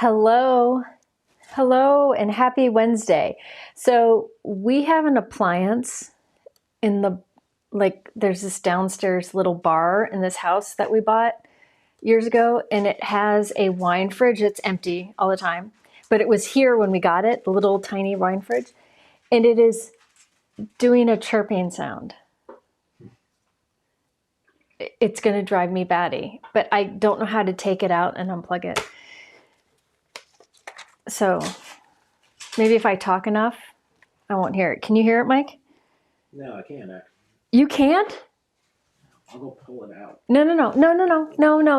Hello, hello, and happy Wednesday. So we have an appliance in there's this downstairs little bar in this house that we bought years ago, and it has a wine fridge. It's empty all the time, but it was here when we got it, the little tiny wine fridge, and it is doing a chirping sound. It's going to drive me batty, but I don't know how to take it out and unplug it. So maybe if I talk enough, I won't hear it. Can you hear it, Mike? No, I can't. You can't? I'll go pull it out. No.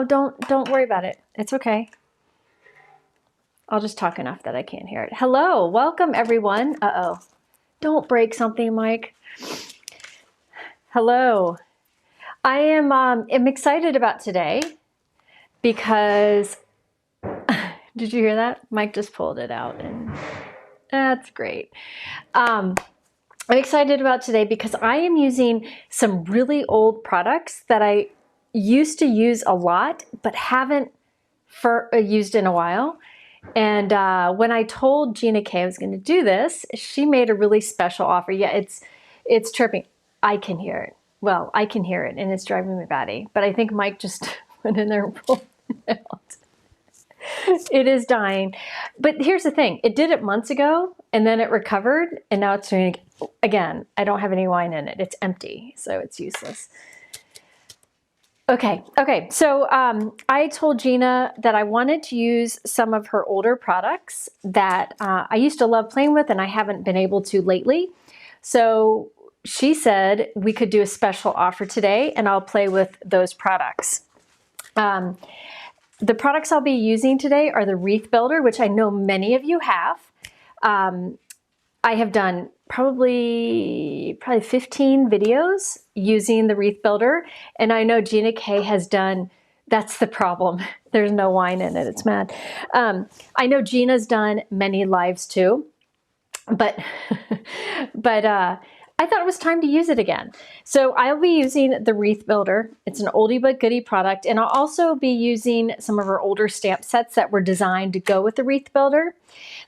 Don't worry about it. It's okay. I'll just talk enough that I can't hear it. Hello, welcome everyone. Uh-oh. Don't break something, Mike. Hello. I am excited about today because did you hear that? Mike just pulled it out and that's great. I'm excited about today because I am using some really old products that I used to use a lot, but haven't used in a while. And when I told Gina K I was going to do this, she made a really special offer. Yeah, it's chirping. I can hear it. Well, I can hear it, and it's driving me batty. But I think Mike just went in there and pulled it out. It is dying. But here's the thing. It did it months ago, and then it recovered, and now it's doing it again. I don't have any wine in it. It's empty, so it's useless. Okay. So I told Gina that I wanted to use some of her older products that I used to love playing with, and I haven't been able to lately. So she said we could do a special offer today, and I'll play with those products. The products I'll be using today are the Wreath Builder, which I know many of you have. I have done probably 15 videos using the Wreath Builder, and I know Gina K has done. That's the problem. There's no wine in it. It's mad. I know Gina's done many lives too, but I thought it was time to use it again. So I'll be using the Wreath Builder. It's an oldie but goodie product. And I'll also be using some of our older stamp sets that were designed to go with the Wreath Builder.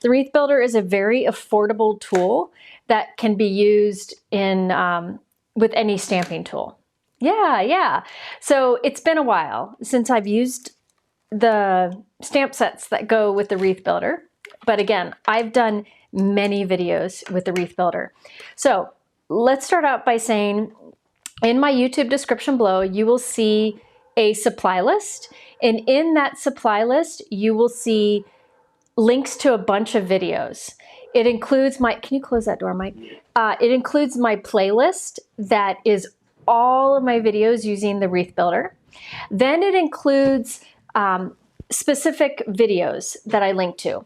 The Wreath Builder is a very affordable tool that can be used in with any stamping tool. Yeah. So it's been a while since I've used the stamp sets that go with the Wreath Builder. But again, I've done many videos with the Wreath Builder. So let's start out by saying in my YouTube description below, you will see a supply list. And in that supply list, you will see links to a bunch of videos. It includes can you close that door, Mike? It includes my playlist that is all of my videos using the Wreath Builder. Then it includes specific videos that I link to.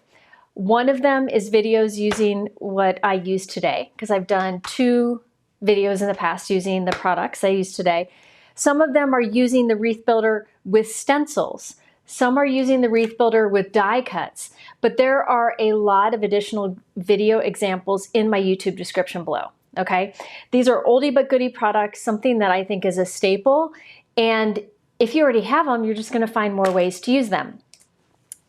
One of them is videos using what I use today, because I've done 2 videos in the past using the products I use today. Some of them are using the Wreath Builder with stencils. Some are using the Wreath Builder with die cuts, but there are a lot of additional video examples in my YouTube description below, okay? These are oldie but goodie products, something that I think is a staple, and if you already have them, you're just gonna find more ways to use them.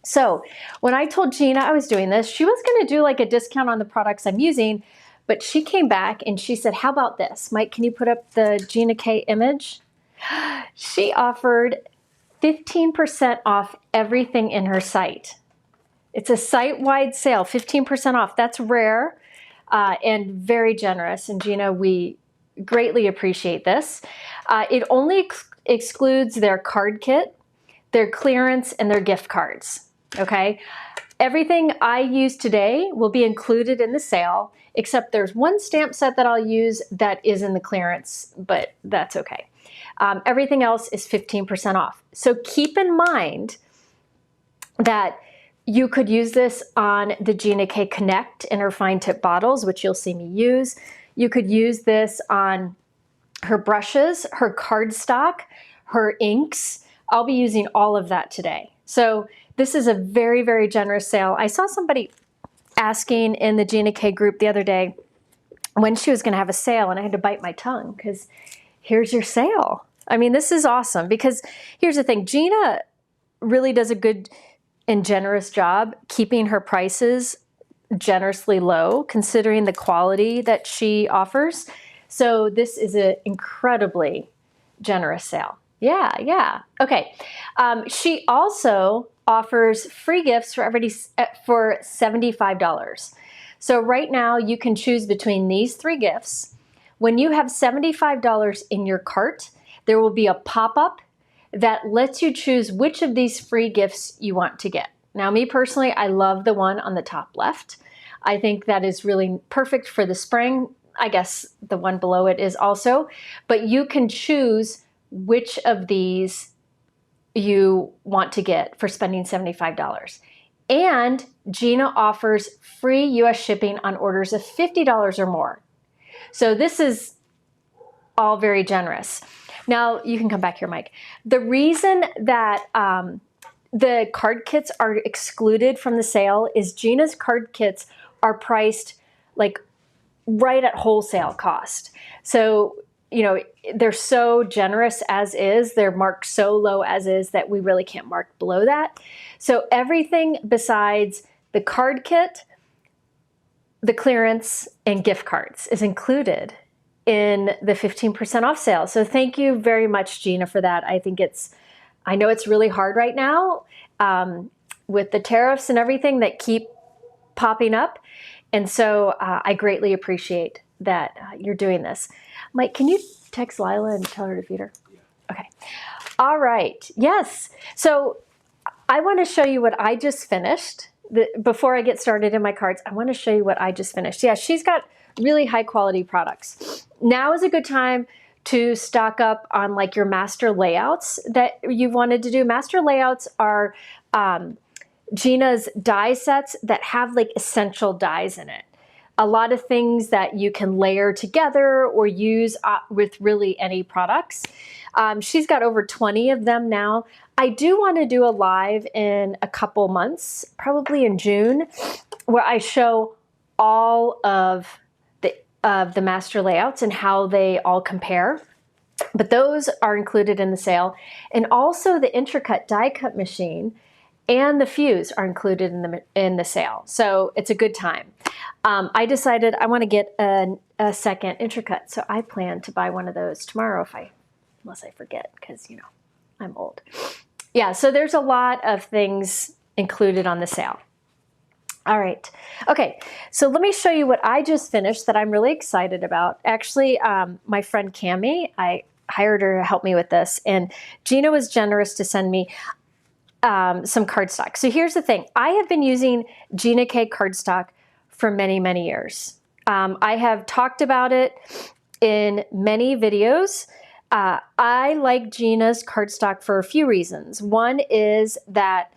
So when I told Gina I was doing this, she was going to do like a discount on the products I'm using, but she came back and she said, how about this? Mike, can you put up the Gina K image? She offered 15% off everything in her site. It's a site-wide sale, 15% off. That's rare and very generous. And Gina, we greatly appreciate this. It only excludes their card kit, their clearance, and their gift cards. Okay, everything I use today will be included in the sale, except there's one stamp set that I'll use that is in the clearance, but that's okay. Everything else is 15% off. So keep in mind that you could use this on the Gina K Connect in her fine tip bottles, which you'll see me use. You could use this on her brushes, her cardstock, her inks. I'll be using all of that today. So this is a very, very generous sale. I saw somebody asking in the Gina K group the other day when she was going to have a sale, and I had to bite my tongue because here's your sale. I mean, this is awesome because here's the thing. Gina really does a good and generous job keeping her prices generously low, considering the quality that she offers. So this is an incredibly generous sale. Yeah. Okay. She also offers free gifts for everybody for $75. So right now you can choose between these 3 gifts. When you have $75 in your cart, there will be a pop-up that lets you choose which of these free gifts you want to get. Now, me personally, I love the one on the top left. I think that is really perfect for the spring. I guess the one below it is also, but you can choose which of these you want to get for spending $75. And Gina offers free US shipping on orders of $50 or more. So this is all very generous. Now you can come back here, Mike. The reason that the card kits are excluded from the sale is Gina's card kits are priced like right at wholesale cost. So, you know, they're so generous as is, they're marked so low as is that we really can't mark below that. So everything besides the card kit, the clearance, and gift cards is included in the 15% off sale. So thank you very much, Gina, for that. I know it's really hard right now with the tariffs and everything that keep popping up. And so I greatly appreciate that you're doing this. Mike, can you text Lila and tell her to feed her? Yeah. Okay. All right. Yes. So I want to show you what I just finished. Before I get started in my cards, I want to show you what I just finished. Yeah, she's got really high quality products. Now is a good time to stock up on like your master layouts that you've wanted to do. Master layouts are Gina's die sets that have like essential dies in it. A lot of things that you can layer together or use with really any products. She's got over 20 of them now. I do want to do a live in a couple months, probably in June, where I show all of the master layouts and how they all compare. But those are included in the sale. And also the Intri-Cut die cut machine and the fuse are included in the sale. So it's a good time. I decided I want to get a second Intri-Cut, so I plan to buy one of those tomorrow unless I forget, because you know I'm old. Yeah, so there's a lot of things included on the sale. All right, okay, so let me show you what I just finished that I'm really excited about. Actually, my friend Cammie, I hired her to help me with this, and Gina was generous to send me some cardstock. So here's the thing. I have been using Gina K Cardstock for many, many years. I have talked about it in many videos. I like Gina's cardstock for a few reasons. One is that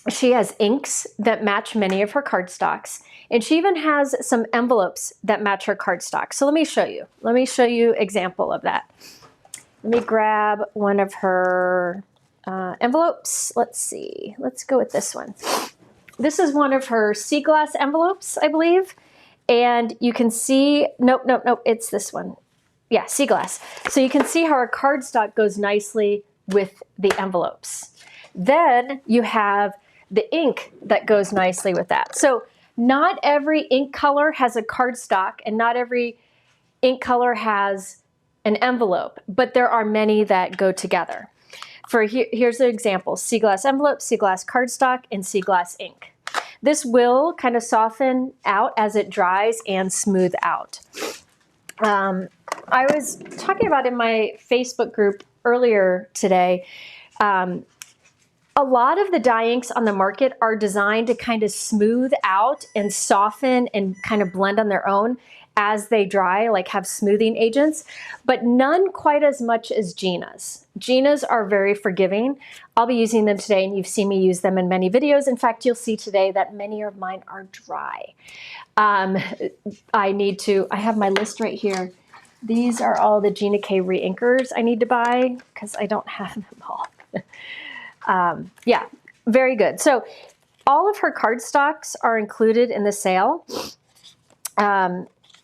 she has inks that match many of her cardstocks, and she even has some envelopes that match her cardstock. So let me show you. Let me show you an example of that. Let me grab one of her envelopes. Let's see. Let's go with this one. This is one of her sea glass envelopes, I believe. And you can see, nope, it's this one. Yeah, sea glass. So you can see how our cardstock goes nicely with the envelopes. Then you have the ink that goes nicely with that. So not every ink color has a cardstock and not every ink color has an envelope, but there are many that go together. Here's an example: sea glass envelope, sea glass cardstock, and sea glass ink. This will kind of soften out as it dries and smooth out. I was talking about in my Facebook group earlier today, a lot of the dye inks on the market are designed to kind of smooth out and soften and kind of blend on their own as they dry, like have smoothing agents, but none quite as much as Gina's. Gina's are very forgiving. I'll be using them today, and you've seen me use them in many videos. In fact, you'll see today that many of mine are dry. I have my list right here. These are all the Gina K re-inkers I need to buy because I don't have them all. Yeah, very good. So all of her cardstocks are included in the sale.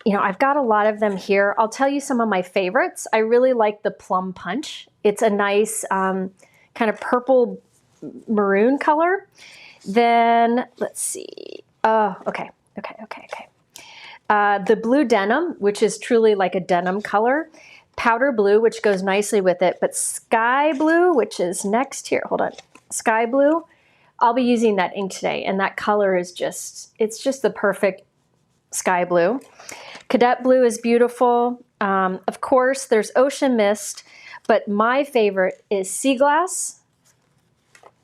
You know, I've got a lot of them here. I'll tell you some of my favorites. I really like the Plum Punch. It's a nice kind of purple maroon color. Then let's see. Oh, okay. The blue denim, which is truly like a denim color. Powder blue, which goes nicely with it. But sky blue, which is next here. Hold on. Sky blue. I'll be using that ink today, and that color is it's just the perfect sky blue. Cadet blue is beautiful. Of course, there's ocean mist, but my favorite is sea glass.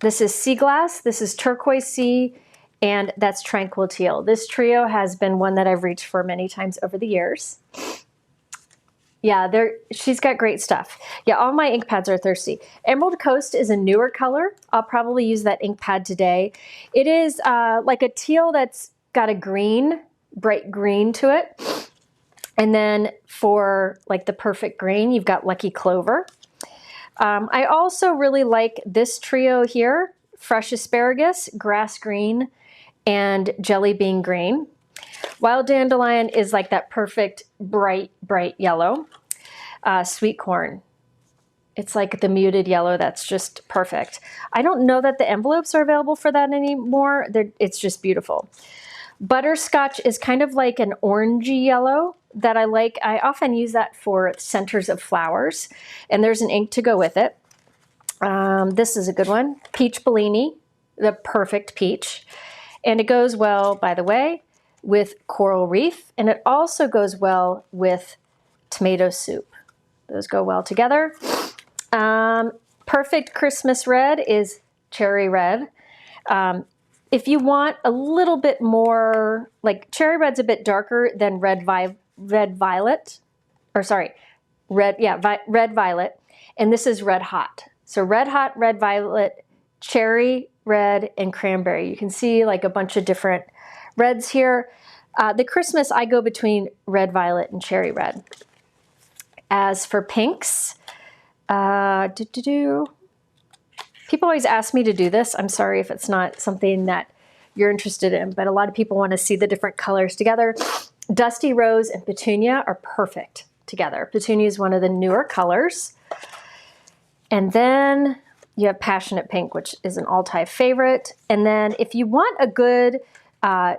This is sea glass, this is turquoise sea, and that's tranquil teal. This trio has been one that I've reached for many times over the years. Yeah, she's got great stuff. Yeah, all my ink pads are thirsty. Emerald Coast is a newer color. I'll probably use that ink pad today. It is like a teal that's got a green, bright green to it. And then for like the perfect green, you've got Lucky Clover. I also really like this trio here, Fresh Asparagus, Grass Green, and Jelly Bean Green. Wild Dandelion is like that perfect bright yellow. Sweet Corn. It's like the muted yellow that's just perfect. I don't know that the envelopes are available for that anymore. It's just beautiful. Butterscotch is kind of like an orangey yellow that I like. I often use that for centers of flowers, and there's an ink to go with it. This is a good one. Peach Bellini, the perfect peach. And it goes well, by the way, with Coral Wreath, and it also goes well with tomato soup. Those go well together. Perfect Christmas red is Cherry Red. If you want a little bit more, like Cherry Red's a bit darker than Red Violet, Red Violet, and this is Red Hot. So Red Hot, Red Violet, Cherry Red, and Cranberry. You can see like a bunch of different reds here. The Christmas, I go between Red Violet and Cherry Red. As for pinks, people always ask me to do this. I'm sorry if it's not something that you're interested in, but a lot of people want to see the different colors together. Dusty Rose and Petunia are perfect together. Petunia is one of the newer colors. And then you have Passionate Pink, which is an all-time favorite. And then if you want a good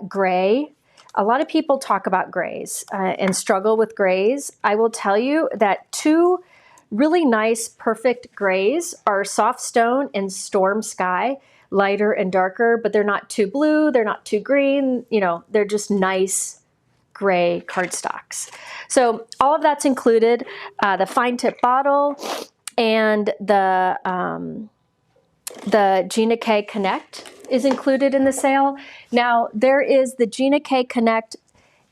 gray, a lot of people talk about grays and struggle with grays. I will tell you that two really nice, perfect grays are Soft Stone and Storm Sky, lighter and darker, but they're not too blue, they're not too green, you know, they're just nice gray cardstocks. So all of that's included, the fine tip bottle and the Gina K Connect is included in the sale. Now there is the Gina K Connect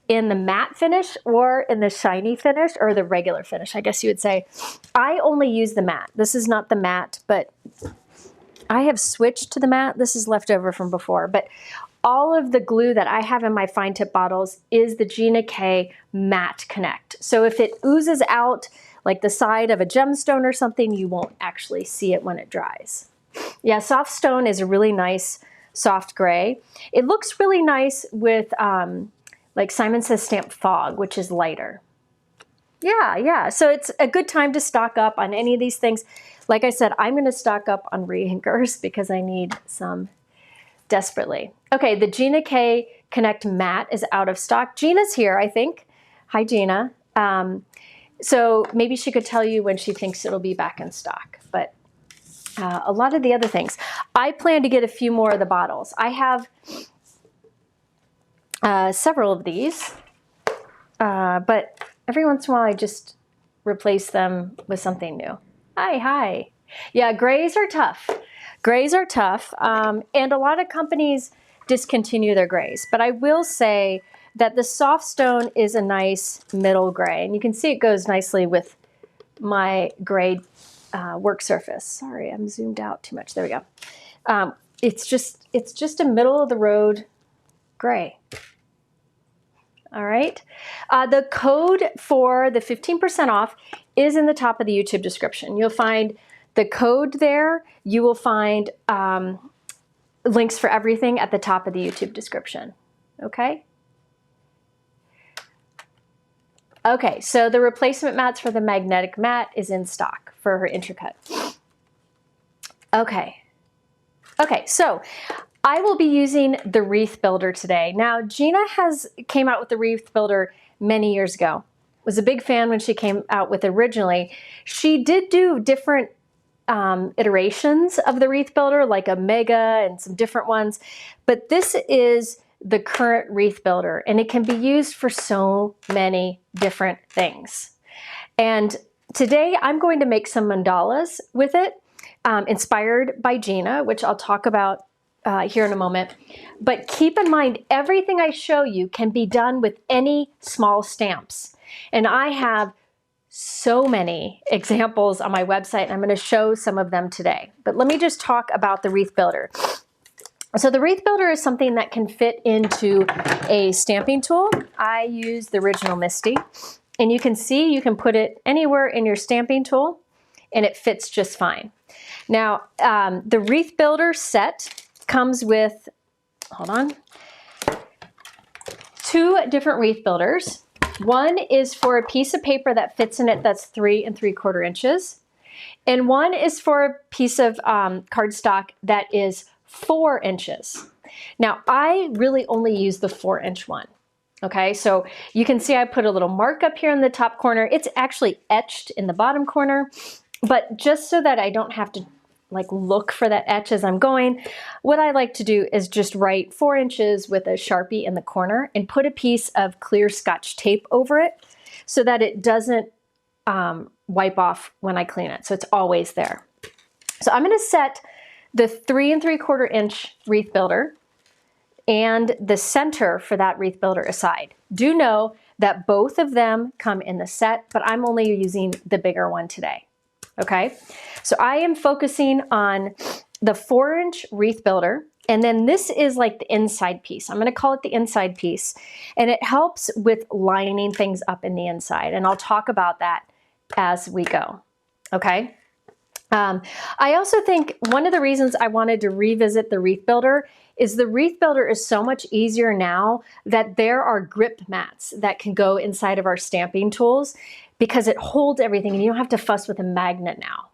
in the matte finish or in the shiny finish or the regular finish, I guess you would say. I only use the matte. This is not the matte, but I have switched to the matte. This is left over from before, but all of the glue that I have in my fine tip bottles is the Gina K Matte Connect. So if it oozes out like the side of a gemstone or something, you won't actually see it when it dries. Yeah, Soft Stone is a really nice soft gray. It looks really nice with like Simon Says Stamp Fog, which is lighter. Yeah. So it's a good time to stock up on any of these things. Like I said, I'm going to stock up on re-inkers because I need some desperately. Okay, the Gina K Connect Matte is out of stock. Gina's here, I think. Hi, Gina. So maybe she could tell you when she thinks it'll be back in stock. But a lot of the other things. I plan to get a few more of the bottles. I have several of these, but every once in a while I just replace them with something new. Hi. Yeah, grays are tough. Grays are tough, and a lot of companies discontinue their grays. But I will say that the Soft Stone is a nice middle gray, and you can see it goes nicely with my gray work surface. Sorry, I'm zoomed out too much. There we go. It's just a middle of the road gray. All right. The code for the 15% off is in the top of the YouTube description. You'll find the code there. You will find links for everything at the top of the YouTube description. Okay. Okay, so the replacement mats for the magnetic mat is in stock for her Intri-Cut. Okay. Okay, so I will be using the Wreath Builder today. Now, Gina came out with the Wreath Builder many years ago. Was a big fan when she came out with it originally. She did do different iterations of the Wreath Builder, like a Mega and some different ones, but this is the current Wreath Builder, and it can be used for so many different things. And today I'm going to make some mandalas with it, inspired by Gina, which I'll talk about here in a moment. But keep in mind, everything I show you can be done with any small stamps. And I have so many examples on my website, and I'm going to show some of them today. But let me just talk about the Wreath Builder. So the Wreath Builder is something that can fit into a stamping tool. I use the original Misty, and you can see you can put it anywhere in your stamping tool, and it fits just fine. Now, the Wreath Builder set comes with, hold on, 2 different Wreath Builders. One is for a piece of paper that fits in it that's 3 3/4 inches. And one is for a piece of cardstock that is 4 inches. Now, I really only use the 4-inch one. Okay, so you can see I put a little mark up here in the top corner. It's actually etched in the bottom corner, but just so that I don't have to look for that etch as I'm going, what I like to do is just write 4 inches with a Sharpie in the corner and put a piece of clear Scotch tape over it so that it doesn't wipe off when I clean it. So it's always there. So I'm going to set the 3 3/4 inch Wreath Builder and the center for that Wreath Builder aside. Do know that both of them come in the set, but I'm only using the bigger one today. Okay, so I am focusing on the 4-inch Wreath Builder, and then this is like the inside piece. I'm going to call it the inside piece, and it helps with lining things up in the inside, and I'll talk about that as we go. Okay. I also think one of the reasons I wanted to revisit the Wreath Builder is the Wreath Builder is so much easier now that there are grip mats that can go inside of our stamping tools because it holds everything and you don't have to fuss with a magnet now.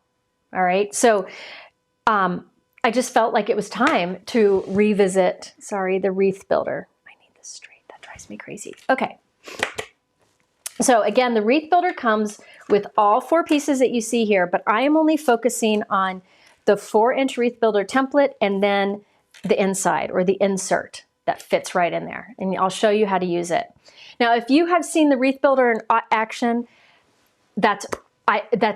All right. So I just felt like it was time to revisit, the Wreath Builder. I need this straight. That drives me crazy. Okay. So again, the Wreath Builder comes with all 4 pieces that you see here, but I am only focusing on the 4-inch Wreath Builder template and then the inside or the insert that fits right in there. And I'll show you how to use it. Now, if you have seen the Wreath Builder in action, that's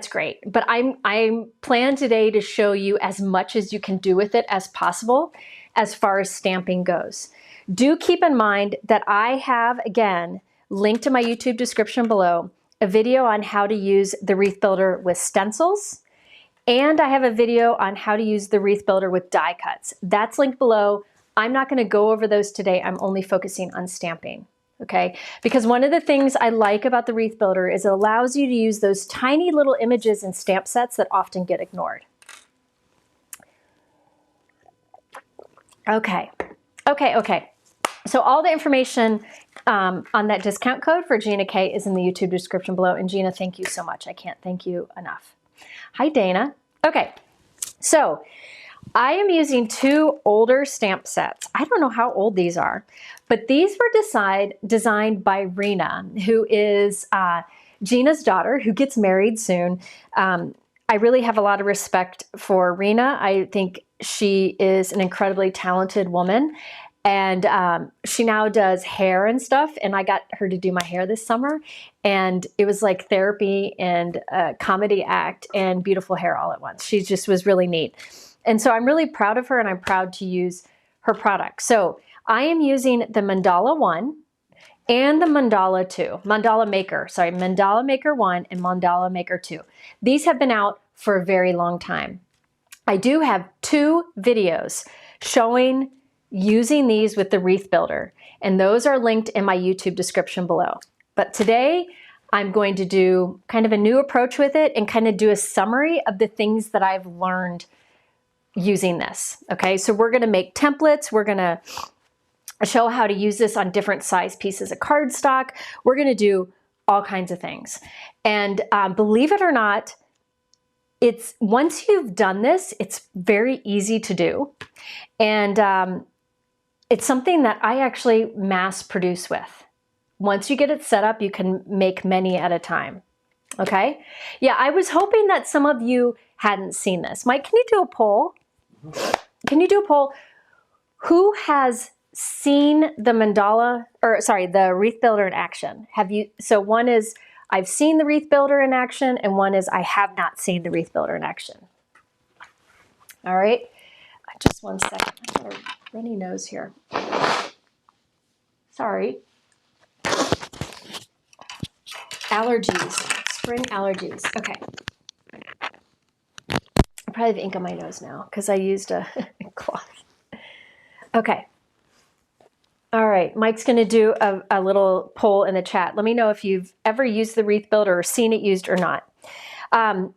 great. But I plan today to show you as much as you can do with it as possible as far as stamping goes. Do keep in mind that I have, again, linked to my YouTube description below, a video on how to use the Wreath Builder with stencils, and I have a video on how to use the Wreath Builder with die cuts. That's linked below. I'm not going to go over those today. I'm only focusing on stamping, okay? Because one of the things I like about the Wreath Builder is it allows you to use those tiny little images and stamp sets that often get ignored. Okay. So all the information on that discount code for Gina K is in the YouTube description below. And Gina, thank you so much. I can't thank you enough. Hi, Dana. Okay, so I am using 2 older stamp sets. I don't know how old these are, but these were designed by Rena, who is Gina's daughter, who gets married soon. I really have a lot of respect for Rena. I think she is an incredibly talented woman. And she now does hair and stuff, and I got her to do my hair this summer, and it was like therapy and a comedy act and beautiful hair all at once. She just was really neat. And so I'm really proud of her, and I'm proud to use her product. So I am using the Mandala 1 and the Mandala 2. Mandala Maker 1 and Mandala Maker 2. These have been out for a very long time. I do have 2 videos showing using these with the Wreath Builder, and those are linked in my YouTube description below. But today I'm going to do kind of a new approach with it and kind of do a summary of the things that I've learned using this. Okay, so we're going to make templates. We're going to show how to use this on different size pieces of cardstock. We're going to do all kinds of things. And believe it or not, it's once you've done this, it's very easy to do. And it's something that I actually mass produce with. Once you get it set up, you can make many at a time. Okay? Yeah, I was hoping that some of you hadn't seen this. Mike, can you do a poll? Can you do a poll? Who has seen the mandala, or sorry, the wreath builder in action? Have you? So one is I've seen the wreath builder in action, and one is I have not seen the wreath builder in action. All right, just one second. I got a runny nose here. Sorry. Allergies, spring allergies. Okay. I probably have ink on my nose now because I used a cloth. Okay. All right, Mike's going to do a little poll in the chat. Let me know if you've ever used the wreath builder or seen it used or not.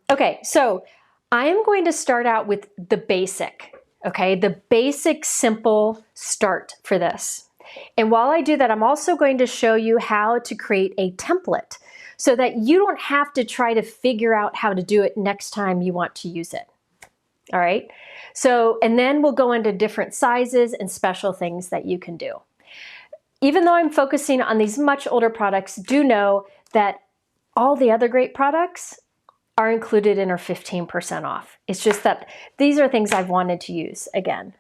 Okay, so I am going to start out with the basic, okay? The basic, simple start for this. And while I do that, I'm also going to show you how to create a template so that you don't have to try to figure out how to do it next time you want to use it. All right, so, and then we'll go into different sizes and special things that you can do. Even though I'm focusing on these much older products, do know that all the other great products are included in our 15% off. It's just that these are things I've wanted to use again.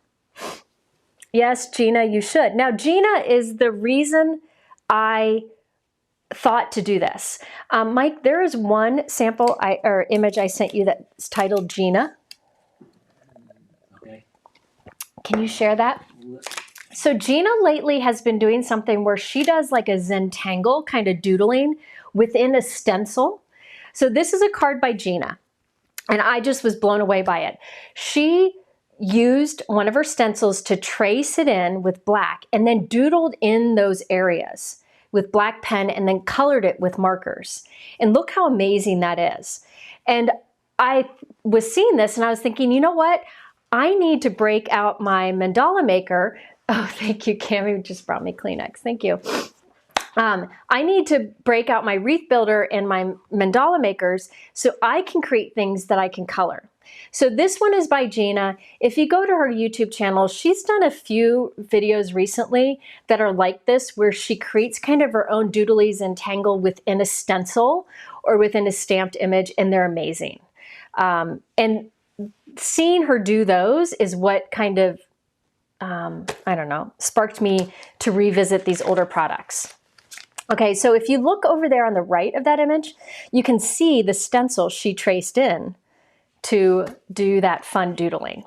Yes, Gina, you should. Now, Gina is the reason I thought to do this. Mike, there is one sample or image I sent you that's titled Gina. Okay. Can you share that? So Gina lately has been doing something where she does like a Zentangle kind of doodling within a stencil. So this is a card by Gina, and I just was blown away by it. She used one of her stencils to trace it in with black and then doodled in those areas with black pen and then colored it with markers. And look how amazing that is. And I was seeing this and I was thinking, you know what? I need to break out my mandala maker. Oh, thank you, Cami just brought me Kleenex. Thank you. I need to break out my wreath builder and my mandala makers so I can create things that I can color. So this one is by Gina. If you go to her YouTube channel, she's done a few videos recently that are like this, where she creates kind of her own doodlies and tangle within a stencil or within a stamped image, and they're amazing. And seeing her do those is what kind of, I don't know, sparked me to revisit these older products. Okay, so if you look over there on the right of that image, you can see the stencil she traced in to do that fun doodling.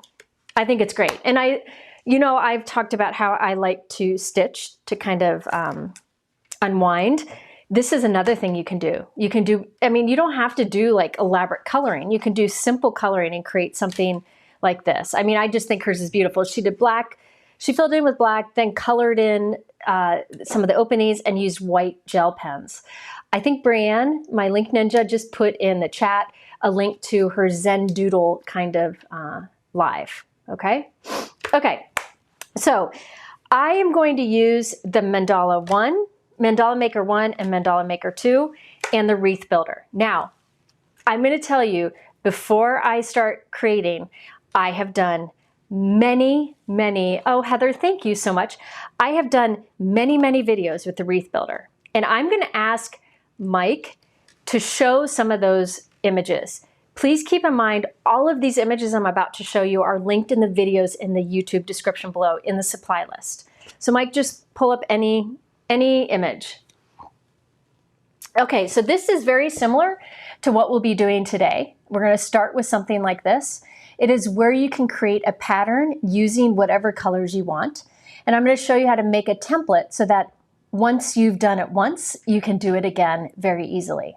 I think it's great. And I've talked about how I like to stitch to kind of unwind. This is another thing you can do. You can do, I mean, you don't have to do like elaborate coloring. You can do simple coloring and create something like this. I mean, I just think hers is beautiful. She did black, she filled in with black, then colored in some of the openings and used white gel pens. I think Brianne, my Link Ninja, just put in the chat a link to her Zen Doodle kind of live, okay? Okay, so I am going to use the Mandala 1, Mandala Maker 1 and Mandala Maker 2, and the Wreath Builder. Now, I'm going to tell you, before I start creating, I have done many, oh, Heather, thank you so much. I have done many videos with the Wreath Builder, and I'm going to ask Mike to show some of those images. Please keep in mind, all of these images I'm about to show you are linked in the videos in the YouTube description below in the supply list. So Mike, just pull up any image. Okay, so this is very similar to what we'll be doing today. We're going to start with something like this. It is where you can create a pattern using whatever colors you want. And I'm going to show you how to make a template so that once you've done it once, you can do it again very easily.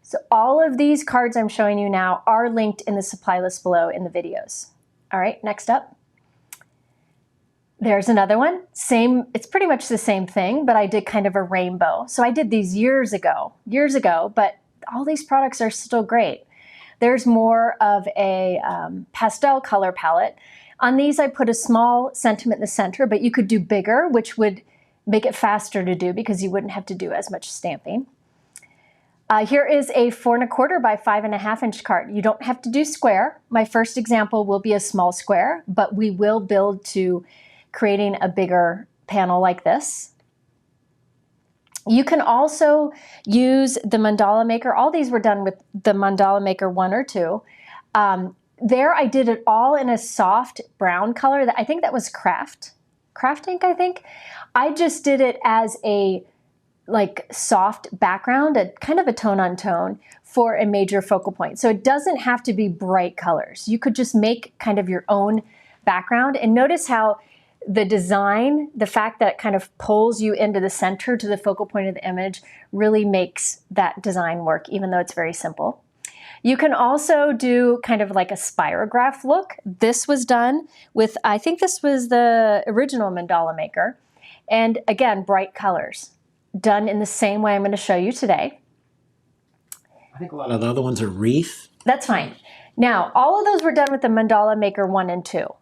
So all of these cards I'm showing you now are linked in the supply list below in the videos. All right, next up. There's another one. Same, it's pretty much the same thing, but I did kind of a rainbow. So I did these years ago, but all these products are still great. There's more of a pastel color palette. On these, I put a small sentiment in the center, but you could do bigger, which would make it faster to do because you wouldn't have to do as much stamping. Here is a 4 1/4 by 5 1/2 inch card. You don't have to do square. My first example will be a small square, but we will build to creating a bigger panel like this. You can also use the Mandala Maker. All these were done with the Mandala Maker 1 or 2. There I did it all in a soft brown color. I think that was craft ink, I think. I just did it as a like soft background, a kind of a tone on tone for a major focal point. So it doesn't have to be bright colors. You could just make kind of your own background, and notice how the design, the fact that it kind of pulls you into the center to the focal point of the image really makes that design work, even though it's very simple. You can also do kind of like a spirograph look. This was done with, I think this was the original Mandala Maker. And again, bright colors, done in the same way I'm going to show you today. I think a lot of the other ones are Wreath. That's fine. Now, all of those were done with the Mandala Maker 1 and 2.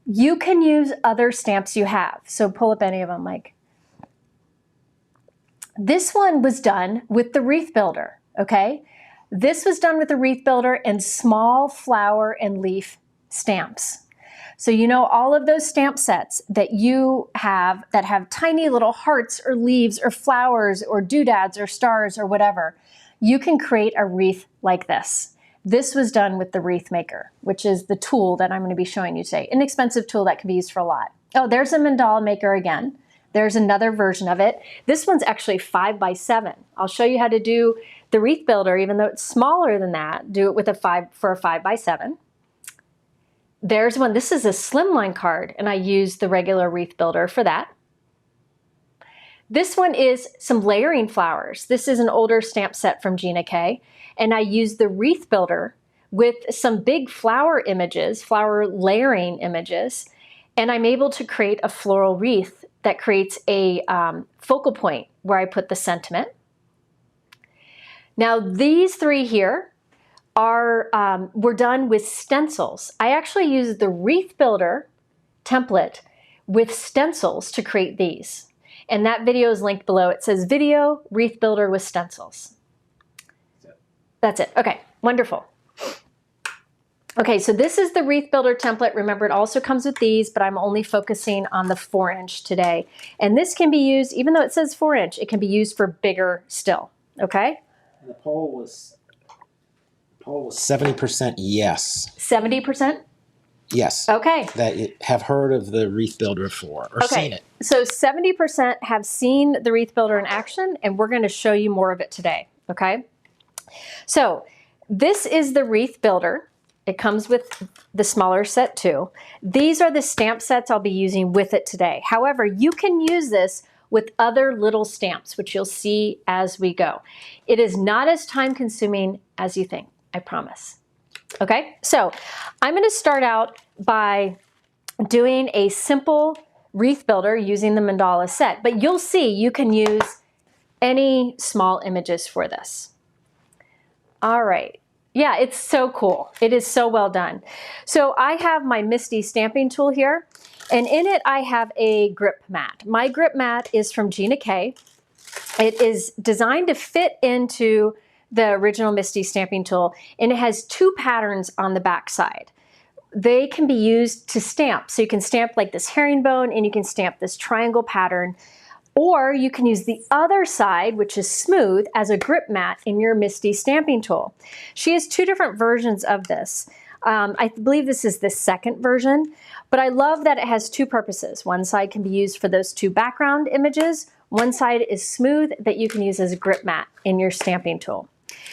You can use other stamps you have. So pull up any of them, Mike. This one was done with the Wreath Builder, okay? This was done with the Wreath Builder and small flower and leaf stamps. So you know all of those stamp sets that you have that have tiny little hearts or leaves or flowers or doodads or stars or whatever, you can create a wreath like this. This was done with the Wreath Maker, which is the tool that I'm going to be showing you today. Inexpensive tool that can be used for a lot. Oh, there's a Mandala Maker again. There's another version of it. This one's actually 5 by 7. I'll show you how to do the Wreath Builder, even though it's smaller than that. Do it with a 5 by 7. There's one. This is a slimline card, and I use the regular Wreath Builder for that. This one is some layering flowers. This is an older stamp set from Gina K, and I use the Wreath Builder with some big flower images, flower layering images, and I'm able to create a floral wreath that creates a focal point where I put the sentiment. Now these three here were done with stencils. I actually used the Wreath Builder template with stencils to create these. And that video is linked below. It says video Wreath Builder with stencils. That's it. Okay, wonderful. Okay, so this is the Wreath Builder template. Remember, it also comes with these, but I'm only focusing on the 4-inch today. And this can be used, even though it says 4-inch, it can be used for bigger still, okay? And the poll was 70% yes. 70%? Yes. Okay. That have heard of the Wreath Builder before or seen it. So 70% have seen the Wreath Builder in action, and we're going to show you more of it today, okay? So this is the Wreath Builder. It comes with the smaller set too. These are the stamp sets I'll be using with it today. However, you can use this with other little stamps, which you'll see as we go. It is not as time consuming as you think, I promise. Okay, so I'm going to start out by doing a simple Wreath Builder using the Mandala set, but you'll see you can use any small images for this. All right. Yeah, it's so cool. It is so well done. So I have my Misty stamping tool here, and in it I have a grip mat. My grip mat is from Gina K. It is designed to fit into the original Misty stamping tool, and it has 2 patterns on the back side. They can be used to stamp. So you can stamp like this herringbone, and you can stamp this triangle pattern, or you can use the other side, which is smooth, as a grip mat in your Misty stamping tool. She has 2 different versions of this. I believe this is the 2nd version, but I love that it has 2 purposes. One side can be used for those 2 background images. One side is smooth that you can use as a grip mat in your stamping tool.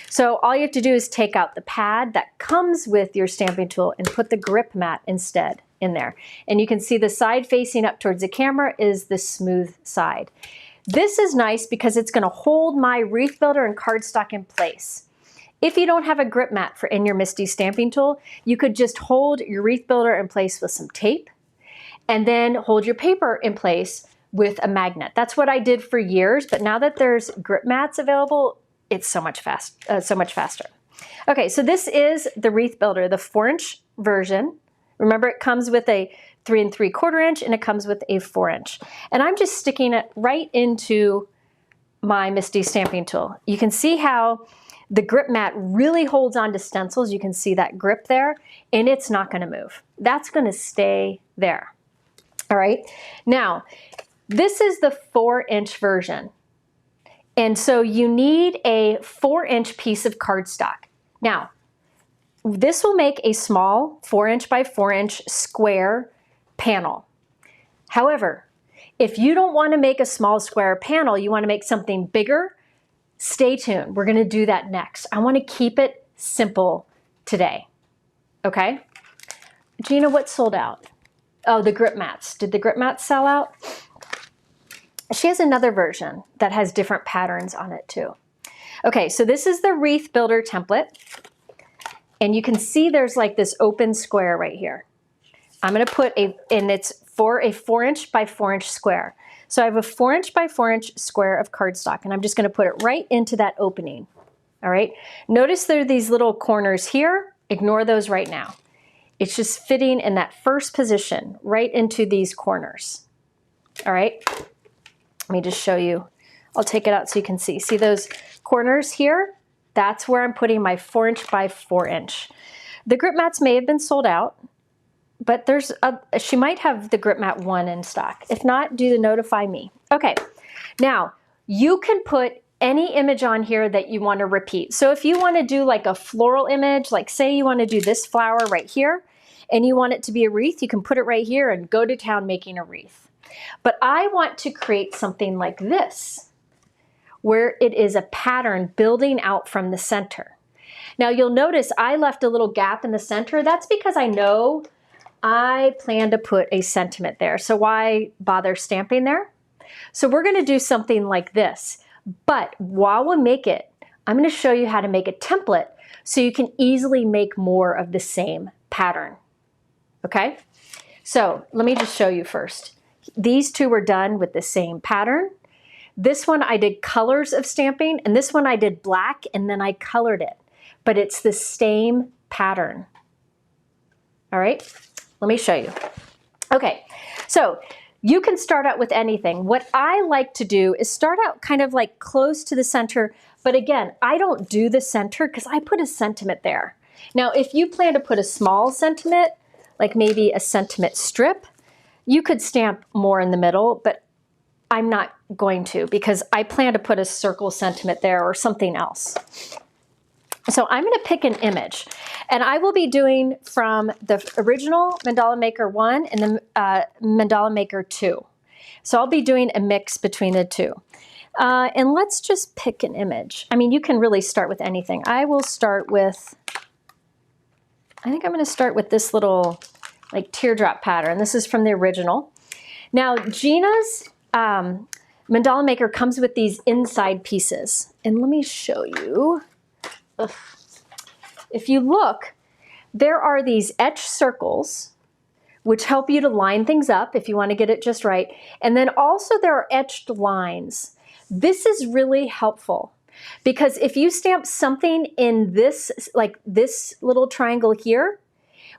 So all you have to do is take out the pad that comes with your stamping tool and put the grip mat instead in there. And you can see the side facing up towards the camera is the smooth side. This is nice because it's going to hold my Wreath Builder and cardstock in place. If you don't have a grip mat in your Misty stamping tool, you could just hold your Wreath Builder in place with some tape and then hold your paper in place with a magnet. That's what I did for years, but now that there's grip mats available, it's so much faster. Okay, so this is the Wreath Builder, the 4-inch version. Remember, it comes with a 3 3/4 inch and it comes with a 4-inch. And I'm just sticking it right into my Misty stamping tool. You can see how the grip mat really holds on to stencils. You can see that grip there, and it's not going to move. That's going to stay there. All right. Now, this is the 4-inch version. And so you need a 4-inch piece of cardstock. Now, this will make a small 4-inch by 4-inch square panel. However, if you don't want to make a small square panel, you want to make something bigger, stay tuned. We're going to do that next. I want to keep it simple today. Okay? Gina, what sold out? Oh, the grip mats. Did the grip mats sell out? She has another version that has different patterns on it too. Okay, so this is the Wreath Builder template. And you can see there's like this open square right here. I'm going to put and it's for a 4-inch by 4-inch square. So I have a 4-inch by 4-inch square of cardstock, and I'm just going to put it right into that opening. All right. Notice there are these little corners here. Ignore those right now. It's just fitting in that first position right into these corners. All right. Let me just show you. I'll take it out so you can see. See those corners here? That's where I'm putting my 4-inch by 4-inch. The grip mats may have been sold out, but she might have the grip mat 1 in stock. If not, do notify me. Okay, now you can put any image on here that you want to repeat. So if you want to do like a floral image, like say you want to do this flower right here, and you want it to be a wreath, you can put it right here and go to town making a wreath. But I want to create something like this, where it is a pattern building out from the center. Now you'll notice I left a little gap in the center. That's because I know I plan to put a sentiment there. So why bother stamping there? So we're going to do something like this. But while we make it, I'm going to show you how to make a template so you can easily make more of the same pattern. Okay? So let me just show you first. These two were done with the same pattern. This one I did colors of stamping, and this one I did black and then I colored it. But it's the same pattern. All right, let me show you. Okay, so you can start out with anything. What I like to do is start out kind of like close to the center, but again, I don't do the center because I put a sentiment there. Now, if you plan to put a small sentiment, like maybe a sentiment strip, you could stamp more in the middle, but I'm not going to because I plan to put a circle sentiment there or something else. So I'm going to pick an image, and I will be doing from the original Mandala Maker 1 and the Mandala Maker 2. So I'll be doing a mix between the two. And let's just pick an image. I mean, you can really start with anything. I will start with, I think I'm going to start with this little like teardrop pattern. This is from the original. Now, Gina's Mandala Maker comes with these inside pieces. And let me show you. Ugh. If you look, there are these etched circles which help you to line things up if you want to get it just right. And then also there are etched lines. This is really helpful because if you stamp something in this, like this little triangle here,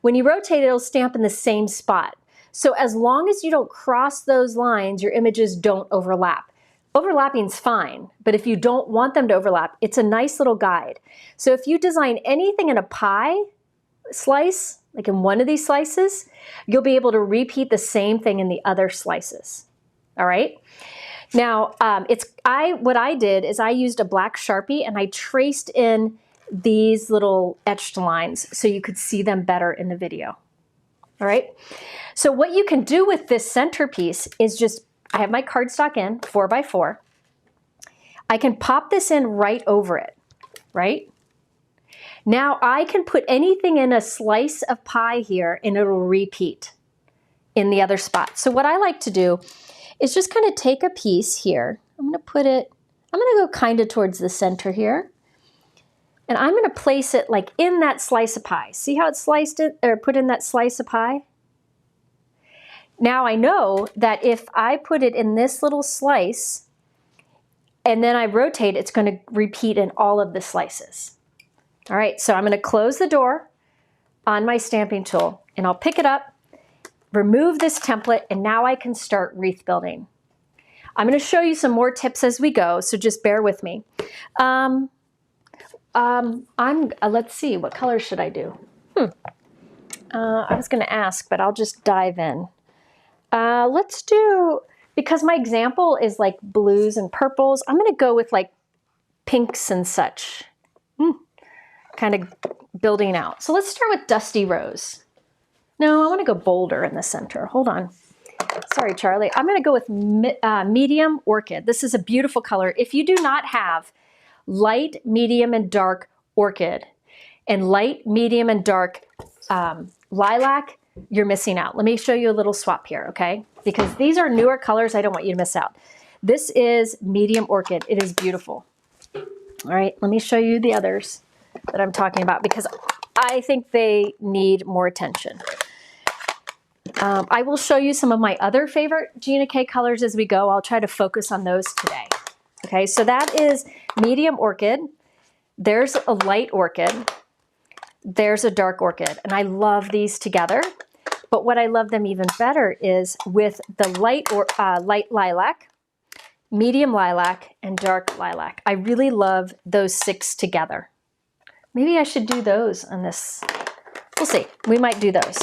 when you rotate it, it'll stamp in the same spot. So as long as you don't cross those lines, your images don't overlap. Overlapping's fine, but if you don't want them to overlap, it's a nice little guide. So if you design anything in a pie slice, like in one of these slices, you'll be able to repeat the same thing in the other slices. All right? Now, what I did is I used a black Sharpie and I traced in these little etched lines so you could see them better in the video. All right? So what you can do with this centerpiece is just, I have my cardstock in 4x4. I can pop this in right over it, right? Now I can put anything in a slice of pie here and it'll repeat in the other spot. So what I like to do is just kind of take a piece here. I'm going to go kind of towards the center here. And I'm going to place it like in that slice of pie. See how it's sliced it or put in that slice of pie? Now I know that if I put it in this little slice and then I rotate, it's going to repeat in all of the slices. All right, so I'm going to close the door on my stamping tool and I'll pick it up, remove this template, and now I can start wreath building. I'm going to show you some more tips as we go, so just bear with me. Let's see, what color should I do? I was going to ask, but I'll just dive in. Let's do, because my example is like blues and purples, I'm going to go with like pinks and such. Kind of building out. So let's start with Dusty Rose. No, I want to go bolder in the center. Hold on. Sorry, Charlie. I'm going to go with medium orchid. This is a beautiful color. If you do not have light, medium, and dark orchid and light, medium, and dark lilac, you're missing out. Let me show you a little swap here, okay? Because these are newer colors. I don't want you to miss out. This is medium orchid. It is beautiful. All right, let me show you the others that I'm talking about because I think they need more attention. I will show you some of my other favorite Gina K colors as we go. I'll try to focus on those today. Okay, so that is medium orchid. There's a light orchid. There's a dark orchid. And I love these together. But what I love them even better is with the light lilac, medium lilac, and dark lilac. I really love those 6 together. Maybe I should do those on this. We'll see. We might do those.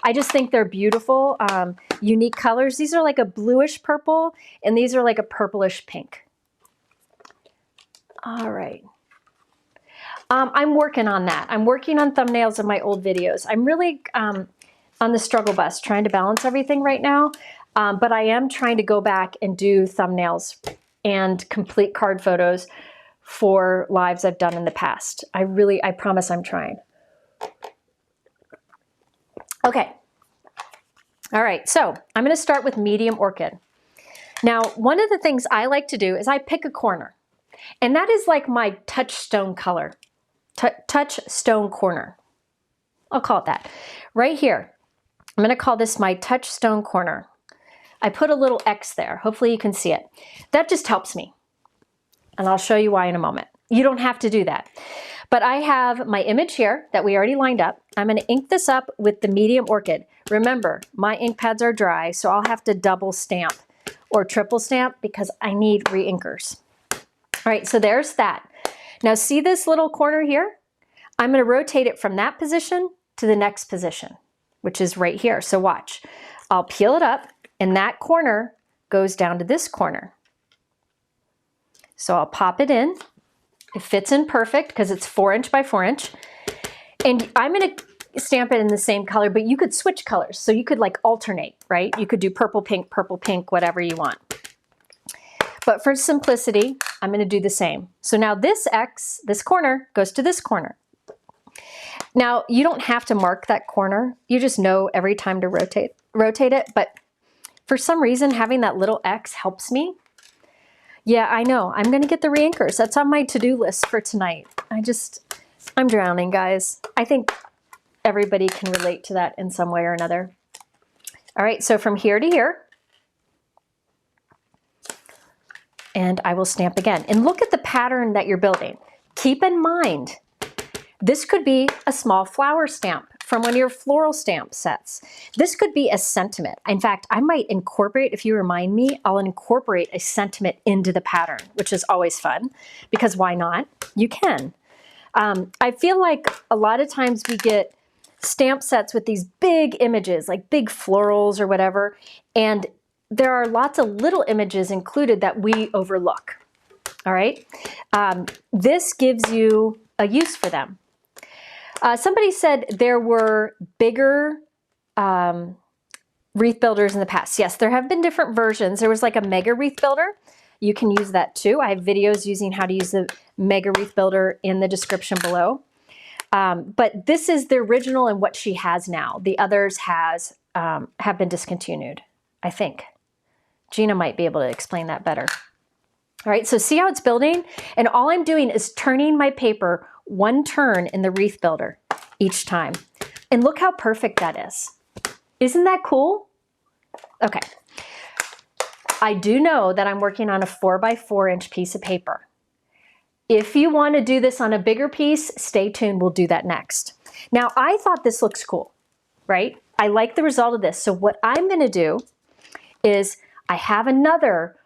I just think they're beautiful, unique colors. These are like a bluish purple, and these are like a purplish pink. All right. I'm working on that. I'm working on thumbnails of my old videos. I'm really on the struggle bus trying to balance everything right now, but I am trying to go back and do thumbnails and complete card photos for lives I've done in the past. I promise I'm trying. Okay. All right, so I'm going to start with medium orchid. Now, one of the things I like to do is I pick a corner, and that is like my touchstone color, touchstone corner. I'll call it that. Right here, I'm going to call this my touchstone corner. I put a little X there. Hopefully you can see it. That just helps me, and I'll show you why in a moment. You don't have to do that. But I have my image here that we already lined up. I'm going to ink this up with the medium orchid. Remember, my ink pads are dry, so I'll have to double stamp or triple stamp because I need re-inkers. All right, so there's that. Now see this little corner here? I'm going to rotate it from that position to the next position, which is right here. So watch. I'll peel it up, and that corner goes down to this corner. So I'll pop it in. It fits in perfect because it's 4" by 4". And I'm going to stamp it in the same color, but you could switch colors. So you could like alternate, right? You could do purple, pink, whatever you want. But for simplicity, I'm going to do the same. So now this X, this corner, goes to this corner. Now, you don't have to mark that corner. You just know every time to rotate it. But for some reason, having that little X helps me. Yeah, I know. I'm going to get the re-inkers. That's on my to-do list for tonight. I'm drowning, guys. I think everybody can relate to that in some way or another. All right, so from here to here, and I will stamp again. And look at the pattern that you're building. Keep in mind, this could be a small flower stamp from one of your floral stamp sets. This could be a sentiment. In fact, I might incorporate, if you remind me, I'll incorporate a sentiment into the pattern, which is always fun, because why not? You can. I feel like a lot of times we get stamp sets with these big images, like big florals or whatever, and there are lots of little images included that we overlook. All right? This gives you a use for them. Somebody said there were bigger wreath builders in the past. Yes, there have been different versions. There was like a mega wreath builder. You can use that too. I have videos using how to use the mega wreath builder in the description below. But this is the original and what she has now. The others have been discontinued, I think. Gina might be able to explain that better. All right, so see how it's building? And all I'm doing is turning my paper one turn in the wreath builder each time. And look how perfect that is. Isn't that cool? Okay. I do know that I'm working on a 4 by 4" piece of paper. If you want to do this on a bigger piece, stay tuned. We'll do that next. Now, I thought this looks cool, right? I like the result of this. So what I'm going to do is I have another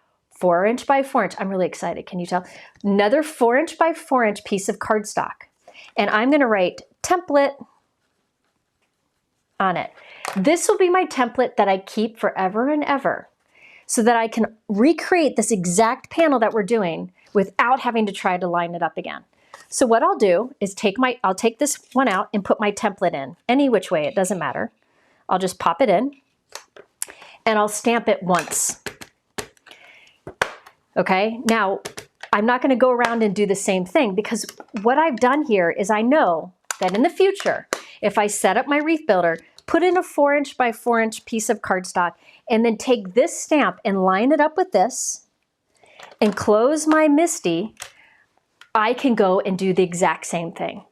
4" by 4". I'm really excited, can you tell? Another 4" by 4" piece of cardstock. And I'm gonna write template on it. This will be my template that I keep forever and ever so that I can recreate this exact panel that we're doing without having to try to line it up again. So what I'll do is I'll take this one out and put my template in. Any which way, it doesn't matter. I'll just pop it in and I'll stamp it once. Okay, now I'm not gonna go around and do the same thing because what I've done here is I know that in the future, if I set up my wreath builder, put in a 4" by 4" piece of cardstock, and then take this stamp and line it up with this and close my MISTI, I can go and do the exact same thing,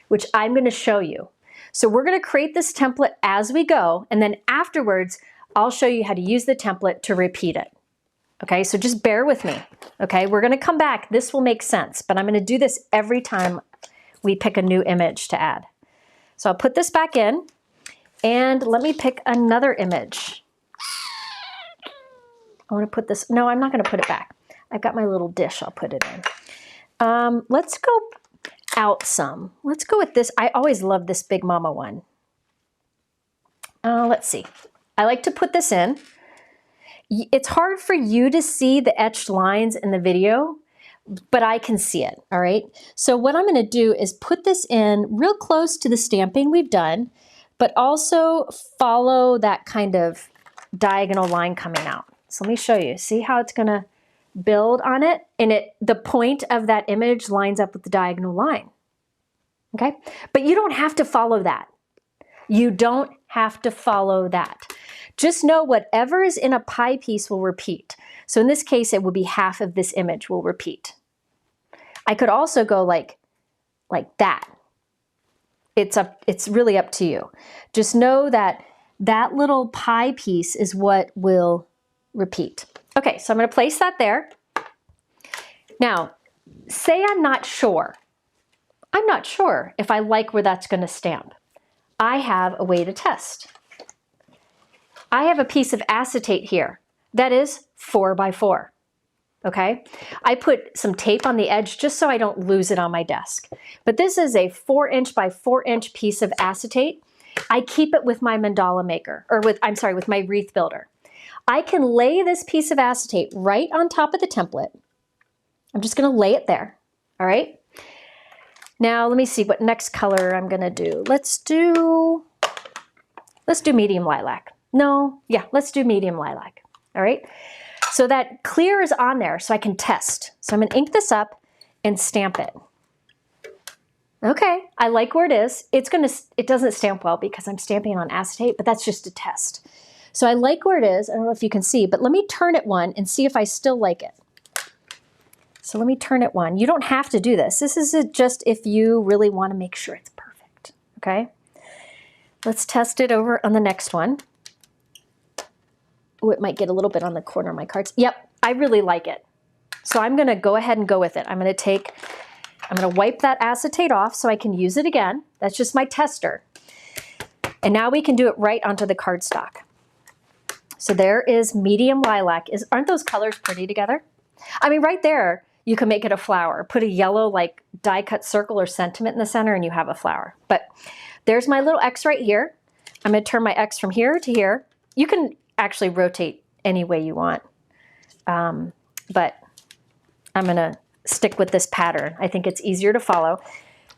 which I'm gonna show you. So we're gonna create this template as we go, and then afterwards, I'll show you how to use the template to repeat it. Okay, so just bear with me. Okay, we're gonna come back. This will make sense, but I'm gonna do this every time we pick a new image to add. So I'll put this back in, and let me pick another image. I wanna put this, no, I'm not gonna put it back. I've got my little dish, I'll put it in. Let's go out some. Let's go with this. I always love this Big Mama one. Let's see. I like to put this in. It's hard for you to see the etched lines in the video, but I can see it, all right? So what I'm gonna do is put this in real close to the stamping we've done, but also follow that kind of diagonal line coming out. So let me show you. See how it's gonna build on it? And the point of that image lines up with the diagonal line, okay? But you don't have to follow that. You don't have to follow that. Just know whatever is in a pie piece will repeat. So in this case, it will be half of this image will repeat. I could also go like that. It's really up to you. Just know that that little pie piece is what will repeat. Okay, so I'm gonna place that there. Now, say I'm not sure. I'm not sure if I like where that's gonna stamp. I have a way to test. I have a piece of acetate here that is 4 by 4, okay? I put some tape on the edge just so I don't lose it on my desk. But this is a 4" by 4" piece of acetate. I keep it with my mandala maker, or with my wreath builder. I can lay this piece of acetate right on top of the template. I'm just gonna lay it there, all right? Now let me see what next color I'm gonna do. Let's do medium lilac. No, yeah, let's do medium lilac, all right? So that clear is on there so I can test. So I'm gonna ink this up and stamp it. Okay, I like where it is. It doesn't stamp well because I'm stamping on acetate, but that's just a test. So I like where it is. I don't know if you can see, but let me turn it one and see if I still like it. So let me turn it one. You don't have to do this. This is just if you really want to make sure it's perfect, okay? Let's test it over on the next one. Oh, it might get a little bit on the corner of my cards. Yep, I really like it. So I'm gonna go ahead and go with it. I'm gonna wipe that acetate off so I can use it again. That's just my tester. And now we can do it right onto the cardstock. So there is medium lilac. Aren't those colors pretty together? I mean, right there, you can make it a flower. Put a yellow like die cut circle or sentiment in the center and you have a flower. But there's my little X right here. I'm gonna turn my X from here to here. You can actually rotate any way you want. But I'm gonna stick with this pattern. I think it's easier to follow.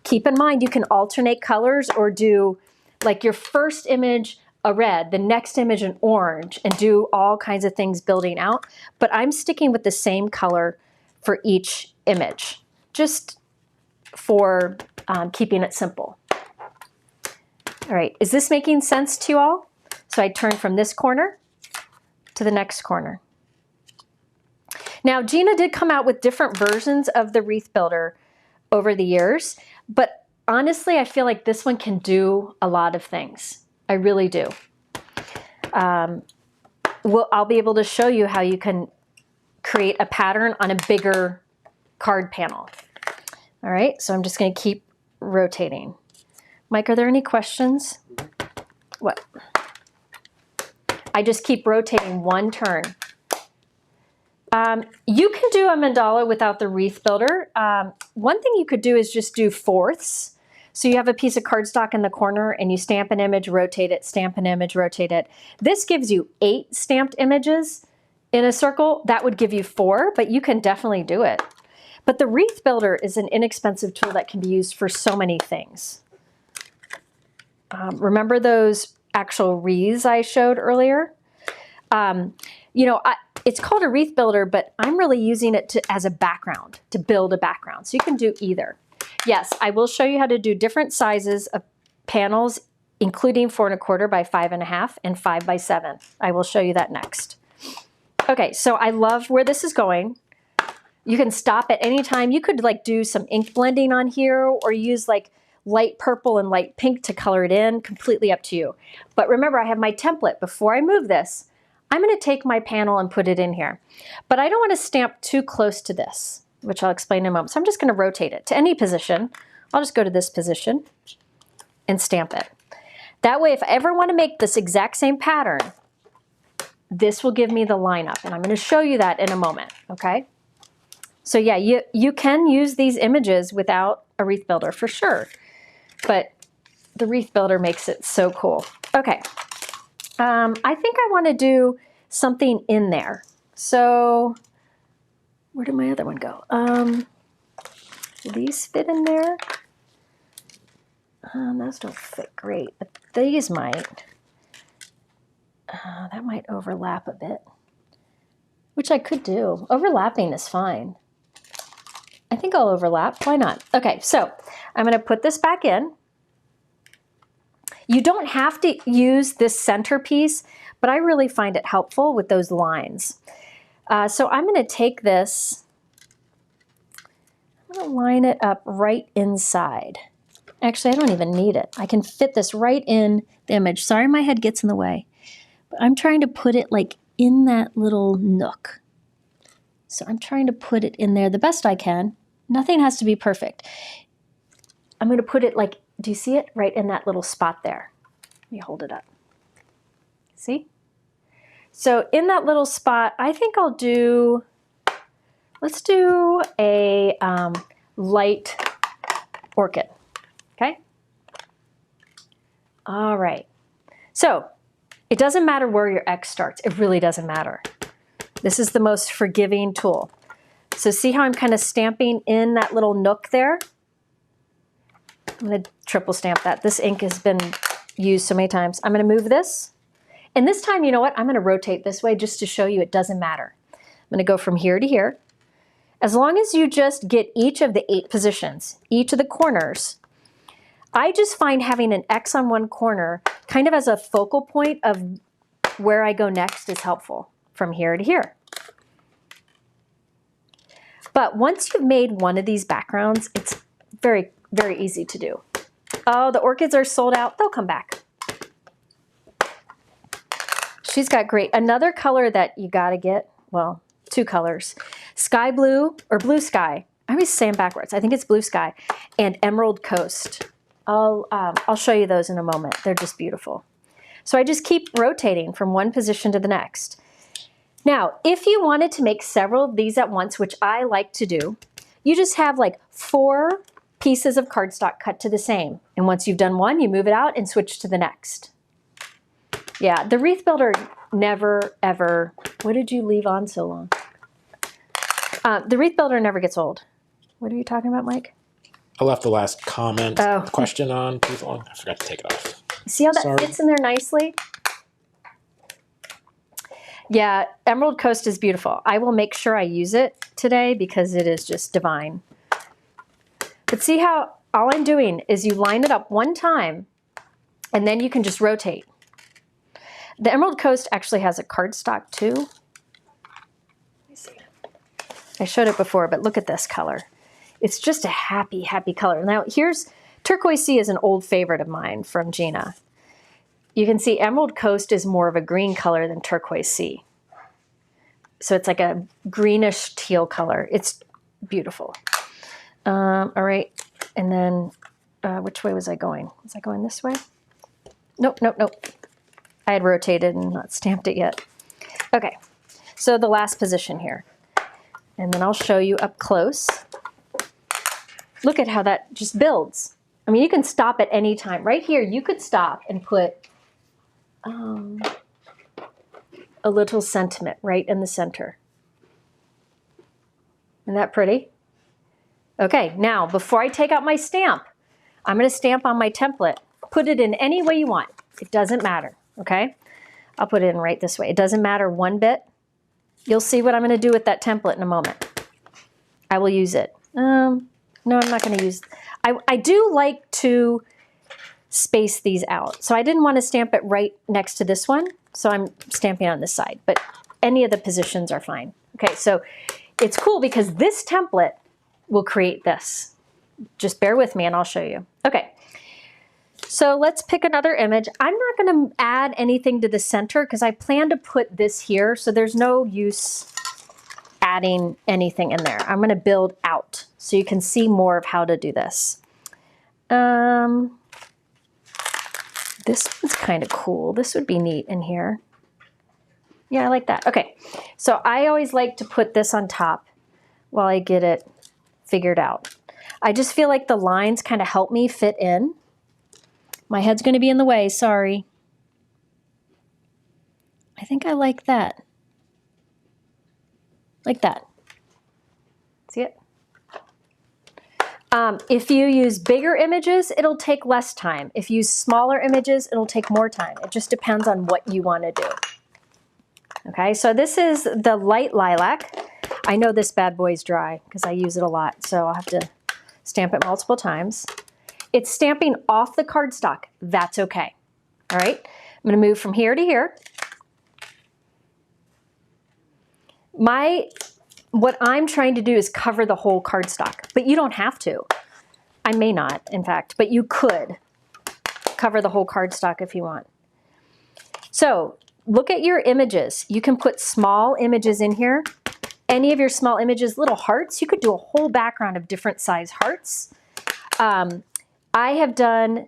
Keep in mind, you can alternate colors or do like your first image a red, the next image an orange, and do all kinds of things building out. But I'm sticking with the same color for each image, just for keeping it simple. All right, is this making sense to you all? So I turn from this corner to the next corner. Now, Gina did come out with different versions of the wreath builder over the years, but honestly, I feel like this one can do a lot of things. I really do. I'll be able to show you how you can create a pattern on a bigger card panel. All right, so I'm just going to keep rotating. Mike, are there any questions? What? I just keep rotating one turn. You can do a mandala without the wreath builder. One thing you could do is just do fourths. So you have a piece of cardstock in the corner and you stamp an image, rotate it, stamp an image, rotate it. This gives you 8 stamped images in a circle. That would give you 4, but you can definitely do it. But the wreath builder is an inexpensive tool that can be used for so many things. Remember those actual wreaths I showed earlier? You know, it's called a wreath builder, but I'm really using it as a background, to build a background. So you can do either. Yes, I will show you how to do different sizes of panels, including 4 1/4 by 5 1/2 and 5 by 7. I will show you that next. Okay, so I love where this is going. You can stop at any time. You could like do some ink blending on here or use like light purple and light pink to color it in, completely up to you. But remember, I have my template. Before I move this, I'm going to take my panel and put it in here. But I don't want to stamp too close to this, which I'll explain in a moment. So I'm just going to rotate it to any position. I'll just go to this position and stamp it. That way, if I ever want to make this exact same pattern, this will give me the lineup. And I'm going to show you that in a moment, okay? So yeah, you can use these images without a wreath builder for sure. But the wreath builder makes it so cool. Okay. I think I want to do something in there. So where did my other one go? Do these fit in there? Those don't fit great, but these might. That might overlap a bit, which I could do. Overlapping is fine. I think I'll overlap. Why not? Okay, so I'm going to put this back in. You don't have to use this centerpiece, but I really find it helpful with those lines. So I'm going to take this, I'm going to line it up right inside. Actually, I don't even need it. I can fit this right in the image. Sorry, my head gets in the way. But I'm trying to put it like in that little nook. So I'm trying to put it in there the best I can. Nothing has to be perfect. I'm going to put it like, do you see it? Right in that little spot there. Let me hold it up. See? So in that little spot, I think I'll do, let's do a light orchid. Okay? All right. So it doesn't matter where your X starts. It really doesn't matter. This is the most forgiving tool. So see how I'm kind of stamping in that little nook there? I'm going to triple stamp that. This ink has been used so many times. I'm going to move this. And this time, you know what? I'm going to rotate this way just to show you it doesn't matter. I'm going to go from here to here. As long as you just get each of the 8 positions, each of the corners, I just find having an X on one corner kind of as a focal point of where I go next is helpful from here to here. But once you've made one of these backgrounds, it's very, very easy to do. Oh, the orchids are sold out. They'll come back. She's got great. Another color that you got to get, well, 2 colors. Sky blue or blue sky. I always say them backwards. I think it's blue sky. And Emerald Coast. I'll show you those in a moment. They're just beautiful. So I just keep rotating from one position to the next. Now, if you wanted to make several of these at once, which I like to do, you just have like 4 pieces of cardstock cut to the same. And once you've done one, you move it out and switch to the next. Yeah, the wreath builder never, ever, what did you leave on so long? The wreath builder never gets old. What are you talking about, Mike? I left the last comment question on too long. I forgot to take it off. See how that fits in there nicely? Yeah, Emerald Coast is beautiful. I will make sure I use it today because it is just divine. But see how all I'm doing is you line it up one time and then you can just rotate. The Emerald Coast actually has a cardstock too. Let me see. I showed it before, but look at this color. It's just a happy, happy color. Now here's Turquoise Sea is an old favorite of mine from Gina. You can see Emerald Coast is more of a green color than Turquoise Sea. So it's like a greenish teal color. It's beautiful. All right, and then which way was I going? Was I going this way? Nope, nope, nope. I had rotated and not stamped it yet. Okay, so the last position here. And then I'll show you up close. Look at how that just builds. I mean, you can stop at any time. Right here, you could stop and put a little sentiment right in the center. Isn't that pretty? Okay, now before I take out my stamp, I'm going to stamp on my template. Put it in any way you want. It doesn't matter, okay? I'll put it in right this way. It doesn't matter one bit. You'll see what I'm going to do with that template in a moment. I will use it. No, I'm not going to use... I do like to space these out. So I didn't want to stamp it right next to this one, so I'm stamping on this side. But any of the positions are fine. Okay, so it's cool because this template will create this. Just bear with me and I'll show you. Okay, so let's pick another image. I'm not going to add anything to the center because I plan to put this here, so there's no use adding anything in there. I'm going to build out so you can see more of how to do this. This one's kind of cool. This would be neat in here. Yeah, I like that. Okay, so I always like to put this on top while I get it figured out. I just feel like the lines kind of help me fit in. My head's going to be in the way, sorry. I think I like that. Like that. See it? If you use bigger images, it'll take less time. If you use smaller images, it'll take more time. It just depends on what you want to do. Okay, so this is the light lilac. I know this bad boy's dry because I use it a lot, so I'll have to stamp it multiple times. It's stamping off the cardstock. That's okay. All right, I'm going to move from here to here. What I'm trying to do is cover the whole cardstock, but you don't have to. I may not, in fact, but you could cover the whole cardstock if you want. So look at your images. You can put small images in here. Any of your small images, little hearts, you could do a whole background of different size hearts. I have done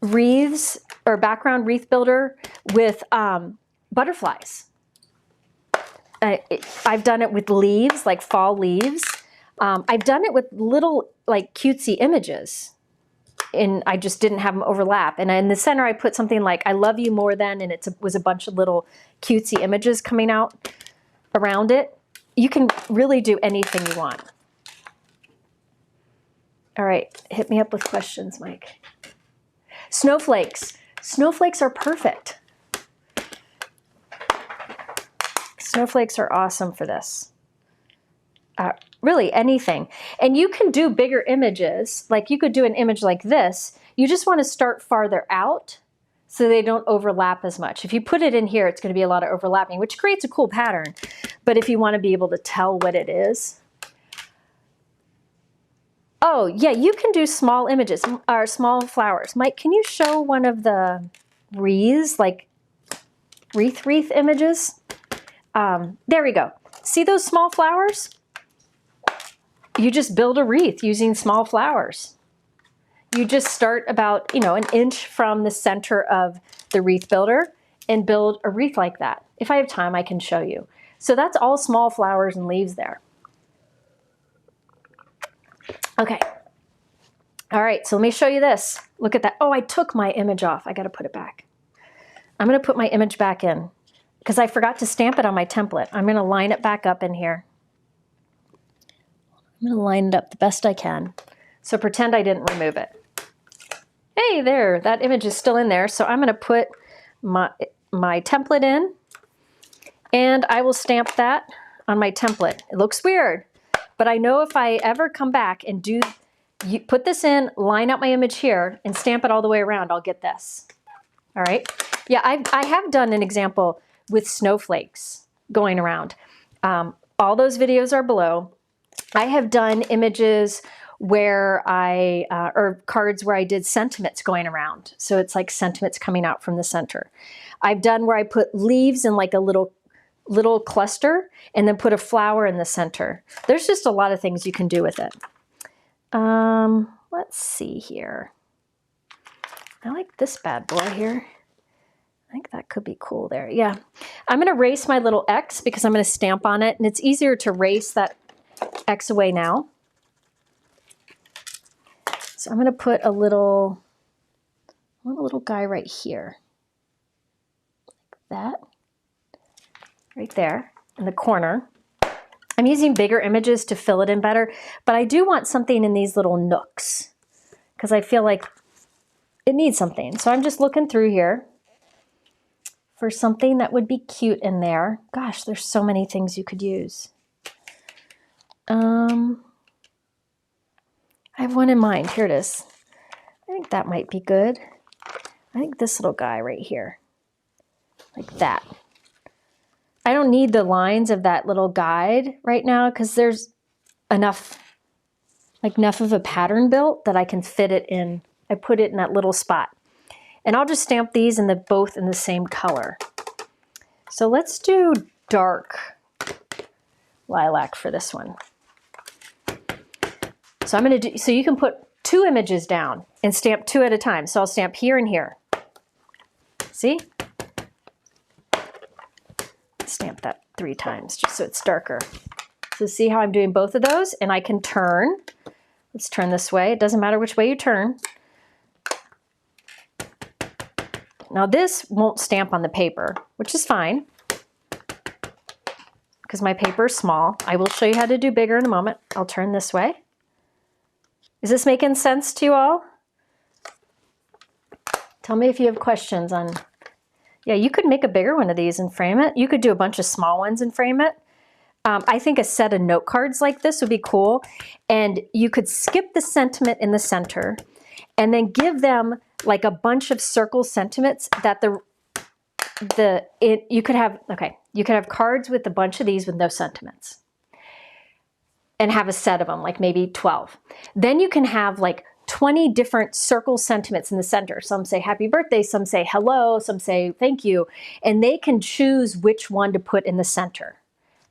wreaths or background wreath builder with butterflies. I've done it with leaves, like fall leaves. I've done it with little like cutesy images, and I just didn't have them overlap. And in the center, I put something like "I love you more than," and it was a bunch of little cutesy images coming out around it. You can really do anything you want. All right, hit me up with questions, Mike. Snowflakes. Snowflakes are perfect. Snowflakes are awesome for this. Really anything. And you can do bigger images. Like you could do an image like this. You just want to start farther out so they don't overlap as much. If you put it in here, it's going to be a lot of overlapping, which creates a cool pattern. But if you want to be able to tell what it is. Oh, yeah, you can do small images or small flowers. Mike, can you show one of the wreaths, like wreath images? There we go. See those small flowers? You just build a wreath using small flowers. You just start about, an inch from the center of the wreath builder and build a wreath like that. If I have time, I can show you. So that's all small flowers and leaves there. Okay. All right, so let me show you this. Look at that. Oh, I took my image off. I got to put it back. I'm going to put my image back in because I forgot to stamp it on my template. I'm going to line it back up in here. I'm going to line it up the best I can. So pretend I didn't remove it. Hey, there, that image is still in there. So I'm going to put my template in, and I will stamp that on my template. It looks weird, but I know if I ever come back and put this in, line up my image here, and stamp it all the way around, I'll get this. All right? Yeah, I have done an example with snowflakes going around. All those videos are below. I have done images where or cards where I did sentiments going around. So it's like sentiments coming out from the center. I've done where I put leaves in like a little cluster and then put a flower in the center. There's just a lot of things you can do with it. Let's see here. I like this bad boy here. I think that could be cool there. Yeah. I'm going to erase my little X because I'm going to stamp on it, and it's easier to erase that X away now. So I'm going to put a little guy right here. Like that. Right there in the corner. I'm using bigger images to fill it in better, but I do want something in these little nooks because I feel like it needs something. So I'm just looking through here for something that would be cute in there. Gosh, there's so many things you could use. I have one in mind. Here it is. I think that might be good. I think this little guy right here, like that. I don't need the lines of that little guide right now because there's enough of a pattern built that I can fit it in. I put it in that little spot. And I'll just stamp these in both in the same color. So let's do dark lilac for this one. So I'm going to do, so you can put 2 images down and stamp 2 at a time. So I'll stamp here and here. See? Stamp that 3 times just so it's darker. So see how I'm doing both of those, and I can turn. Let's turn this way. It doesn't matter which way you turn. Now this won't stamp on the paper, which is fine because my paper is small. I will show you how to do bigger in a moment. I'll turn this way. Is this making sense to you all? Tell me if you have questions on... Yeah, you could make a bigger one of these and frame it. You could do a bunch of small ones and frame it. I think a set of note cards like this would be cool. And you could skip the sentiment in the center and then give them like a bunch of circle sentiments that you could have cards with a bunch of these with no sentiments and have a set of them, like maybe 12. Then you can have like 20 different circle sentiments in the center. Some say happy birthday, some say hello, some say thank you, and they can choose which one to put in the center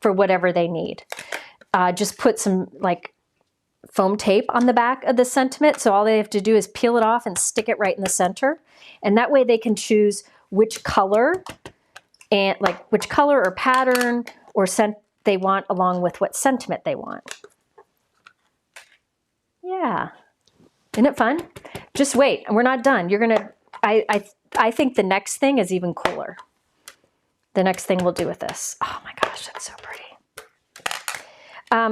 for whatever they need. Just put some like foam tape on the back of the sentiment, so all they have to do is peel it off and stick it right in the center, and that way they can choose which color and like which color or pattern or scent they want along with what sentiment they want. Yeah. Isn't it fun? Just wait, and we're not done. You're gonna, I think the next thing is even cooler. The next thing we'll do with this. Oh my gosh, that's so pretty.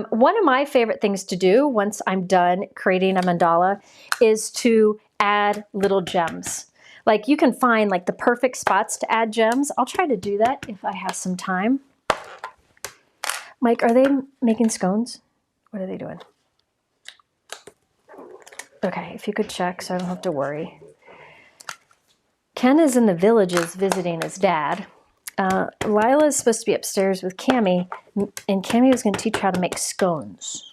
One of my favorite things to do once I'm done creating a mandala is to add little gems. Like you can find like the perfect spots to add gems. I'll try to do that if I have some time. Mike, are they making scones? What are they doing? Okay, if you could check so I don't have to worry. Ken is in the Villages visiting his dad. Lila is supposed to be upstairs with Cammie, and Cammie was going to teach her how to make scones,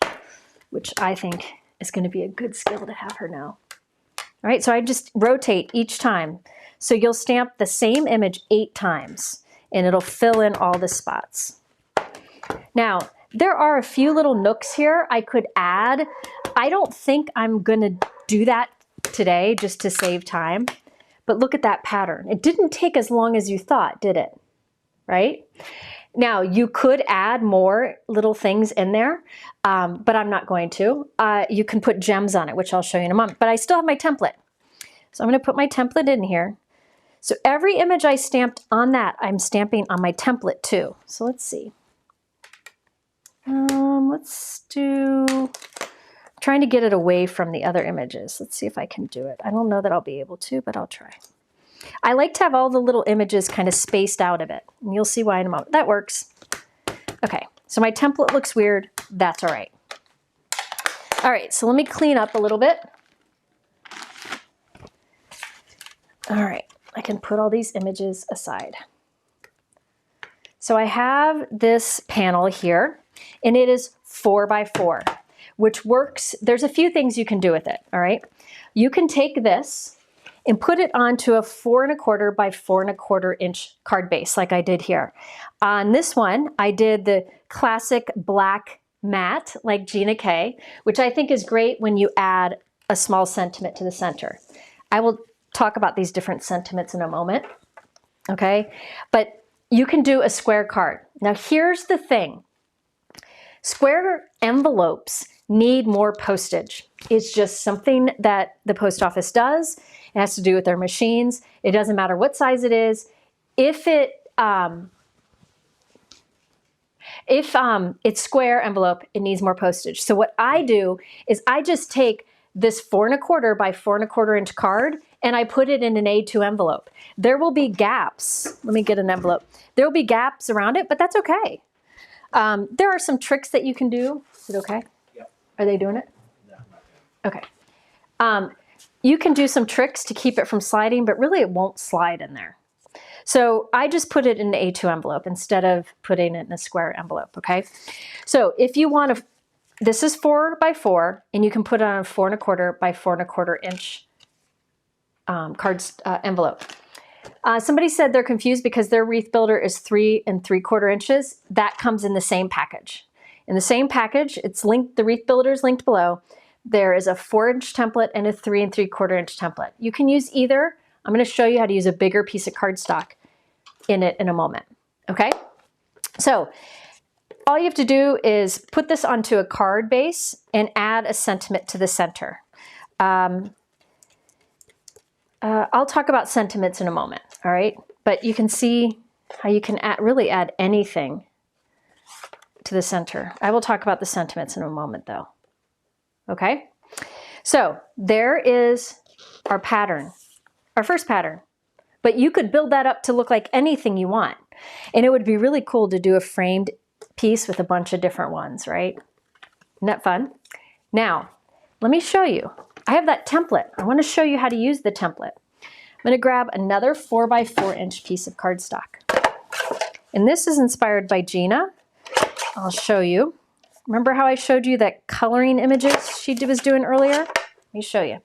which I think is going to be a good skill to have her know. All right, so I just rotate each time. So you'll stamp the same image 8 times, and it'll fill in all the spots. Now, there are a few little nooks here I could add. I don't think I'm going to do that today just to save time, but look at that pattern. It didn't take as long as you thought, did it? Right? Now, you could add more little things in there, but I'm not going to. You can put gems on it, which I'll show you in a moment, but I still have my template. So I'm going to put my template in here. So every image I stamped on that, I'm stamping on my template too. So let's see. Let's do, trying to get it away from the other images. Let's see if I can do it. I don't know that I'll be able to, but I'll try. I like to have all the little images kind of spaced out a bit, and you'll see why in a moment. That works. Okay, so my template looks weird. That's all right. All right, so let me clean up a little bit. All right, I can put all these images aside. So I have this panel here, and it is 4 by 4, which works. There's a few things you can do with it, all right? You can take this and put it onto a 4 1/4 by 4 1/4 inch card base like I did here. On this one, I did the classic black matte like Gina K, which I think is great when you add a small sentiment to the center. I will talk about these different sentiments in a moment. okay? But you can do a square card. Now here's the thing. Square envelopes need more postage. It's just something that the post office does. It has to do with their machines. It doesn't matter what size it is. If it's square envelope, it needs more postage. So what I do is I just take this 4 1/4 by 4 1/4 inch card and I put it in an A2 envelope. There will be gaps. Let me get an envelope. There will be gaps around it, but that's okay. There are some tricks that you can do. Is it okay? Yep. Are they doing it? No, not good. Okay. You can do some tricks to keep it from sliding, but really it won't slide in there. So I just put it in an A2 envelope instead of putting it in a square envelope, okay? So if you want to, this is 4 by 4, and you can put it on a 4 1/4 by 4 1/4 inch envelope. Somebody said they're confused because their wreath builder is 3 3/4 inches. That comes in the same package. In the same package, it's linked, the wreath builder is linked below. There is a 4-inch template and a 3 3/4 inch template. You can use either. I'm going to show you how to use a bigger piece of cardstock in it in a moment, okay? So all you have to do is put this onto a card base and add a sentiment to the center. I'll talk about sentiments in a moment, all right? But you can see how you can really add anything to the center. I will talk about the sentiments in a moment though, okay? So there is our pattern, our first pattern. But you could build that up to look like anything you want. And it would be really cool to do a framed piece with a bunch of different ones, right? Isn't that fun? Now, let me show you. I have that template. I want to show you how to use the template. I'm going to grab another 4 by 4 inch piece of cardstock. And this is inspired by Gina. I'll show you. Remember how I showed you that coloring images she was doing earlier? Let me show you.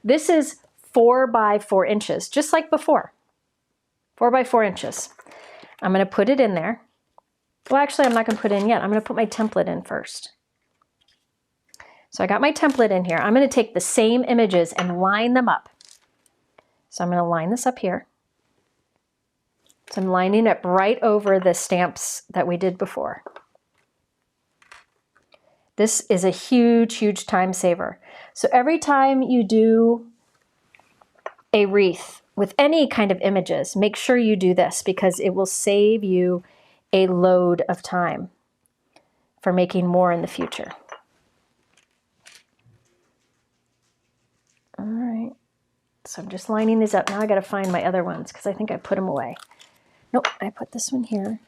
This is 4 by 4 inches, just like before. 4 by 4 inches. I'm going to put it in there. Well, actually, I'm not going to put it in yet. I'm going to put my template in first. So I got my template in here. I'm going to take the same images and line them up. So I'm going to line this up here. So I'm lining it right over the stamps that we did before. This is a huge, huge time saver. So every time you do a wreath with any kind of images, make sure you do this because it will save you a load of time for making more in the future. All right, so I'm just lining these up. Now I got to find my other ones because I think I put them away. Nope, I put this one here.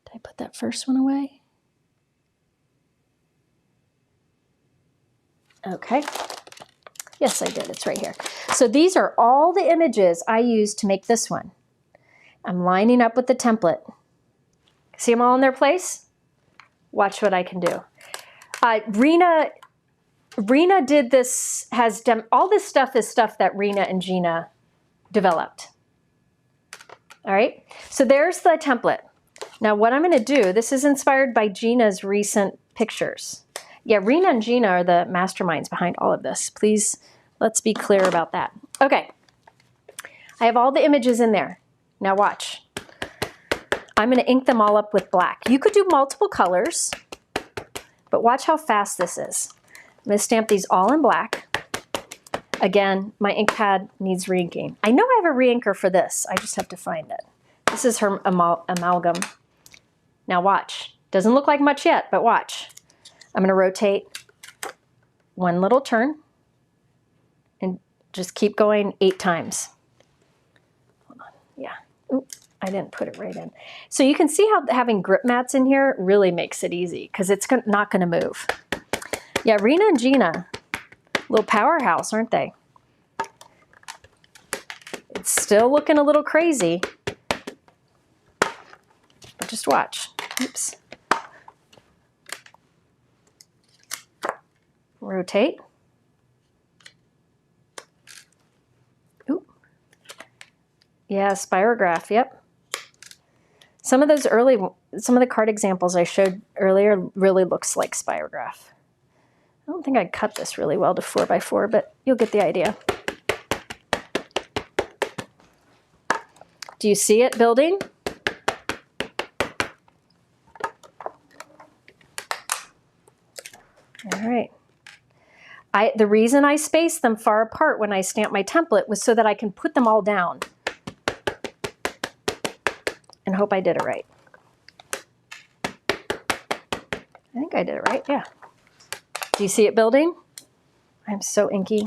Did I put that first one away? Okay. Yes, I did. It's right here. So these are all the images I used to make this one. I'm lining up with the template. See them all in their place? Watch what I can do. Rena did this, all this stuff is stuff that Rena and Gina developed. All right, so there's the template. Now what I'm gonna do, this is inspired by Gina's recent pictures. Yeah, Rena and Gina are the masterminds behind all of this. Please, let's be clear about that. Okay, I have all the images in there. Now watch. I'm gonna ink them all up with black. You could do multiple colors, but watch how fast this is. I'm gonna stamp these all in black. Again, my ink pad needs re-inking. I know I have a re-inker for this. I just have to find it. This is her amalgam. Now watch. Doesn't look like much yet, but watch. I'm going to rotate one little turn and just keep going 8 times. Hold on. Yeah. Oop, I didn't put it right in. So you can see how having grip mats in here really makes it easy because it's not going to move. Yeah, Rena and Gina, little powerhouse, aren't they? It's still looking a little crazy. But just watch. Oops. Rotate. Oop. Yeah, spirograph, yep. Some of the card examples I showed earlier really looks like spirograph. I don't think I cut this really well to 4 by 4, but you'll get the idea. Do you see it building? All right. The reason I spaced them far apart when I stamped my template was so that I can put them all down. And hope I did it right. I think I did it right, yeah. Do you see it building? I'm so inky.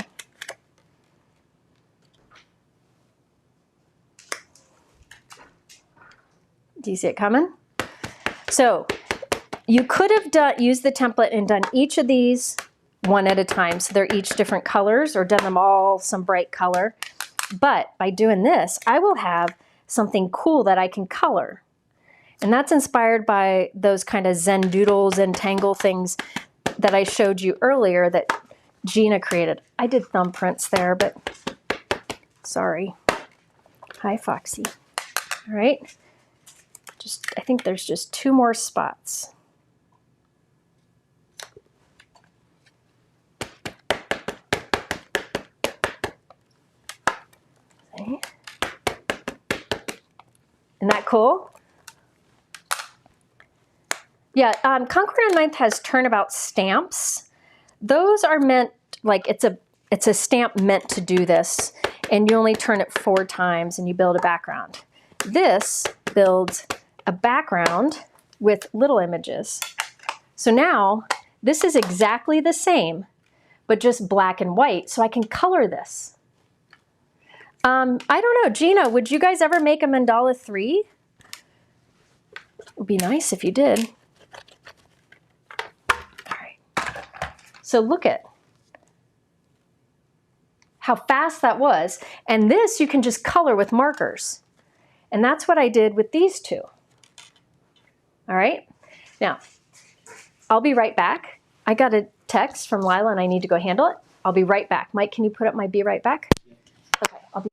Do you see it coming? So you could have used the template and done each of these one at a time. So they're each different colors, or done them all some bright color. But by doing this, I will have something cool that I can color. And that's inspired by those kind of Zen doodles and tangle things that I showed you earlier that Gina created. I did thumbprints there, but sorry. Hi, Foxy. All right. I think there's just 2 more spots. See? Isn't that cool? Yeah, Concord and Ninth has turnabout stamps. Those are meant, like it's a stamp meant to do this, and you only turn it 4 times and you build a background. This builds a background with little images. So now this is exactly the same, but just black and white, so I can color this. I don't know, Gina, would you guys ever make a Mandala 3? It would be nice if you did. So look at how fast that was. And this you can just color with markers. And that's what I did with these 2. All right. Now, I'll be right back. I got a text from Lila and I need to go handle it. I'll be right back. Mike, can you put up my be right back? Okay, I'll be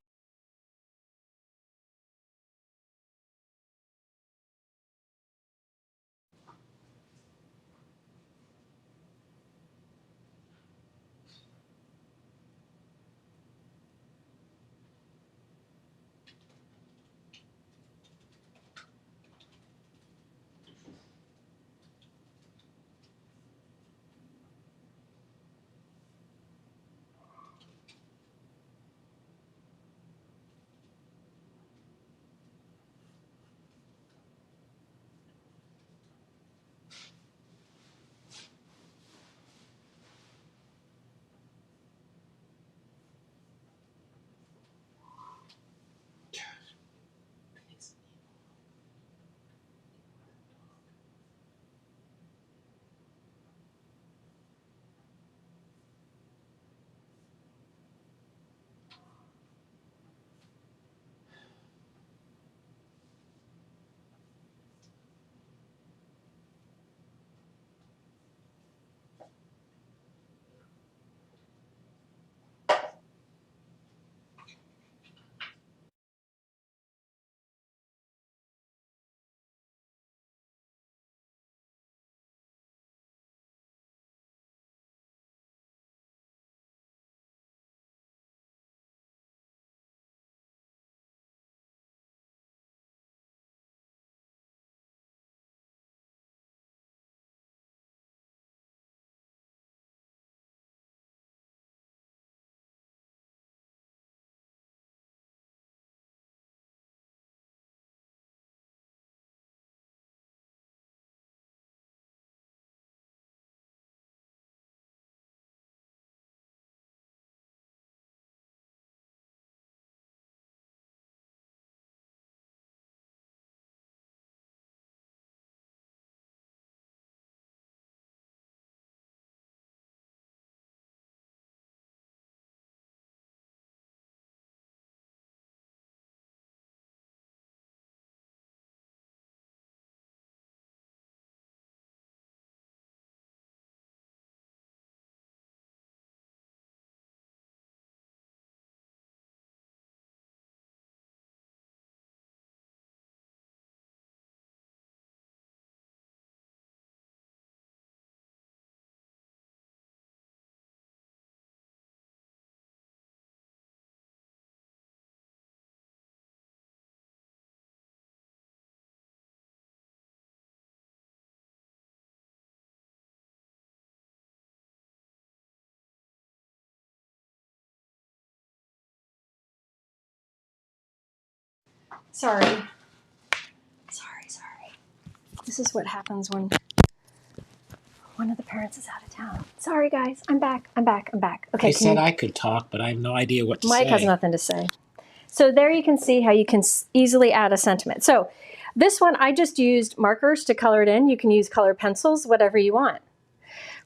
Sorry. This is what happens when one of the parents is out of town. Sorry, guys. I'm back. Okay. I said I could talk, but I have no idea what to say. Mike has nothing to say. So there you can see how you can easily add a sentiment. So this one, I just used markers to color it in. You can use colored pencils, whatever you want.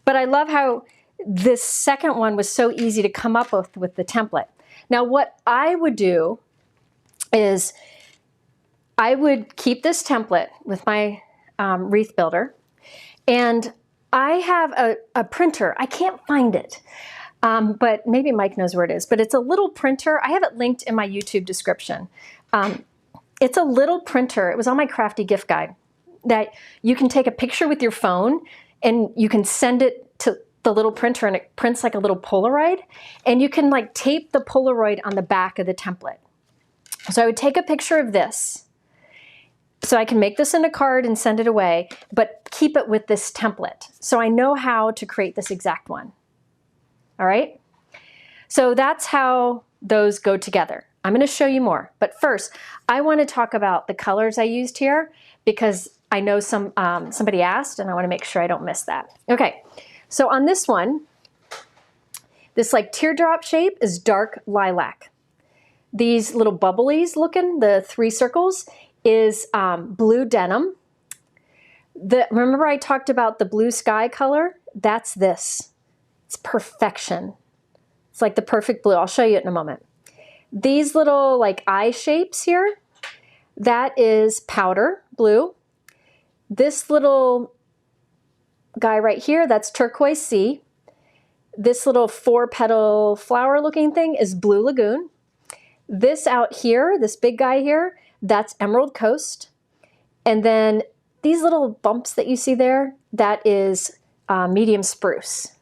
But I love how this second one was so easy to come up with the template. Now, what I would do is I would keep this template with my wreath builder, and I have a printer. I can't find it, but maybe Mike knows where it is, but it's a little printer. I have it linked in my YouTube description. It's a little printer. It was on my crafty gift guide that you can take a picture with your phone and you can send it to the little printer and it prints like a little Polaroid, and you can like tape the Polaroid on the back of the template. So I would take a picture of this, so I can make this in a card and send it away, but keep it with this template. So I know how to create this exact one. All right? So that's how those go together. I'm going to show you more. But first, I want to talk about the colors I used here because I know somebody asked, and I want to make sure I don't miss that. Okay, so on this one, this like teardrop shape is dark lilac. These little bubblies looking, the 3 circles, is blue denim. Remember I talked about the blue sky color? That's this. It's perfection. It's like the perfect blue. I'll show you it in a moment. These little like eye shapes here, that is powder blue. This little guy right here, that's turquoise sea. This little 4-petal flower looking thing is Blue Lagoon. This out here, this big guy here, that's Emerald Coast. And then these little bumps that you see there, that is medium spruce.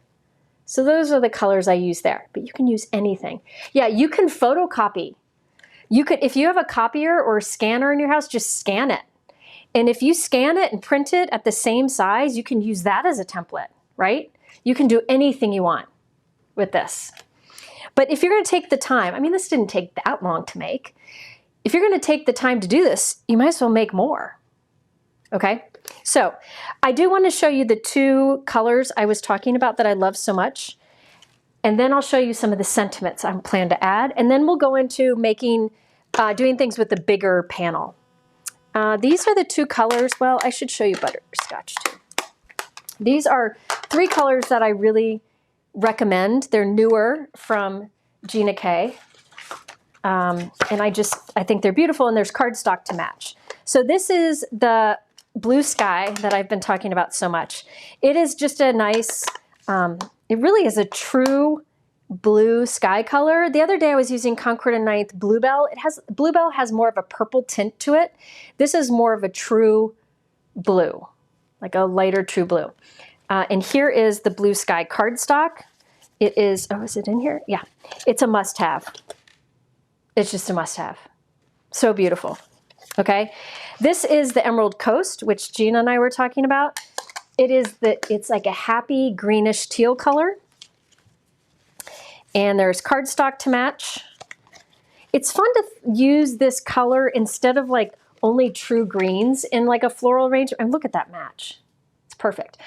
So those are the colors I use there, but you can use anything. Yeah, you can photocopy. You could, if you have a copier or a scanner in your house, just scan it. And if you scan it and print it at the same size, you can use that as a template, right? You can do anything you want with this. But if you're going to take the time, I mean, this didn't take that long to make. If you're going to take the time to do this, you might as well make more. Okay? So I do want to show you the 2 colors I was talking about that I love so much. And then I'll show you some of the sentiments I plan to add. And then we'll go into making, doing things with the bigger panel. These are the 2 colors. Well, I should show you butterscotch too. These are 3 colors that I really recommend. They're newer from Gina K. And I think they're beautiful, and there's cardstock to match. So this is the blue sky that I've been talking about so much. It is just a nice, it really is a true blue sky color. The other day I was using Concord and Ninth Bluebell. Bluebell has more of a purple tint to it. This is more of a true blue, like a lighter true blue. And here is the blue sky cardstock. It is, oh, is it in here? Yeah, it's a must-have. It's just a must-have. So beautiful. Okay, this is the Emerald Coast, which Gina and I were talking about. It's like a happy greenish teal color. And there's cardstock to match. It's fun to use this color instead of like only true greens in like a floral arrangement. And look at that match. It's perfect.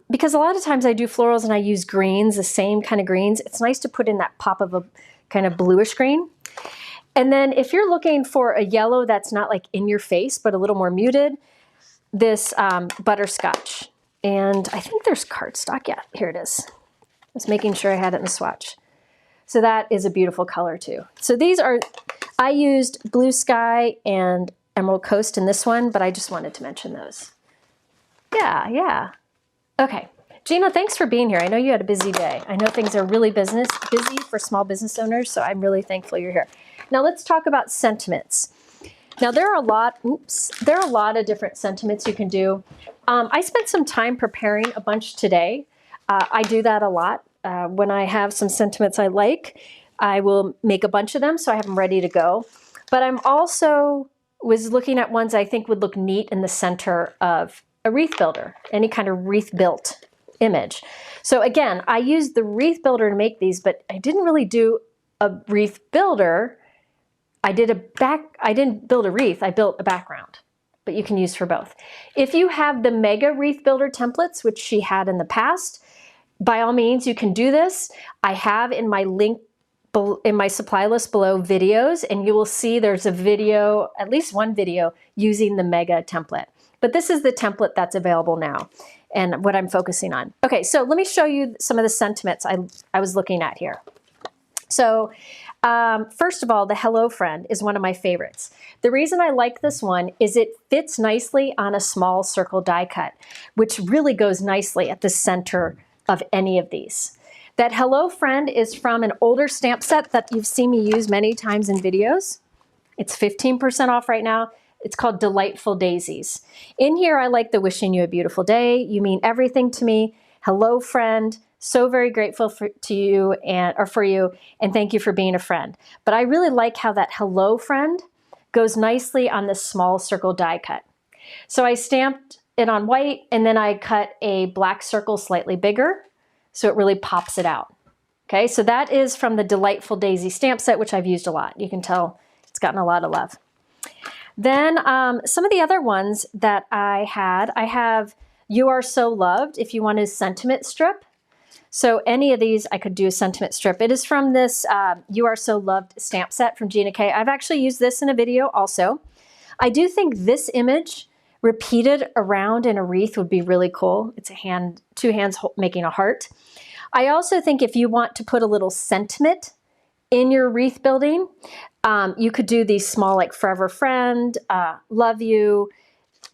Because a lot of times I do florals and I use greens, the same kind of greens. It's nice to put in that pop of a kind of bluish green. And then if you're looking for a yellow that's not like in your face, but a little more muted, this butterscotch. And I think there's cardstock. Yeah, here it is. I was making sure I had it in the swatch. So that is a beautiful color too. So these are, I used Blue Sky and Emerald Coast in this one, but I just wanted to mention those. Yeah. Okay. Gina, thanks for being here. I know you had a busy day. I know things are really busy for small business owners, so I'm really thankful you're here. Now let's talk about sentiments. Now there are a lot of different sentiments you can do. I spent some time preparing a bunch today. I do that a lot. When I have some sentiments I like, I will make a bunch of them so I have them ready to go. But I'm also was looking at ones I think would look neat in the center of a wreath builder, any kind of wreath built image. So again, I used the wreath builder to make these, but I didn't really do a wreath builder I didn't build a wreath, I built a background, but you can use for both. If you have the Mega Wreath Builder templates, which she had in the past, by all means, you can do this. I have in my link, in my supply list below, videos, and you will see there's a video, at least one video, using the Mega template. But this is the template that's available now and what I'm focusing on. Okay, so let me show you some of the sentiments I was looking at here. So first of all, the Hello Friend is one of my favorites. The reason I like this one is it fits nicely on a small circle die cut, which really goes nicely at the center of any of these. That Hello Friend is from an older stamp set that you've seen me use many times in videos. It's 15% off right now. It's called Delightful Daisies. In here, I like the wishing you a beautiful day. You mean everything to me. Hello, friend. So very grateful for you, and thank you for being a friend. But I really like how that Hello Friend goes nicely on this small circle die cut. So I stamped it on white, and then I cut a black circle slightly bigger, so it really pops it out. Okay, so that is from the Delightful Daisy stamp set, which I've used a lot. You can tell it's gotten a lot of love. Then some of the other ones that I have You Are So Loved, if you want a sentiment strip. So any of these, I could do a sentiment strip. It is from this You Are So Loved stamp set from Gina K. I've actually used this in a video also. I do think this image repeated around in a wreath would be really cool. It's a hand, two hands making a heart. I also think if you want to put a little sentiment in your wreath building, you could do these small, like Forever Friend, Love You,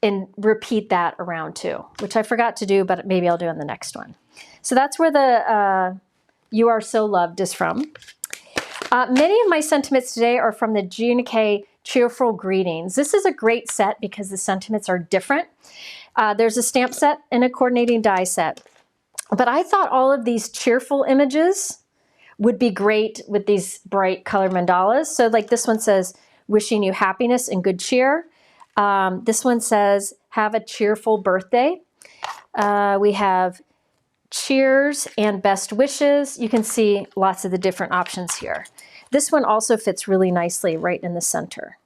and repeat that around too, which I forgot to do, but maybe I'll do in the next one. So that's where the You Are So Loved is from. Many of my sentiments today are from the Gina K Cheerful Greetings. This is a great set because the sentiments are different. There's a stamp set and a coordinating die set. But I thought all of these cheerful images would be great with these bright color mandalas. So like this one says, wishing you happiness and good cheer. This one says, have a cheerful birthday. We have cheers and best wishes. You can see lots of the different options here. This one also fits really nicely right in the center.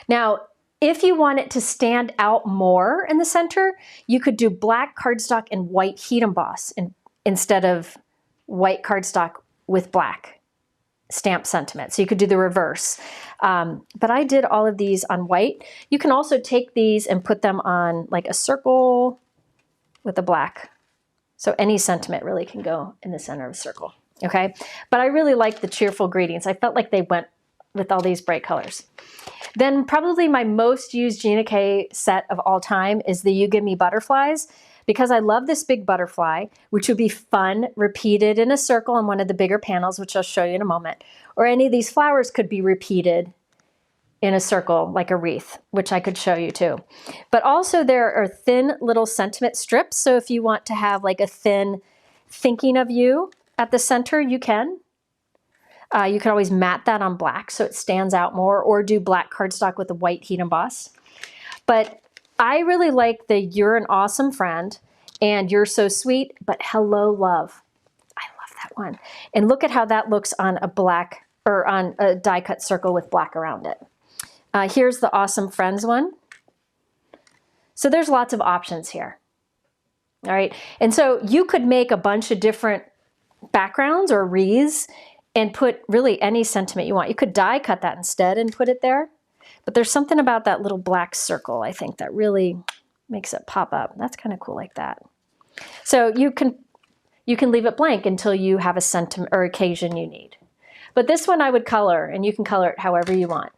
Now, if you want it to stand out more in the center, you could do black cardstock and white heat emboss instead of white cardstock with black stamp sentiment. So you could do the reverse. But I did all of these on white. You can also take these and put them on like a circle with a black. So any sentiment really can go in the center of a circle. Okay, but I really like the Cheerful Greetings. I felt like they went with all these bright colors. Then probably my most used Gina K set of all time is the You Give Me Butterflies, because I love this big butterfly, which would be fun repeated in a circle on one of the bigger panels, which I'll show you in a moment. Or any of these flowers could be repeated in a circle like a wreath, which I could show you too. But also there are thin little sentiment strips. So if you want to have like a thin thinking of you at the center, you can. You can always matte that on black so it stands out more, or do black cardstock with a white heat emboss. But I really like the You're an Awesome Friend and You're So Sweet, but Hello Love. I love that one. And look at how that looks on a black, or on a die cut circle with black around it. Here's the Awesome Friends one. So there's lots of options here. All right, and so you could make a bunch of different backgrounds or wreaths and put really any sentiment you want. You could die cut that instead and put it there. But there's something about that little black circle, I think, that really makes it pop up. That's kind of cool like that. So you can leave it blank until you have a sentiment or occasion you need. But this one I would color, and you can color it however you want.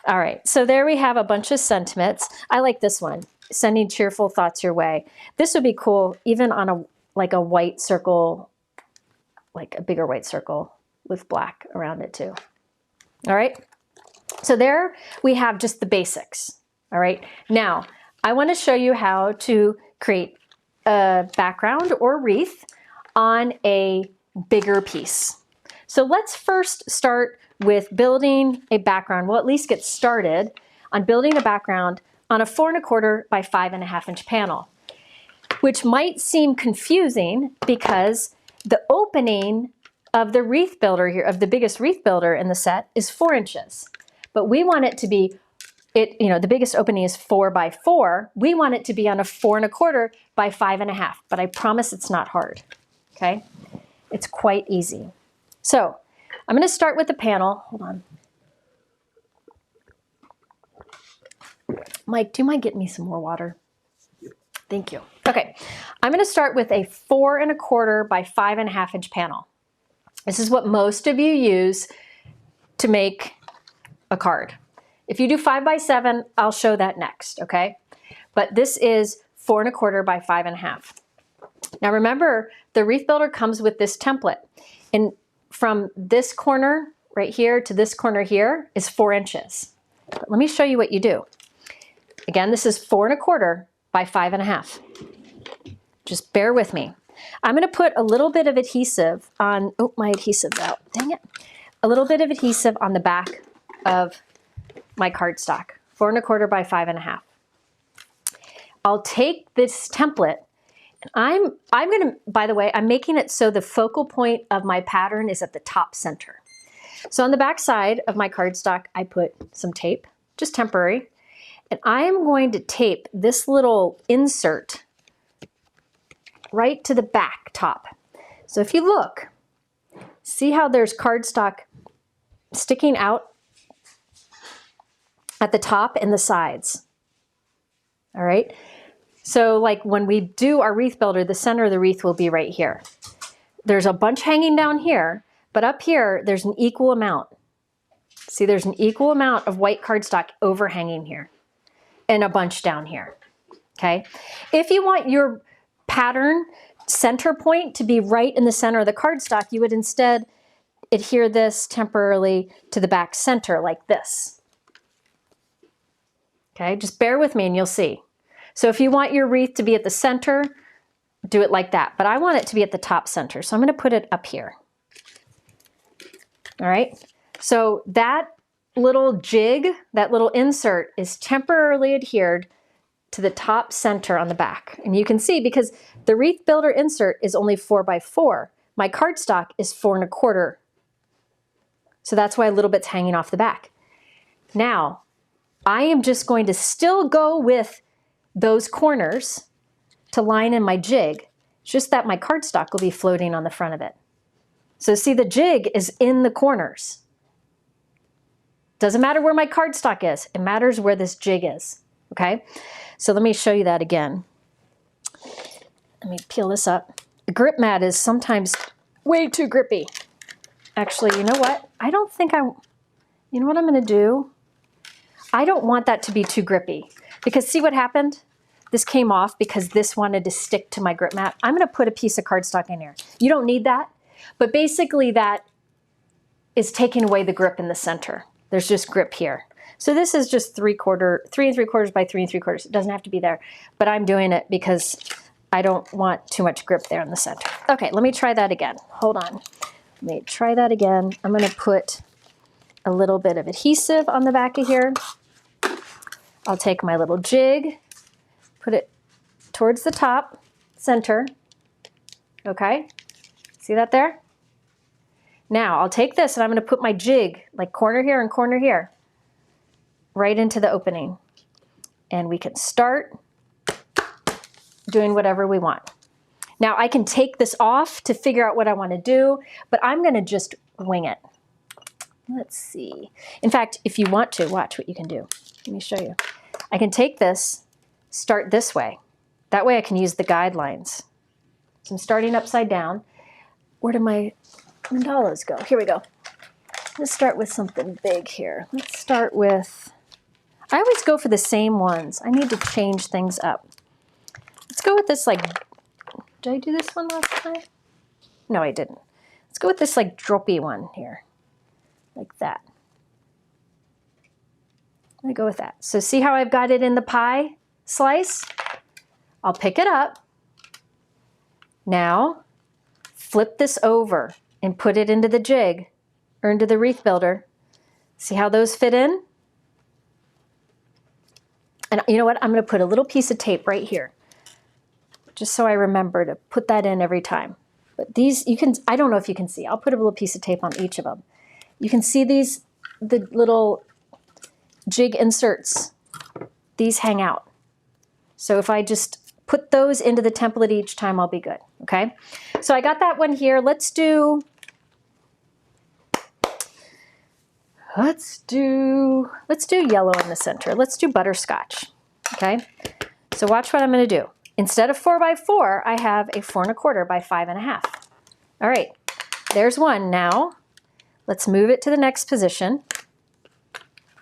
All right, so there we have a bunch of sentiments. I like this one, sending cheerful thoughts your way. This would be cool even on a white circle, like a bigger white circle with black around it too. All right, so there we have just the basics. All right, now I want to show you how to create a background or wreath on a bigger piece. So let's first start with building a background. We'll at least get started on building a background on a 4 1/4 by 5 1/2 inch panel, which might seem confusing because the opening of the wreath builder here, of the biggest wreath builder in the set, is 4 inches. But we want it to be, the biggest opening is 4 by 4. We want it to be on a 4 1/4 by 5 1/2. But I promise it's not hard. Okay? It's quite easy. So I'm going to start with the panel. Hold on. Mike, do you mind getting me some more water? Thank you. Okay, I'm going to start with a 4 1/4 by 5 1/2 inch panel. This is what most of you use to make a card. If you do 5 by 7, I'll show that next, okay? But this is 4 1/4 by 5 1/2. Now remember, the wreath builder comes with this template. And from this corner right here to this corner here is 4 inches. But let me show you what you do. Again, this is 4 1/4 by 5 1/2. Just bear with me. I'm going to put a little bit of adhesive on, oh, my adhesive's out, dang it. A little bit of adhesive on the back of my cardstock, 4 1/4 by 5 1/2. I'll take this template, and I'm going to, by the way, I'm making it so the focal point of my pattern is at the top center. So on the back side of my cardstock, I put some tape, just temporary, and I am going to tape this little insert right to the back top. So if you look, see how there's cardstock sticking out at the top and the sides. All right. So like when we do our wreath builder, the center of the wreath will be right here. There's a bunch hanging down here, but up here, there's an equal amount. See, there's an equal amount of white cardstock overhanging here and a bunch down here. Okay. If you want your pattern center point to be right in the center of the cardstock, you would instead adhere this temporarily to the back center like this. Okay, just bear with me and you'll see. So if you want your wreath to be at the center, do it like that. But I want it to be at the top center. So I'm going to put it up here. All right. So that little jig, that little insert is temporarily adhered to the top center on the back. And you can see because the wreath builder insert is only 4 by 4. My cardstock is 4 1/4. So that's why a little bit's hanging off the back. Now, I am just going to still go with those corners to line in my jig. It's just that my cardstock will be floating on the front of it. So see, the jig is in the corners. Doesn't matter where my cardstock is. It matters where this jig is. Okay? So let me show you that again. Let me peel this up. The grip mat is sometimes way too grippy. Actually, you know what? I don't think you know what I'm going to do? I don't want that to be too grippy because see what happened? This came off because this wanted to stick to my grip mat. I'm going to put a piece of cardstock in here. You don't need that, but basically that is taking away the grip in the center. There's just grip here. So this is just 3 3/3 by 3 3/4. It doesn't have to be there, but I'm doing it because I don't want too much grip there in the center. Okay, let me try that again. Hold on. Let me try that again. I'm going to put a little bit of adhesive on the back of here. I'll take my little jig, put it towards the top center. Okay, see that there? Now I'll take this and I'm going to put my jig like corner here and corner here right into the opening. And we can start doing whatever we want. Now I can take this off to figure out what I want to do, but I'm going to just wing it. Let's see. In fact, if you want to, watch what you can do. Let me show you. I can take this, start this way. That way I can use the guidelines. So I'm starting upside down. Where did my mandalas go? Here we go. Let's start with something big here. Let's start with, I always go for the same ones. I need to change things up. Let's go with this like, did I do this one last time? No, I didn't. Let's go with this like droppy one here. Like that. I'm gonna go with that. So see how I've got it in the pie slice? I'll pick it up. Now, flip this over and put it into the jig or into the wreath builder. See how those fit in? And you know what? I'm gonna put a little piece of tape right here, just so I remember to put that in every time. But these, you can, I don't know if you can see. I'll put a little piece of tape on each of them. You can see these, the little jig inserts. These hang out. So if I just put those into the template each time, I'll be good, okay? So I got that one here. Let's do yellow in the center. Let's do butterscotch, okay? So watch what I'm gonna do. Instead of 4x4, I have a 4 1/4 by 5 1/2. All right, there's one. Now, let's move it to the next position.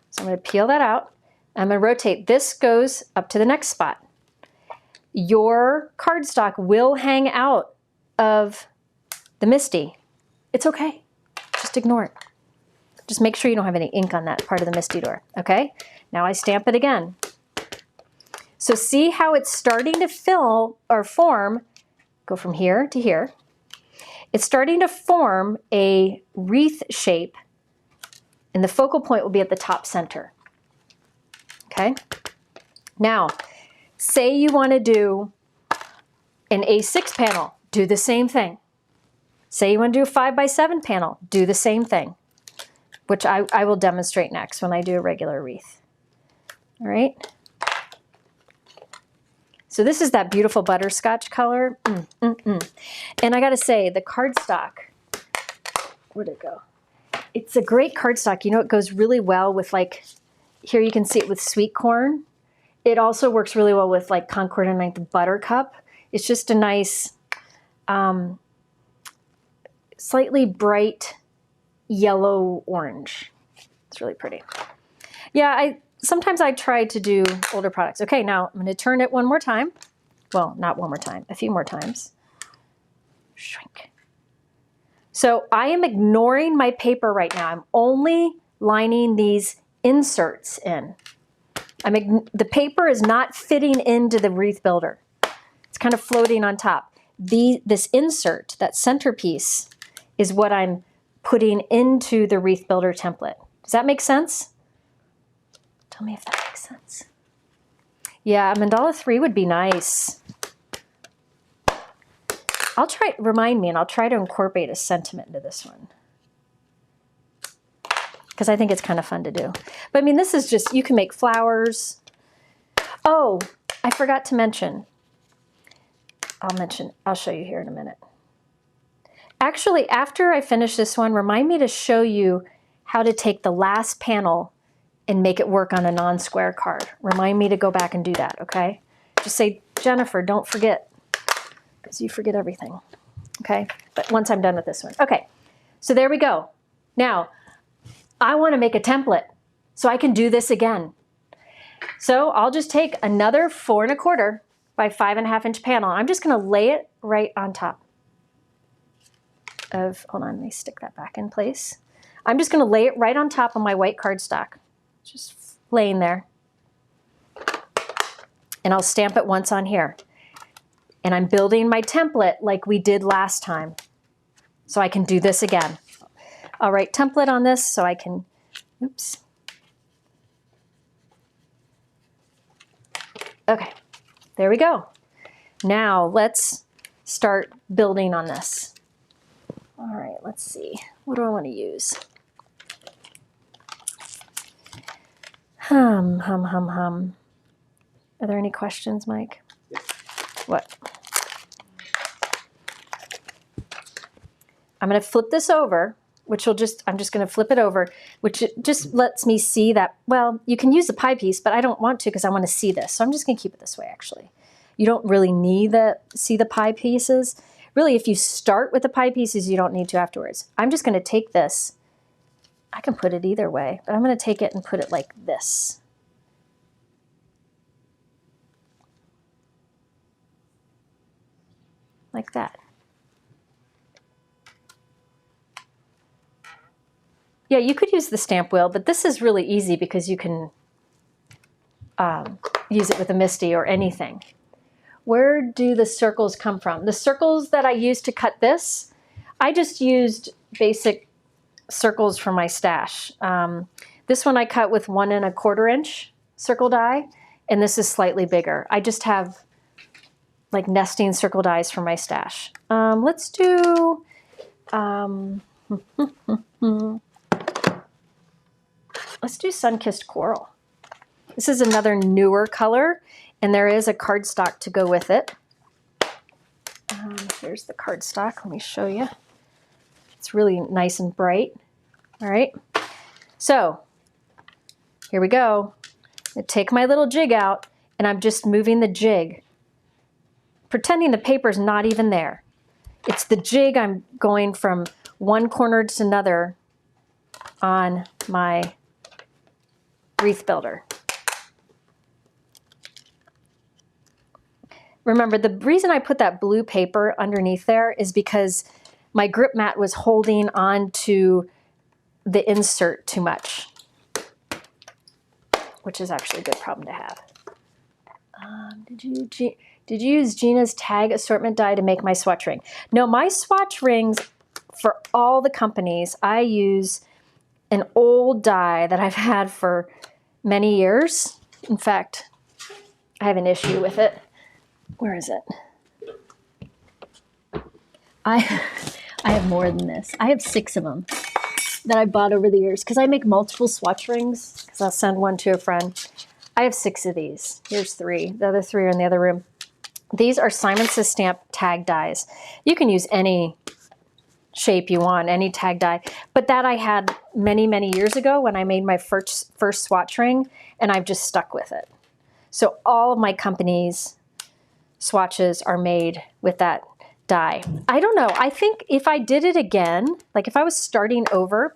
So I'm gonna peel that out. I'm gonna rotate. This goes up to the next spot. Your cardstock will hang out of the MISTI. It's okay, just ignore it. Just make sure you don't have any ink on that part of the MISTI door, okay? Now I stamp it again. So see how it's starting to fill or form, go from here to here. It's starting to form a wreath shape, and the focal point will be at the top center, okay? Now, say you want to do an A6 panel, do the same thing. Say you want to do a 5x7 panel, do the same thing, which I will demonstrate next when I do a regular wreath. All right. So this is that beautiful butterscotch color. And I got to say, the cardstock, where'd it go? It's a great cardstock. You know, it goes really well with, like, here you can see it with sweet corn. It also works really well with like Concord and Ninth Buttercup. It's just a nice, slightly bright yellow orange. It's really pretty. Yeah, sometimes I try to do older products. Okay, now I'm going to turn it one more time. Well, not one more time, a few more times. Shrink. So I am ignoring my paper right now. I'm only lining these inserts in. The paper is not fitting into the wreath builder. It's kind of floating on top. This insert, that centerpiece, is what I'm putting into the wreath builder template. Does that make sense? Tell me if that makes sense. Yeah, a mandala 3 would be nice. Remind me, and I'll try to incorporate a sentiment into this one, because I think it's kind of fun to do. But I mean, this is just, you can make flowers. Oh, I forgot to mention. I'll show you here in a minute. Actually, after I finish this one, remind me to show you how to take the last panel and make it work on a non-square card. Remind me to go back and do that, okay? Just say, Jennifer, don't forget, because you forget everything, okay? But once I'm done with this one. Okay, so there we go. Now, I want to make a template so I can do this again. So I'll just take another 4 1/4 by 5 1/2 inch panel. I'm just going to lay it right on top of, hold on, let me stick that back in place. I'm just going to lay it right on top of my white cardstock, just laying there. And I'll stamp it once on here. And I'm building my template like we did last time, so I can do this again. I'll write template on this so I can, oops. Okay, there we go. Now let's start building on this. All right, let's see. What do I want to use? Are there any questions, Mike? What? I'm going to flip this over, which will just, I'm just going to flip it over, which just lets me see that, well, you can use the pie piece, but I don't want to because I want to see this. So I'm just going to keep it this way, actually. You don't really need to see the pie pieces. Really, if you start with the pie pieces, you don't need to afterwards. I'm just going to take this. I can put it either way, but I'm going to take it and put it like this. Like that. Yeah, you could use the stamp wheel, but this is really easy because you can use it with a MISTI or anything. Where do the circles come from? The circles that I used to cut this, I just used basic circles from my stash. This one I cut with 1 1/4 inch circle die, and this is slightly bigger. I just have like nesting circle dies for my stash. Let's do, let's do Sun-Kissed Coral. This is another newer color, and there is a cardstock to go with it. Here's the cardstock. Let me show you. It's really nice and bright. All right. So here we go. I take my little jig out, and I'm just moving the jig, pretending the paper's not even there. It's the jig. I'm going from one corner to another on my wreath builder. Remember, the reason I put that blue paper underneath there is because my grip mat was holding on to the insert too much, which is actually a good problem to have. Did you use Gina's tag assortment die to make my swatch ring? No, my swatch rings for all the companies, I use an old die that I've had for many years. In fact, I have an issue with it. Where is it? I have more than this. I have 6 of them that I bought over the years because I make multiple swatch rings because I'll send one to a friend. I have 6 of these. Here's 3. The other 3 are in the other room. These are Simon Says Stamp tag dies. You can use any shape you want, any tag die. But that I had many, many years ago when I made my first swatch ring, and I've just stuck with it. So all of my companies' swatches are made with that die. I don't know. I think if I did it again, like if I was starting over,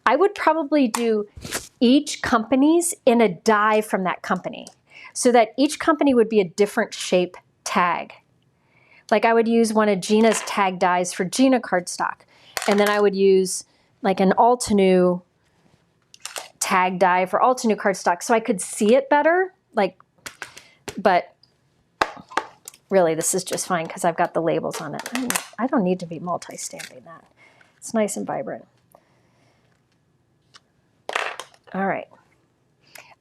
I would probably do each company's in a die from that company so that each company would be a different shape tag. Like I would use one of Gina's tag dies for Gina Cardstock, and then I would use like an Altenew tag die for Altenew Cardstock so I could see it better. Like, but really, this is just fine because I've got the labels on it. I don't need to be multi-stamping that. It's nice and vibrant. All right.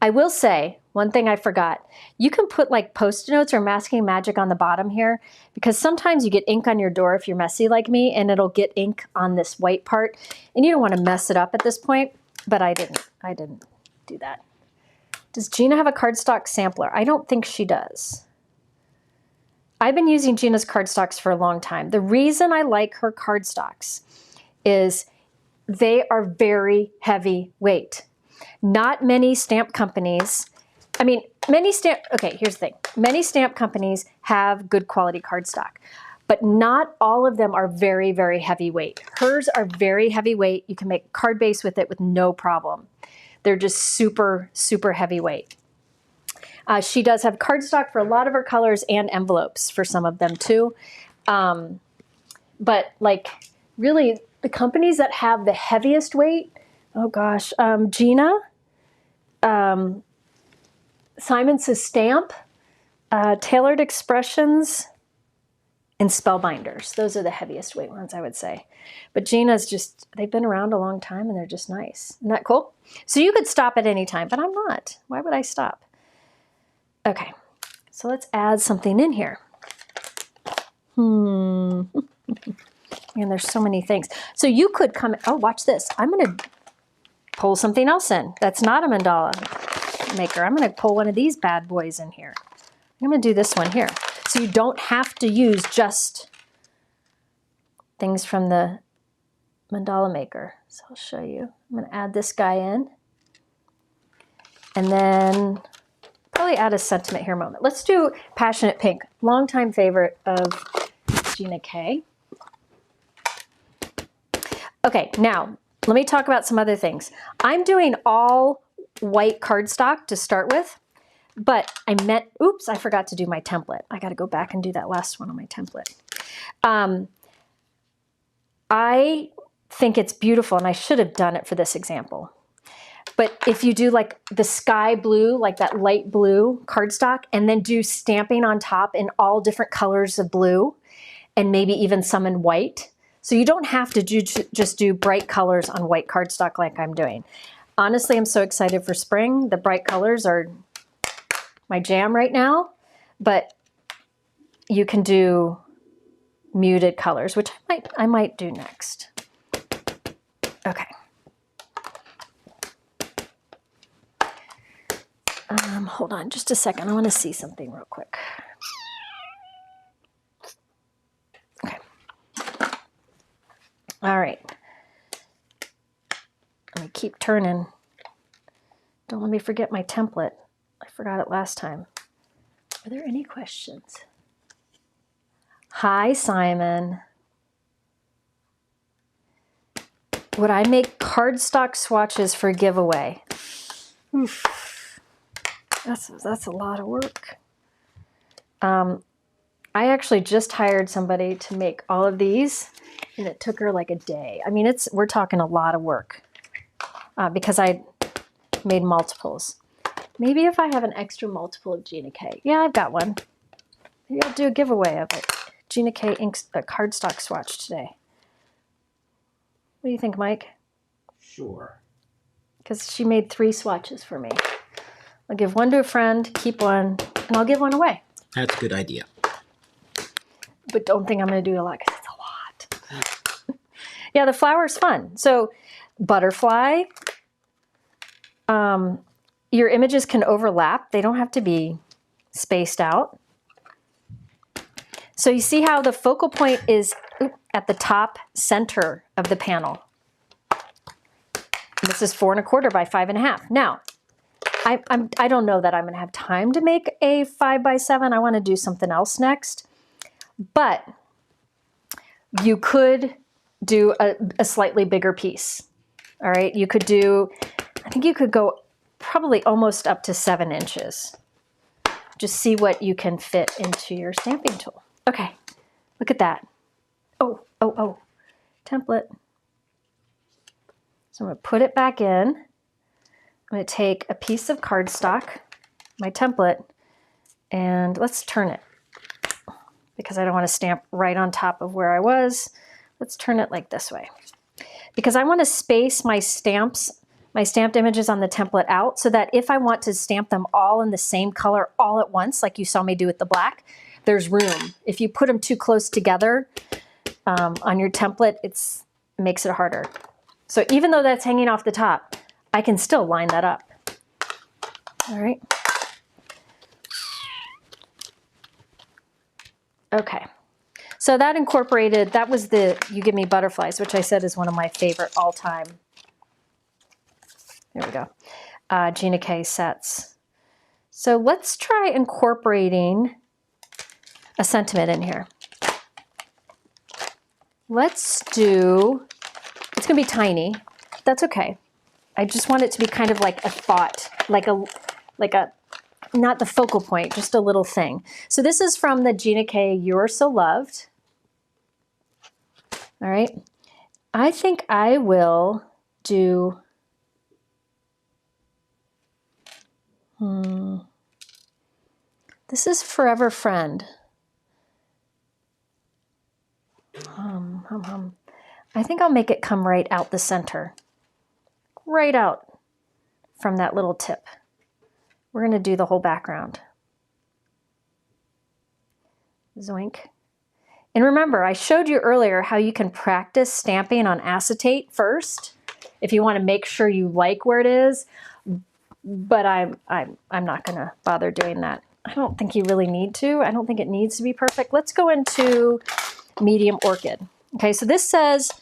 I will say, one thing I forgot, you can put like Post-it notes or masking magic on the bottom here because sometimes you get ink on your door if you're messy like me, and it'll get ink on this white part, and you don't want to mess it up at this point, but I didn't do that. Does Gina have a cardstock sampler? I don't think she does. I've been using Gina's cardstocks for a long time. The reason I like her cardstocks is they are very heavy weight. Not many stamp companies, okay, here's the thing. Many stamp companies have good quality cardstock, but not all of them are very, very heavy weight. Hers are very heavy weight. You can make card base with it with no problem. They're just super, super heavy weight. She does have cardstock for a lot of her colors and envelopes for some of them too. But like really the companies that have the heaviest weight, oh gosh, Gina, Simon Says Stamp, Tailored Expressions, and Spellbinders. Those are the heaviest weight ones, I would say. But Gina's just, they've been around a long time and they're just nice. Isn't that cool? So you could stop at any time, but I'm not. Why would I stop? Okay, so let's add something in here. And there's so many things. So you could come, oh, watch this. I'm gonna pull something else in. That's not a mandala maker. I'm gonna pull one of these bad boys in here. I'm gonna do this one here. So you don't have to use just things from the mandala maker. So I'll show you. I'm gonna add this guy in. And then probably add a sentiment here moment. Let's do Passionate Pink, longtime favorite of Gina K. Okay, now let me talk about some other things. I'm doing all white cardstock to start with, but oops, I forgot to do my template. I got to go back and do that last one on my template. I think it's beautiful, and I should have done it for this example. But if you do like the sky blue, like that light blue cardstock, and then do stamping on top in all different colors of blue, and maybe even some in white. So you don't have to just do bright colors on white cardstock like I'm doing. Honestly, I'm so excited for spring. The bright colors are my jam right now. But you can do muted colors, which I might do next. Okay. Hold on just a second. I want to see something real quick. Okay. All right. Let me keep turning. Don't let me forget my template. I forgot it last time. Are there any questions? Hi, Simon. Would I make cardstock swatches for giveaway? Oof. That's a lot of work. I actually just hired somebody to make all of these, and it took her like a day. I mean, we're talking a lot of work because I made multiples. Maybe if I have an extra multiple of Gina K. Yeah, I've got one. Maybe I'll do a giveaway of it. Gina K Ink cardstock swatch today. What do you think, Mike? Sure. Because she made 3 swatches for me. I'll give one to a friend, keep one, and I'll give one away. That's a good idea. But don't think I'm going to do a lot because it's a lot. Yeah, the flower's fun. So butterfly, your images can overlap. They don't have to be spaced out. So you see how the focal point is at the top center of the panel. This is 4 1/4 by 5 1/2. Now, I don't know that I'm going to have time to make a 5 by 7. I want to do something else next. But you could do a slightly bigger piece. All right, you could do, I think you could go probably almost up to 7 inches. Just see what you can fit into your stamping tool. Okay, look at that. Oh, template. So I'm going to put it back in. I'm going to take a piece of cardstock, my template, and let's turn it because I don't want to stamp right on top of where I was. Let's turn it like this way because I want to space my stamped images on the template out so that if I want to stamp them all in the same color all at once, like you saw me do with the black, there's room. If you put them too close together on your template, it makes it harder. So even though that's hanging off the top, I can still line that up. All right. Okay. So that incorporated, that was the You Give Me Butterflies, which I said is one of my favorite all-time. There we go. Gina K sets. So let's try incorporating a sentiment in here. Let's do, it's going to be tiny. That's okay. I just want it to be kind of like a thought, like a, not the focal point, just a little thing. So this is from the Gina K You're So Loved. All right. I think I will do, this is Forever Friend. I think I'll make it come right out the center. Right out from that little tip. We're going to do the whole background. Zoink. And remember, I showed you earlier how you can practice stamping on acetate first if you want to make sure you like where it is. But I'm not going to bother doing that. I don't think you really need to. I don't think it needs to be perfect. Let's go into medium orchid. Okay, so this says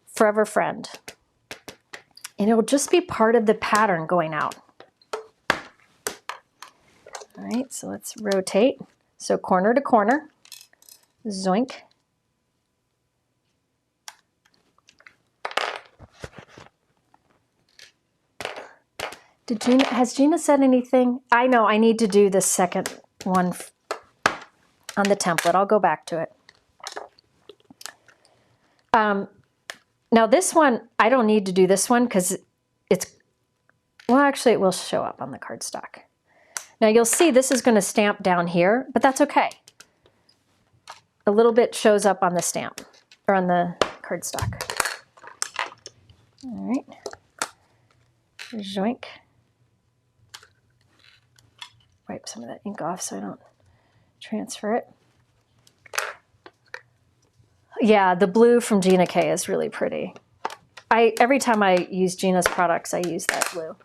Forever Friend. And it'll just be part of the pattern going out. All right, so let's rotate. So corner to corner, zoink. Has Gina said anything? I know I need to do the second one on the template. I'll go back to it. Now this one, I don't need to do this one because well, actually it will show up on the cardstock. Now you'll see this is going to stamp down here, but that's okay. A little bit shows up on the stamp, or on the cardstock. All right. Zoink. Wipe some of that ink off so I don't transfer it. Yeah, the blue from Gina K is really pretty. Every time I use Gina's products, I use that blue.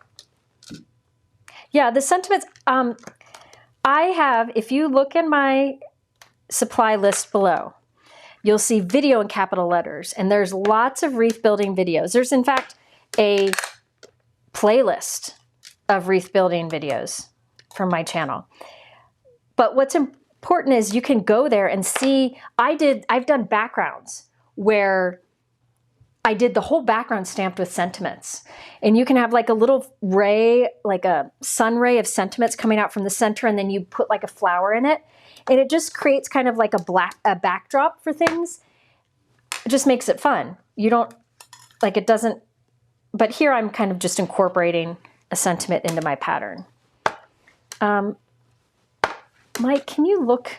Yeah, the sentiments, I have, if you look in my supply list below, you'll see video in capital letters, and there's lots of wreath building videos. There's in fact a playlist of wreath building videos from my channel. But what's important is you can go there and see, I've done backgrounds where I did the whole background stamped with sentiments. And you can have like a little ray, like a sun ray of sentiments coming out from the center, and then you put like a flower in it. And it just creates kind of like a backdrop for things. It just makes it fun. You don't, like it doesn't, but here I'm kind of just incorporating a sentiment into my pattern. Mike, can you look,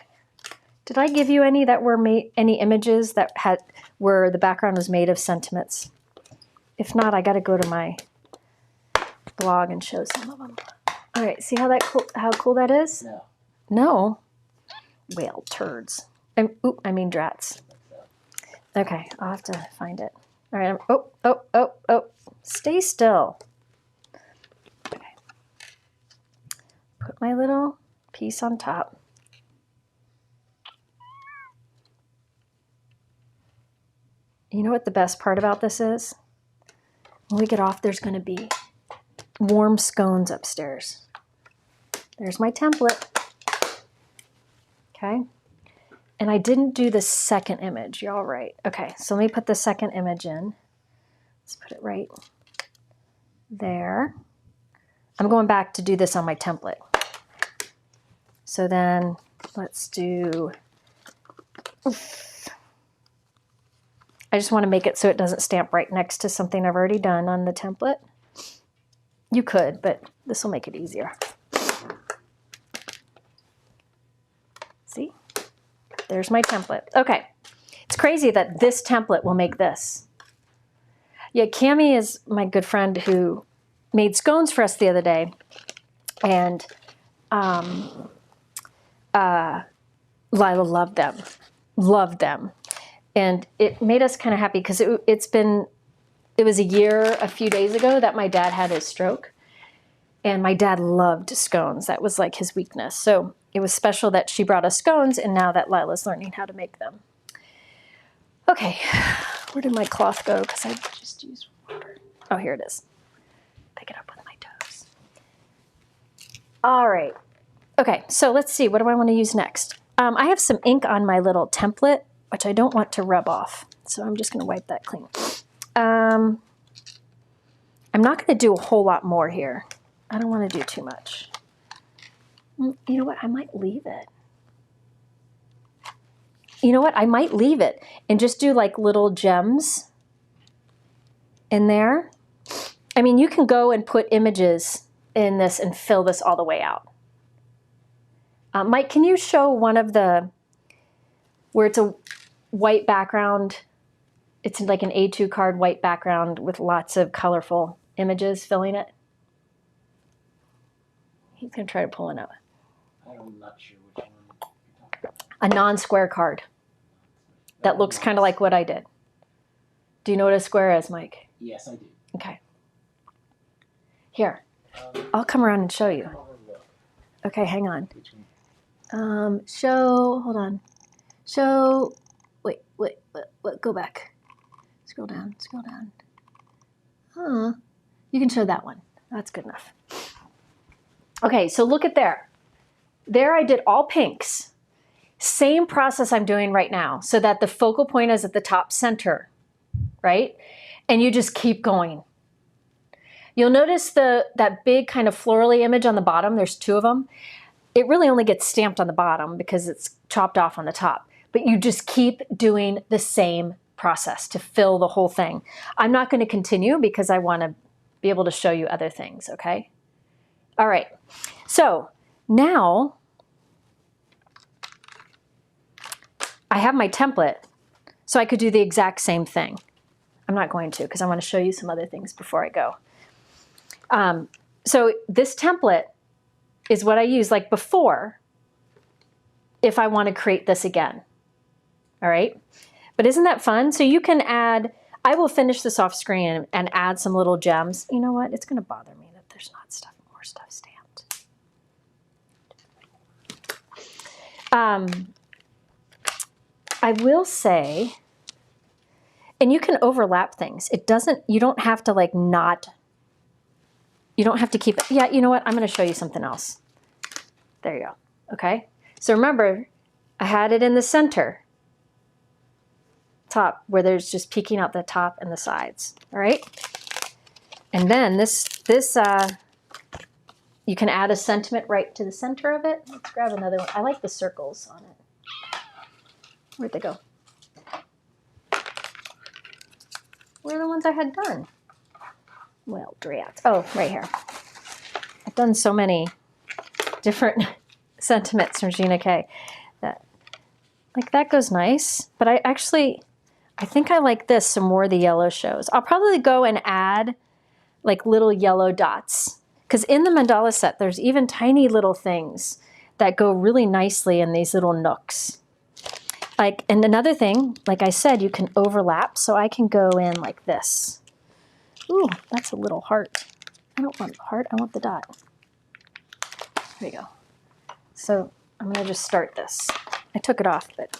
did I give you any that were made, any images that had, where the background was made of sentiments? If not, I got to go to my blog and show some of them. All right, see how cool that is? No. No? Whale turds. I mean drats. Okay, I'll have to find it. All right, oh. Stay still. Okay. Put my little piece on top. You know what the best part about this is? When we get off, there's going to be warm scones upstairs. There's my template. Okay. And I didn't do the second image. You're all right. Okay, so let me put the second image in. Let's put it right there. I'm going back to do this on my template. So then let's do, I just want to make it so it doesn't stamp right next to something I've already done on the template. You could, but this will make it easier. See? There's my template. Okay. It's crazy that this template will make this. Yeah, Cammie is my good friend who made scones for us the other day. And Lila loved them. Loved them. And it made us kind of happy because it was a year, a few days ago that my dad had his stroke. And my dad loved scones. That was like his weakness. So it was special that she brought us scones, and now that Lila's learning how to make them. Okay, where did my cloth go? Because I just used water. Oh, here it is. Pick it up with my toes. All right. Okay, so let's see. What do I want to use next? I have some ink on my little template, which I don't want to rub off. So I'm just going to wipe that clean. I'm not going to do a whole lot more here. I don't want to do too much. You know what? I might leave it. You know what? I might leave it and just do like little gems in there. I mean, you can go and put images in this and fill this all the way out. Mike, can you show one of the, where it's a white background, it's like an A2 card white background with lots of colorful images filling it? He's going to try to pull it up. I'm not sure which one you're talking about. A non-square card that looks kind of like what I did. Do you know what a square is, Mike? Yes, I do. Okay. Here, I'll come around and show you. Okay, hang on. Hold on. Wait, go back. Scroll down. You can show that one. That's good enough. Okay, so look at there. There I did all pinks. Same process I'm doing right now, so that the focal point is at the top center, right? And you just keep going. You'll notice that big kind of florally image on the bottom, there's two of them. It really only gets stamped on the bottom because it's chopped off on the top. But you just keep doing the same process to fill the whole thing. I'm not going to continue because I want to be able to show you other things, okay? All right, so now I have my template, so I could do the exact same thing. I'm not going to because I want to show you some other things before I go. So this template is what I use like before if I want to create this again. All right, But isn't that fun? So you can add, I will finish this off screen and add some little gems. You know what? It's going to bother me that there's not more stuff stamped. I will say, and you can overlap things. It doesn't, you don't have to like not, you don't have to keep it. Yeah, you know what? I'm going to show you something else. There you go. Okay. So remember, I had it in the center. Top, where there's just peeking out the top and the sides. All right. And then this, you can add a sentiment right to the center of it. Let's grab another one. I like the circles on it. Where'd they go? Where are the ones I had done? Well, drats. Oh, right here. I've done so many different sentiments from Gina K. That goes nice, but I think I like this some more the yellow shows. I'll probably go and add like little yellow dots because in the mandala set, there's even tiny little things that go really nicely in these little nooks. And another thing, like I said, you can overlap. So I can go in like this. Ooh, that's a little heart. I don't want the heart, I want the dot. There you go. So I'm gonna just start this. I took it off, but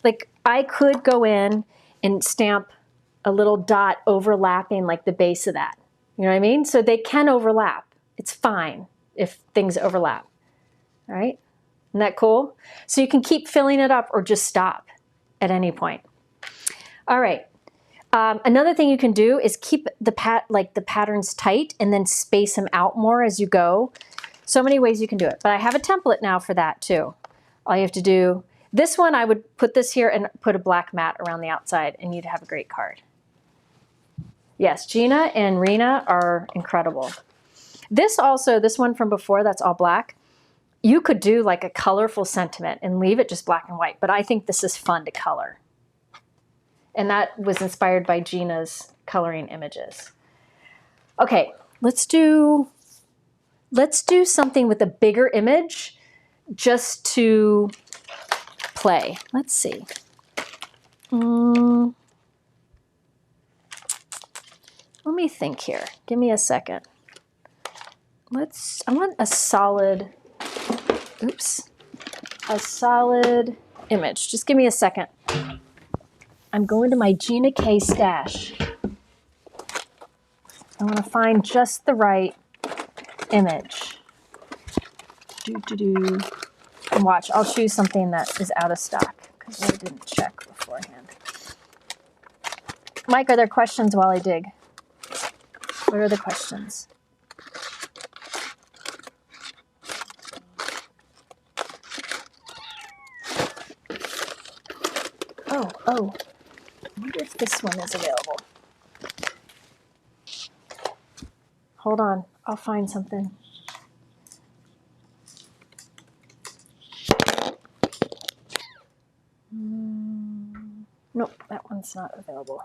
like I could go in and stamp a little dot overlapping like the base of that. You know what I mean? So they can overlap. It's fine if things overlap. All right? Isn't that cool? So you can keep filling it up or just stop at any point. All right. Another thing you can do is keep the patterns tight and then space them out more as you go. So many ways you can do it. But I have a template now for that too. All you have to do, this one I would put this here and put a black mat around the outside and you'd have a great card. Yes, Gina and Rena are incredible. This one from before that's all black, you could do like a colorful sentiment and leave it just black and white, but I think this is fun to color. And that was inspired by Gina's coloring images. Okay, let's do something with a bigger image just to play. Let's see. Let me think here. Give me a second. I want a solid image. Just give me a second. I'm going to my Gina K stash. I want to find just the right image. And watch, I'll choose something that is out of stock because I didn't check beforehand. Mike, are there questions while I dig? What are the questions? Oh. I wonder if this one is available. Hold on, I'll find something. Nope, that one's not available.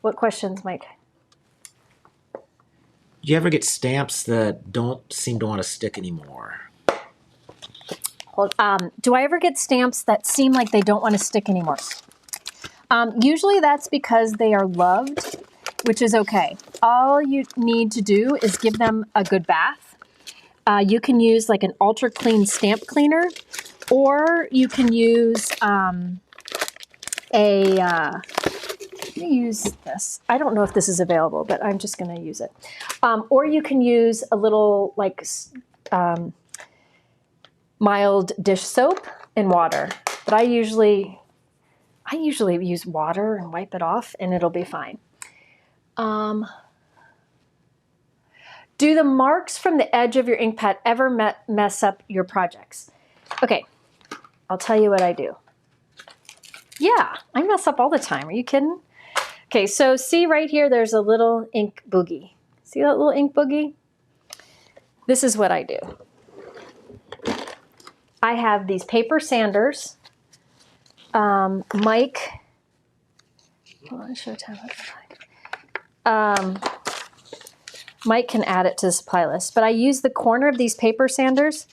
What questions, Mike? Do you ever get stamps that don't seem to want to stick anymore? Do I ever get stamps that seem like they don't want to stick anymore? Usually that's because they are loved, which is okay. All you need to do is give them a good bath. You can use like an ultra clean stamp cleaner, or you can use let me use this. I don't know if this is available, but I'm just going to use it. Or you can use a little like mild dish soap and water. But I usually use water and wipe it off and it'll be fine. Do the marks from the edge of your ink pad ever mess up your projects? Okay, I'll tell you what I do. Yeah, I mess up all the time. Are you kidding? Okay, so see right here, there's a little ink boogie. See that little ink boogie? This is what I do. I have these paper sanders. Mike, hold on, show time. Mike can add it to the supply list, but I use the corner of these paper sanders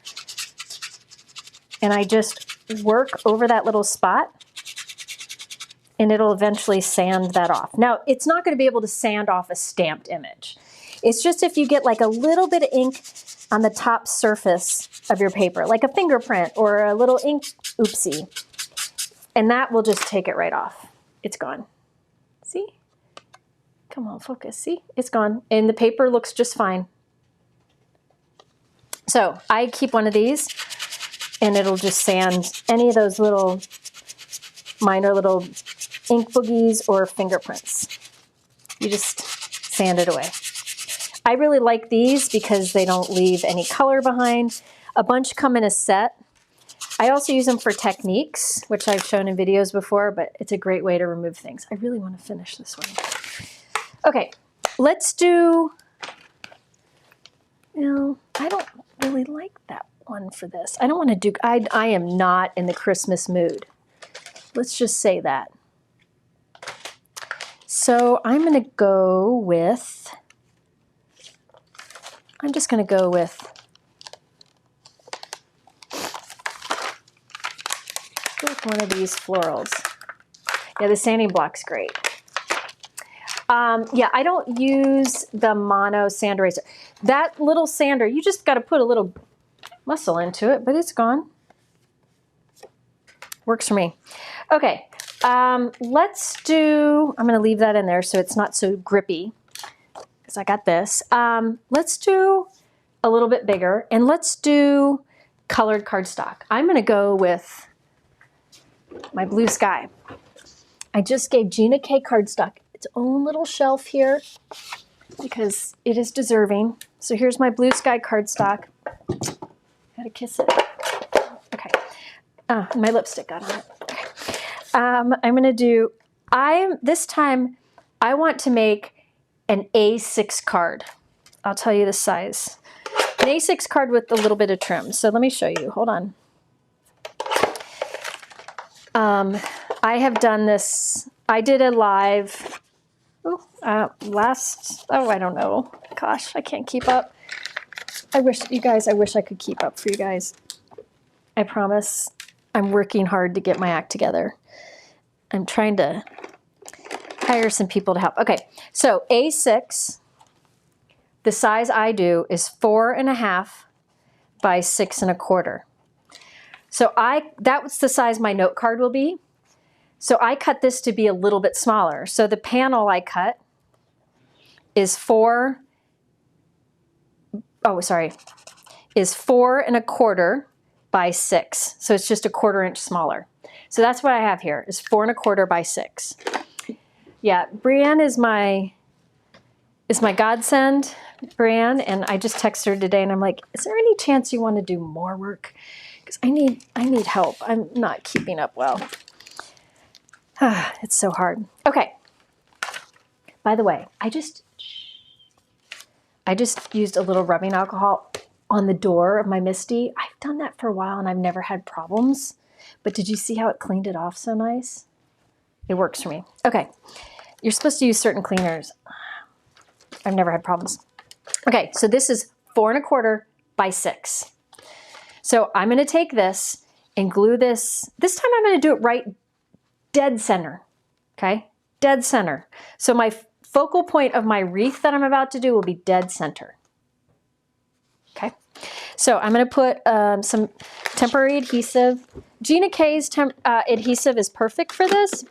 and I just work over that little spot and it'll eventually sand that off. Now, it's not going to be able to sand off a stamped image. It's just if you get like a little bit of ink on the top surface of your paper, like a fingerprint or a little ink oopsie, and that will just take it right off. It's gone. See? Come on, focus. See? It's gone. And the paper looks just fine. So I keep one of these, and it'll just sand any of those little minor little ink boogies or fingerprints. You just sand it away. I really like these because they don't leave any color behind. A bunch come in a set. I also use them for techniques, which I've shown in videos before, but it's a great way to remove things. I really want to finish this one. Okay, let's do, well, I don't really like that one for this. I don't want to do, I am not in the Christmas mood. Let's just say that. So I'm going to go with, I'm just going to go with one of these florals. Yeah, the sanding block's great. Yeah, I don't use the mono sand eraser. That little sander, you just got to put a little muscle into it, but it's gone. Works for me. Okay, let's do, I'm going to leave that in there so it's not so grippy because I got this. Let's do a little bit bigger, and let's do colored cardstock. I'm going to go with my blue sky. I just gave Gina K Cardstock its own little shelf here because it is deserving. So here's my blue sky cardstock. Gotta kiss it. Okay. Oh, my lipstick got on it. Okay. I'm gonna do, this time I want to make an A6 card. I'll tell you the size. An A6 card with a little bit of trim. So let me show you, hold on. I have done this, I did a live, I don't know. Gosh, I can't keep up. I wish I could keep up for you guys. I promise I'm working hard to get my act together. I'm trying to hire some people to help. Okay, so A6, the size I do is 4.5 by 6 1/4. So that's the size my note card will be. So I cut this to be a little bit smaller. So the panel I cut is 4 1/4 by 6. So it's just a 1/4 inch smaller. So that's what I have here is 4 1/4 by 6. Yeah, Brienne is my godsend, Brienne, and I just texted her today and I'm like, is there any chance you want to do more work? Because I need help. I'm not keeping up well. It's so hard. Okay. By the way, I just used a little rubbing alcohol on the door of my Misty. I've done that for a while and I've never had problems. But did you see how it cleaned it off so nice? It works for me. Okay. You're supposed to use certain cleaners. I've never had problems. Okay, so this is 4 1/4 by 6. So I'm going to take this and glue this. This time I'm going to do it right dead center, okay? Dead center. So my focal point of my wreath that I'm about to do will be dead center, okay? So I'm going to put some temporary adhesive. Gina K's adhesive is perfect for this.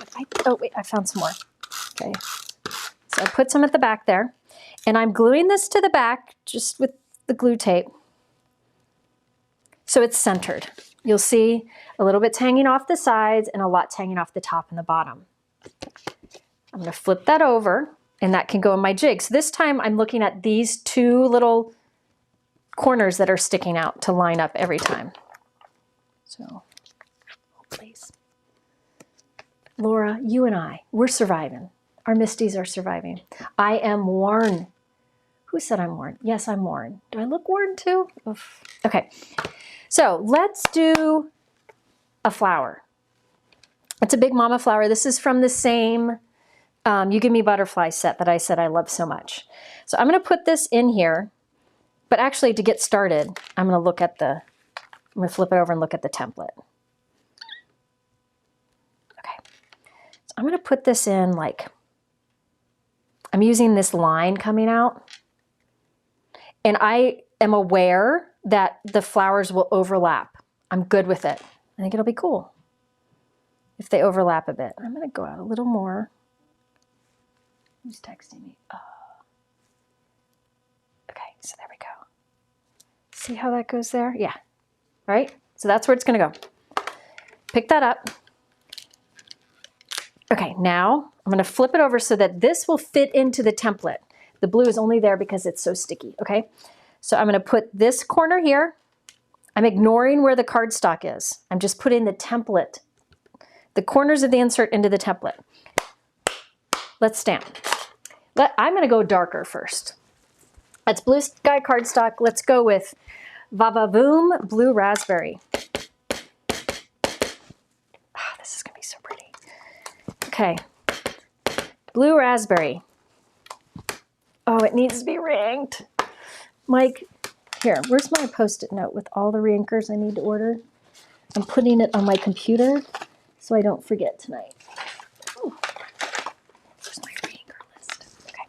Oh, wait, I found some more. Okay, so I put some at the back there, and I'm gluing this to the back just with the glue tape. So it's centered. You'll see a little bit's hanging off the sides and a lot's hanging off the top and the bottom. I'm going to flip that over and that can go in my jig. So this time I'm looking at these two little corners that are sticking out to line up every time. So, oh, please. Laura, you and I, we're surviving. Our Misties are surviving. I am worn. Who said I'm worn? Yes, I'm worn. Do I look worn too? Oof. Okay. So let's do a flower. It's a big mama flower. This is from the same You Give Me Butterfly set that I said I love so much. So I'm going to put this in here, but actually to get started, I'm going to flip it over and look at the template. Okay. So I'm going to put this in like, I'm using this line coming out. And I am aware that the flowers will overlap. I'm good with it. I think it'll be cool if they overlap a bit. I'm going to go out a little more. Who's texting me? Oh. Okay, so there we go. See how that goes there? Yeah. All right, so that's where it's going to go. Pick that up. Okay, now I'm going to flip it over so that this will fit into the template. The blue is only there because it's so sticky, okay? So I'm going to put this corner here. I'm ignoring where the cardstock is. I'm just putting the template, the corners of the insert into the template. Let's stamp. I'm going to go darker first. That's Blue Sky Cardstock. Let's go with Va-Va-Voom Blue Raspberry. Oh, this is going to be so pretty. Okay. Blue Raspberry. Oh, it needs to be ringed. Mike, here, where's my Post-it note with all the reinkers I need to order? I'm putting it on my computer so I don't forget tonight. Ooh. Where's my reinker list? Okay.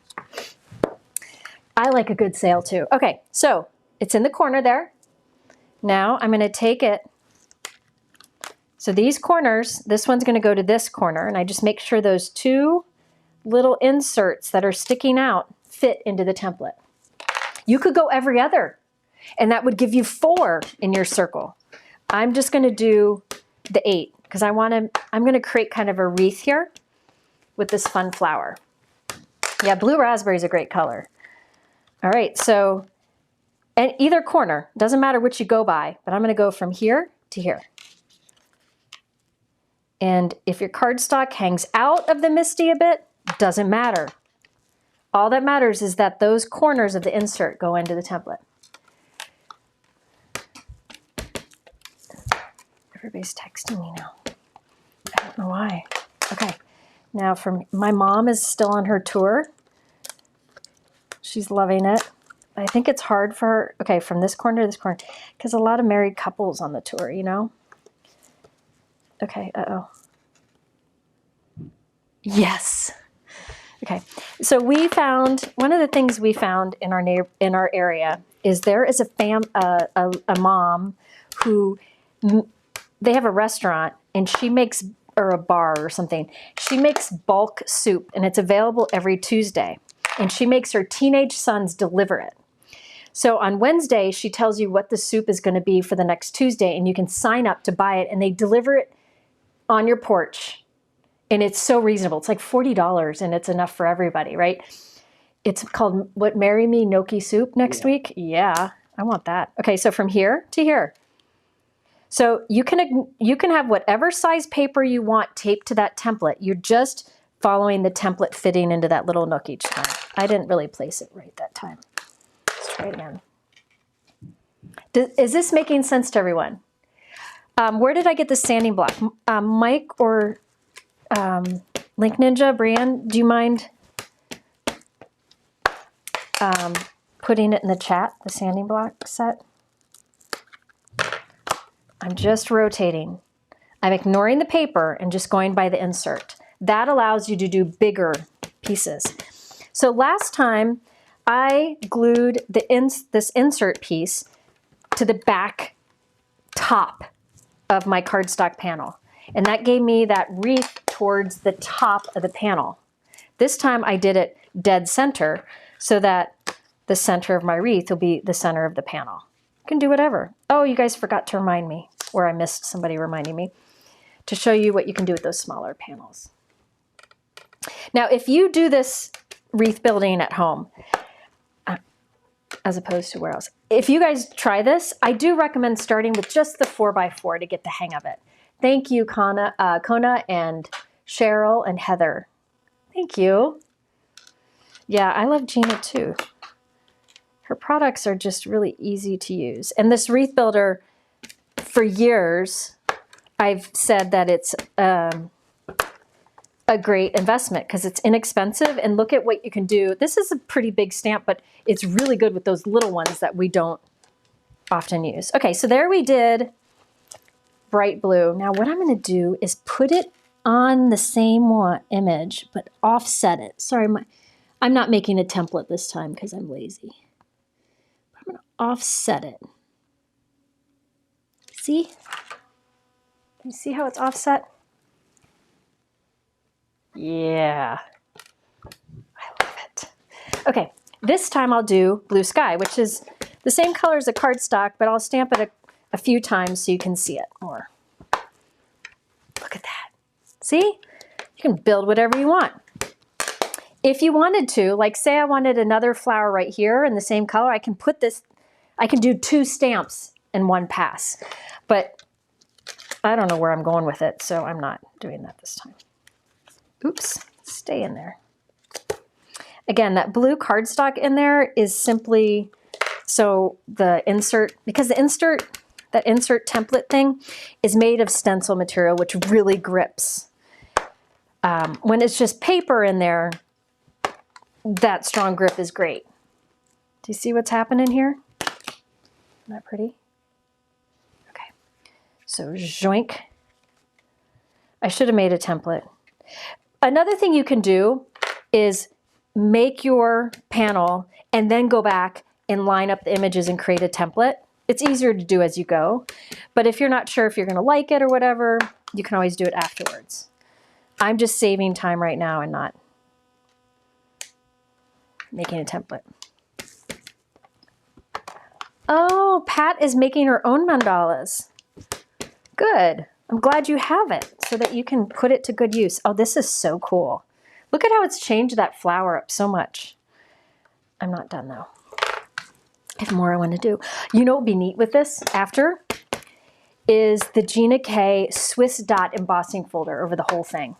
I like a good sale too. Okay, so it's in the corner there. Now I'm going to take it. So these corners, this one's going to go to this corner, and I just make sure those two little inserts that are sticking out fit into the template. You could go every other, and that would give you 4 in your circle. I'm just going to do the 8 because I'm going to create kind of a wreath here with this fun flower. Yeah, blue raspberry is a great color. All right, so and either corner, doesn't matter which you go by, but I'm going to go from here to here. And if your cardstock hangs out of the MISTI a bit, doesn't matter. All that matters is that those corners of the insert go into the template. Everybody's texting me now. I don't know why. Okay, now from my mom is still on her tour. She's loving it. I think it's hard for her. Okay, from this corner to this corner, because a lot of married couples on the tour, you know? Okay, uh-oh. Yes. Okay, so we found, one of the things we found in our area is there is a mom who, they have a restaurant and she makes, or a bar or something, she makes bulk soup and it's available every Tuesday. And she makes her teenage sons deliver it. So on Wednesday, she tells you what the soup is going to be for the next Tuesday and you can sign up to buy it and they deliver it on your porch. And it's so reasonable. It's like $40 and it's enough for everybody, right? It's called, what, Marry Me Gnocchi Soup next week? Yeah, I want that. Okay, so from here to here. So you can have whatever size paper you want taped to that template. You're just following the template fitting into that little nook each time. I didn't really place it right that time. Let's try it again. Is this making sense to everyone? Where did I get the sanding block? Mike or Link Ninja, Brian, do you mind putting it in the chat, the sanding block set? I'm just rotating. I'm ignoring the paper and just going by the insert. That allows you to do bigger pieces. So last time I glued this insert piece to the back top of my cardstock panel. And that gave me that wreath towards the top of the panel. This time I did it dead center so that the center of my wreath will be the center of the panel. You can do whatever. Oh, you guys forgot to remind me, or I missed somebody reminding me, to show you what you can do with those smaller panels. Now, if you do this wreath building at home, as opposed to where else, if you guys try this, I do recommend starting with just the 4x4 to get the hang of it. Thank you, Kona and Cheryl and Heather. Thank you. Yeah, I love Gina too. Her products are just really easy to use. And this wreath builder, for years, I've said that it's a great investment because it's inexpensive. And look at what you can do. This is a pretty big stamp, but it's really good with those little ones that we don't often use. Okay, so there we did bright blue. Now what I'm going to do is put it on the same image, but offset it. Sorry, I'm not making a template this time because I'm lazy. I'm going to offset it. See? Can you see how it's offset? Yeah. I love it. Okay, this time I'll do blue sky, which is the same color as the cardstock, but I'll stamp it a few times so you can see it more. Look at that. See? You can build whatever you want. If you wanted to, like say I wanted another flower right here in the same color, I can put this, I can do 2 stamps in one pass. But I don't know where I'm going with it, so I'm not doing that this time. Oops, stay in there. Again, that blue cardstock in there is simply so the insert, because that insert template thing is made of stencil material, which really grips. When it's just paper in there, that strong grip is great. Do you see what's happening here? Isn't that pretty? Okay, so zoink. I should have made a template. Another thing you can do is make your panel and then go back and line up the images and create a template. It's easier to do as you go, but if you're not sure if you're gonna like it or whatever, you can always do it afterwards. I'm just saving time right now and not making a template. Oh, Pat is making her own mandalas. Good. I'm glad you have it so that you can put it to good use. Oh, this is so cool. Look at how it's changed that flower up so much. I'm not done though. I have more I want to do. You know what would be neat with this after is the Gina K Swiss dot embossing folder over the whole thing.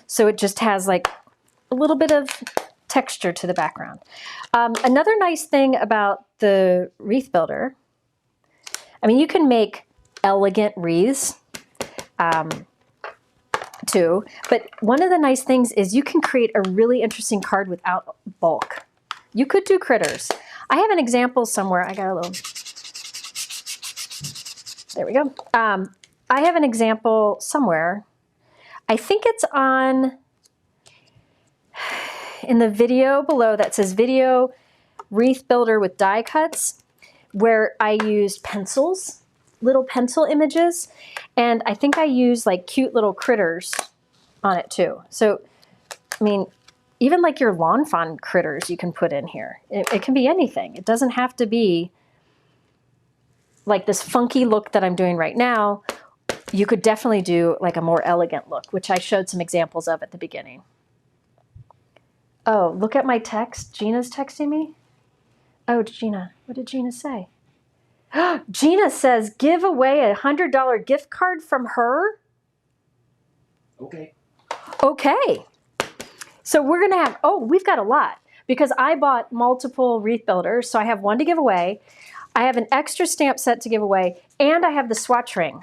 So it just has like a little bit of texture to the background. Another nice thing about the wreath builder, I mean, you can make elegant wreaths too, but one of the nice things is you can create a really interesting card without bulk. You could do critters. I have an example somewhere. I got a little, there we go. I have an example somewhere. I think it's in the video below that says video wreath builder with die cuts, where I used pencils, little pencil images, and I think I used like cute little critters on it too. So, I mean, even like your lawn fawn critters you can put in here. It can be anything. It doesn't have to be like this funky look that I'm doing right now. You could definitely do like a more elegant look, which I showed some examples of at the beginning. Oh, look at my text. Gina's texting me. Oh, Gina, what did Gina say? Gina says, give away a $100 gift card from her. Okay. Okay. So we're going to have, oh, we've got a lot because I bought multiple wreath builders. So I have one to give away. I have an extra stamp set to give away, and I have the swatch ring.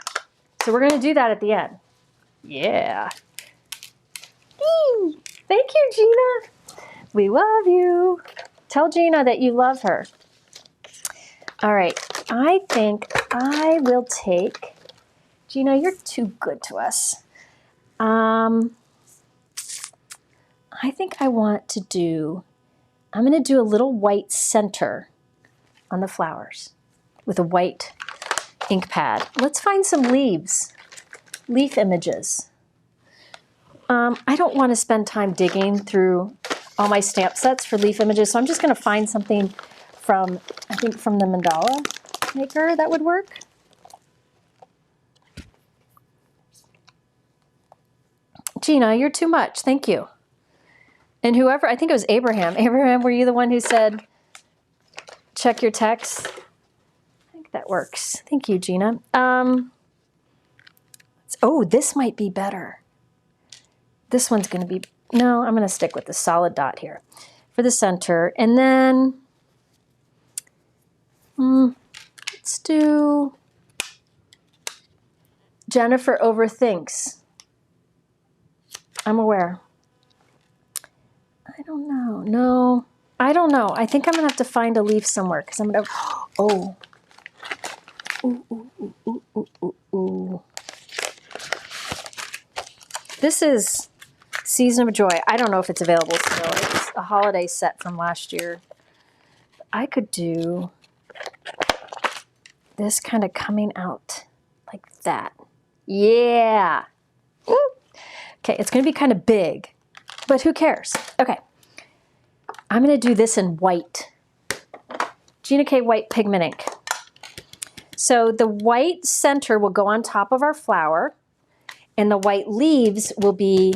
So we're going to do that at the end. Yeah. Eee, thank you, Gina. We love you. Tell Gina that you love her. All right. I think I will take, Gina, you're too good to us. I think I want to do, I'm going to do a little white center on the flowers with a white ink pad. Let's find some leaves, leaf images. I don't want to spend time digging through all my stamp sets for leaf images, so I'm just going to find something from, I think from the Mandala maker that would work. Gina, you're too much. Thank you. And whoever, I think it was Abraham. Abraham, were you the one who said, check your text? I think that works. Thank you, Gina. Oh, this might be better. This one's going to be, no, I'm going to stick with the solid dot here for the center. And then let's do Jennifer overthinks. I'm aware. I don't know. No, I don't know. I think I'm going to have to find a leaf somewhere because I'm going to, oh. Ooh, ooh, ooh, ooh, ooh, ooh. This is Season of Joy. I don't know if it's available still. It's a holiday set from last year. I could do this kind of coming out like that. Yeah. Ooh. Okay, it's going to be kind of big, but who cares? Okay. I'm going to do this in white. Gina K White Pigment Ink. So the white center will go on top of our flower, and the white leaves will be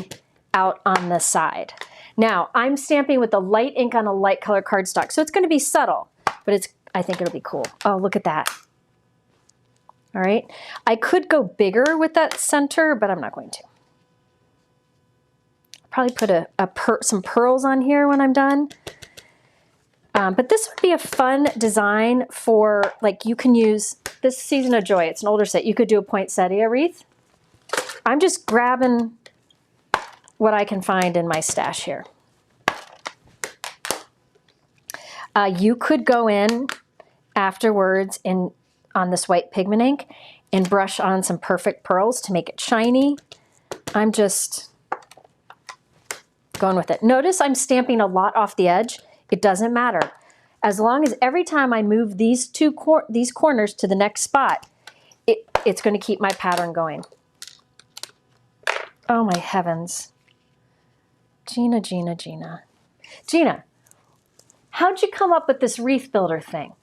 out on the side. Now, I'm stamping with the light ink on a light color cardstock, so it's going to be subtle, but I think it'll be cool. Oh, look at that. All right. I could go bigger with that center, but I'm not going to. Probably put some pearls on here when I'm done. But this would be a fun design for, like, you can use this Season of Joy. It's an older set. You could do a poinsettia wreath. I'm just grabbing what I can find in my stash here. You could go in afterwards on this white pigment ink and brush on some perfect pearls to make it shiny. I'm just going with it. Notice I'm stamping a lot off the edge. It doesn't matter. As long as every time I move these these corners to the next spot, it's going to keep my pattern going. Oh my heavens. Gina, Gina, Gina. Gina, how'd you come up with this wreath builder thing?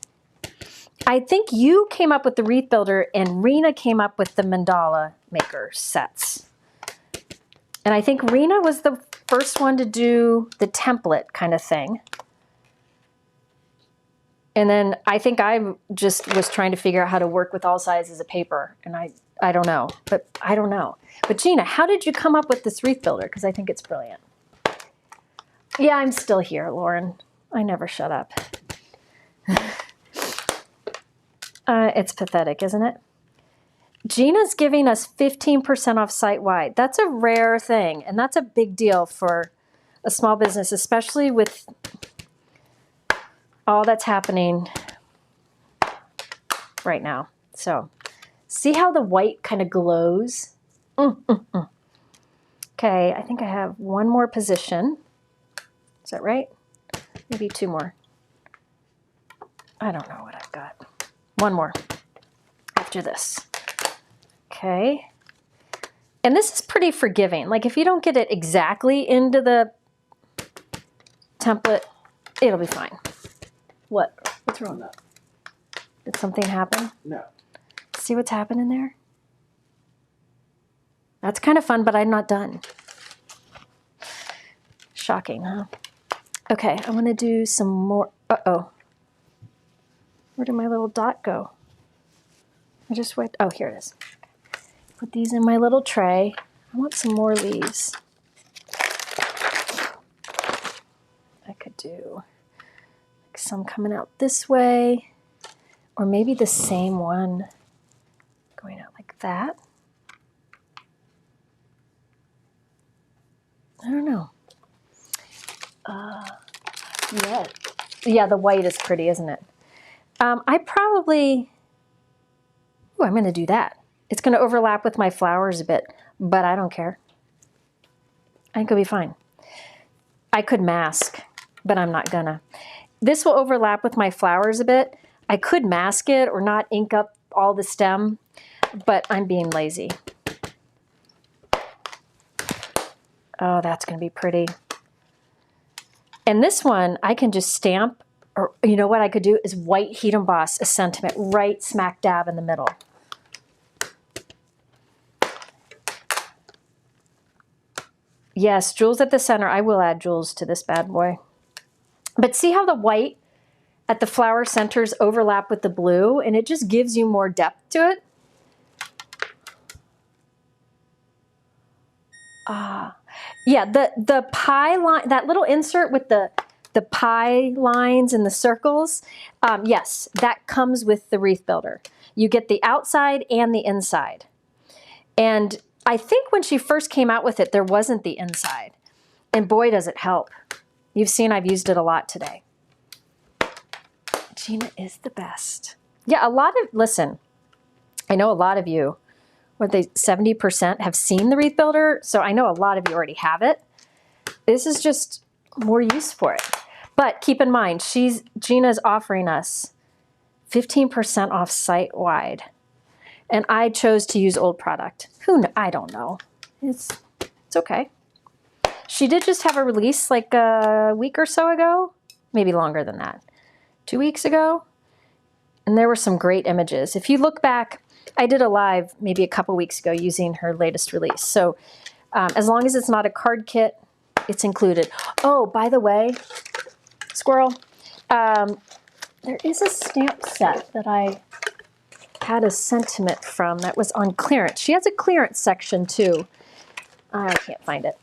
I think you came up with the wreath builder and Rena came up with the mandala maker sets. And I think Rena was the first one to do the template kind of thing. And then I think I just was trying to figure out how to work with all sizes of paper. And I don't know, but I don't know. But Gina, how did you come up with this wreath builder? Because I think it's brilliant. Yeah, I'm still here, Lauren. I never shut up. It's pathetic, isn't it? Gina's giving us 15% off site-wide. That's a rare thing, and that's a big deal for a small business, especially with all that's happening right now. So see how the white kind of glows? Okay, I think I have one more position. Is that right? Maybe two more. I don't know what I've got. One more after this. Okay. And this is pretty forgiving. Like if you don't get it exactly into the template, it'll be fine. What? What's wrong? No. Did something happen? No. See what's happening there? That's kind of fun, but I'm not done. Shocking, huh? Okay, I'm gonna do some more. Uh-oh. Where did my little dot go? I just went, oh, here it is. Put these in my little tray. I want some more leaves. I could do like some coming out this way, or maybe the same one going out like that. I don't know. Yeah, the white is pretty, isn't it? I probably, I'm going to do that. It's going to overlap with my flowers a bit, but I don't care. I think it'll be fine. I could mask, but I'm not gonna. This will overlap with my flowers a bit. I could mask it or not ink up all the stem, but I'm being lazy. Oh, that's going to be pretty. And this one, I can just stamp, or you know what I could do is white heat emboss a sentiment right smack dab in the middle. Yes, jewels at the center. I will add jewels to this bad boy. But see how the white at the flower centers overlap with the blue, and it just gives you more depth to it? Yeah, the pie line, that little insert with the pie lines and the circles, yes, that comes with the wreath builder. You get the outside and the inside. And I think when she first came out with it, there wasn't the inside. And boy, does it help. You've seen I've used it a lot today. Gina is the best. Yeah, listen, I know a lot of you what they 70% have seen the Wreath Builder. So I know a lot of you already have it. This is just more use for it. But keep in mind, Gina's offering us 15% off site-wide. And I chose to use old product. I don't know. It's okay. She did just have a release like a week or so ago, maybe longer than that, 2 weeks ago. And there were some great images. If you look back, I did a live maybe a couple weeks ago using her latest release. So as long as it's not a card kit, it's included. Oh, by the way, squirrel, there is a stamp set that I had a sentiment from that was on clearance. She has a clearance section too. I can't find it.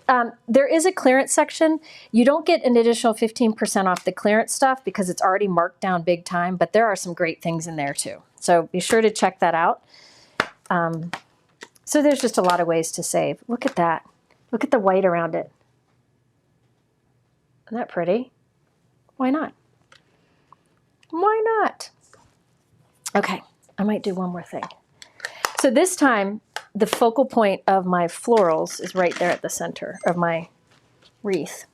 There is a clearance section. You don't get an additional 15% off the clearance stuff because it's already marked down big time, but there are some great things in there too. So be sure to check that out. So there's just a lot of ways to save. Look at that. Look at the white around it. Isn't that pretty? Why not? Why not? Okay, I might do one more thing. So this time, the focal point of my florals is right there at the center of my wreath.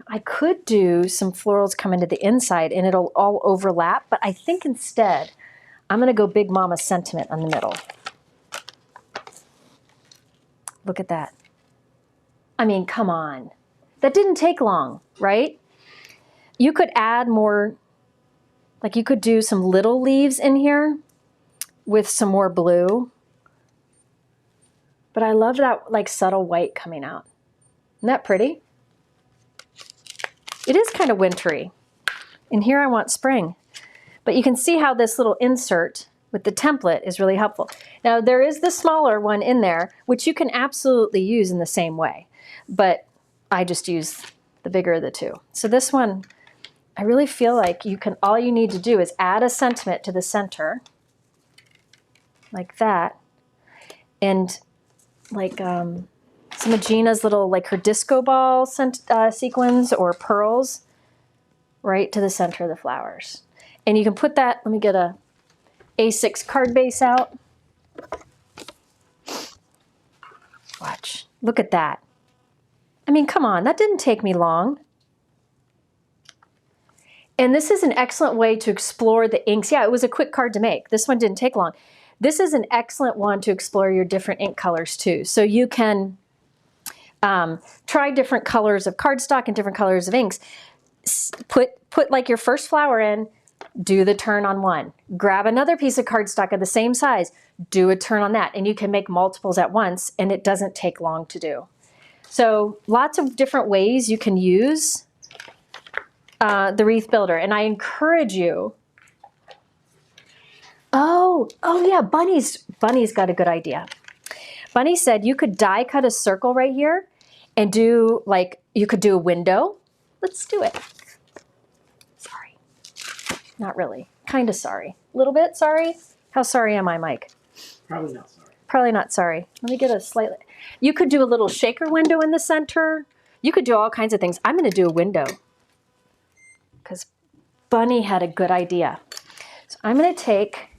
I could do some florals coming to the inside and it'll all overlap, but I think instead I'm going to go Big Mama Sentiment on the middle. Look at that. I mean, come on. That didn't take long, right? You could add more, like you could do some little leaves in here with some more blue. But I love that like subtle white coming out. Isn't that pretty? It is kind of wintry. And here I want spring. But you can see how this little insert with the template is really helpful. Now there is the smaller one in there, which you can absolutely use in the same way. But I just use the bigger of the two. So this one, I really feel like all you need to do is add a sentiment to the center, like that, and like some of Gina's little, like her disco ball sequins or pearls, right to the center of the flowers. And you can put that, let me get a A6 card base out. Watch, look at that. I mean, come on, that didn't take me long. And this is an excellent way to explore the inks. Yeah, it was a quick card to make. This one didn't take long. This is an excellent one to explore your different ink colors too. So you can try different colors of cardstock and different colors of inks. Put like your first flower in, do the turn on one. Grab another piece of cardstock of the same size, do a turn on that. And you can make multiples at once and it doesn't take long to do. So lots of different ways you can use the Wreath Builder. And I encourage you. Oh yeah, Bunny's got a good idea. Bunny said you could die cut a circle right here and do like, you could do a window. Let's do it. Sorry. Not really. Kind of sorry. A little bit sorry. How sorry am I, Mike? Probably not sorry. Probably not sorry. Let me get a slightly. You could do a little shaker window in the center. You could do all kinds of things. I'm going to do a window because Bunny had a good idea. So I'm going to take.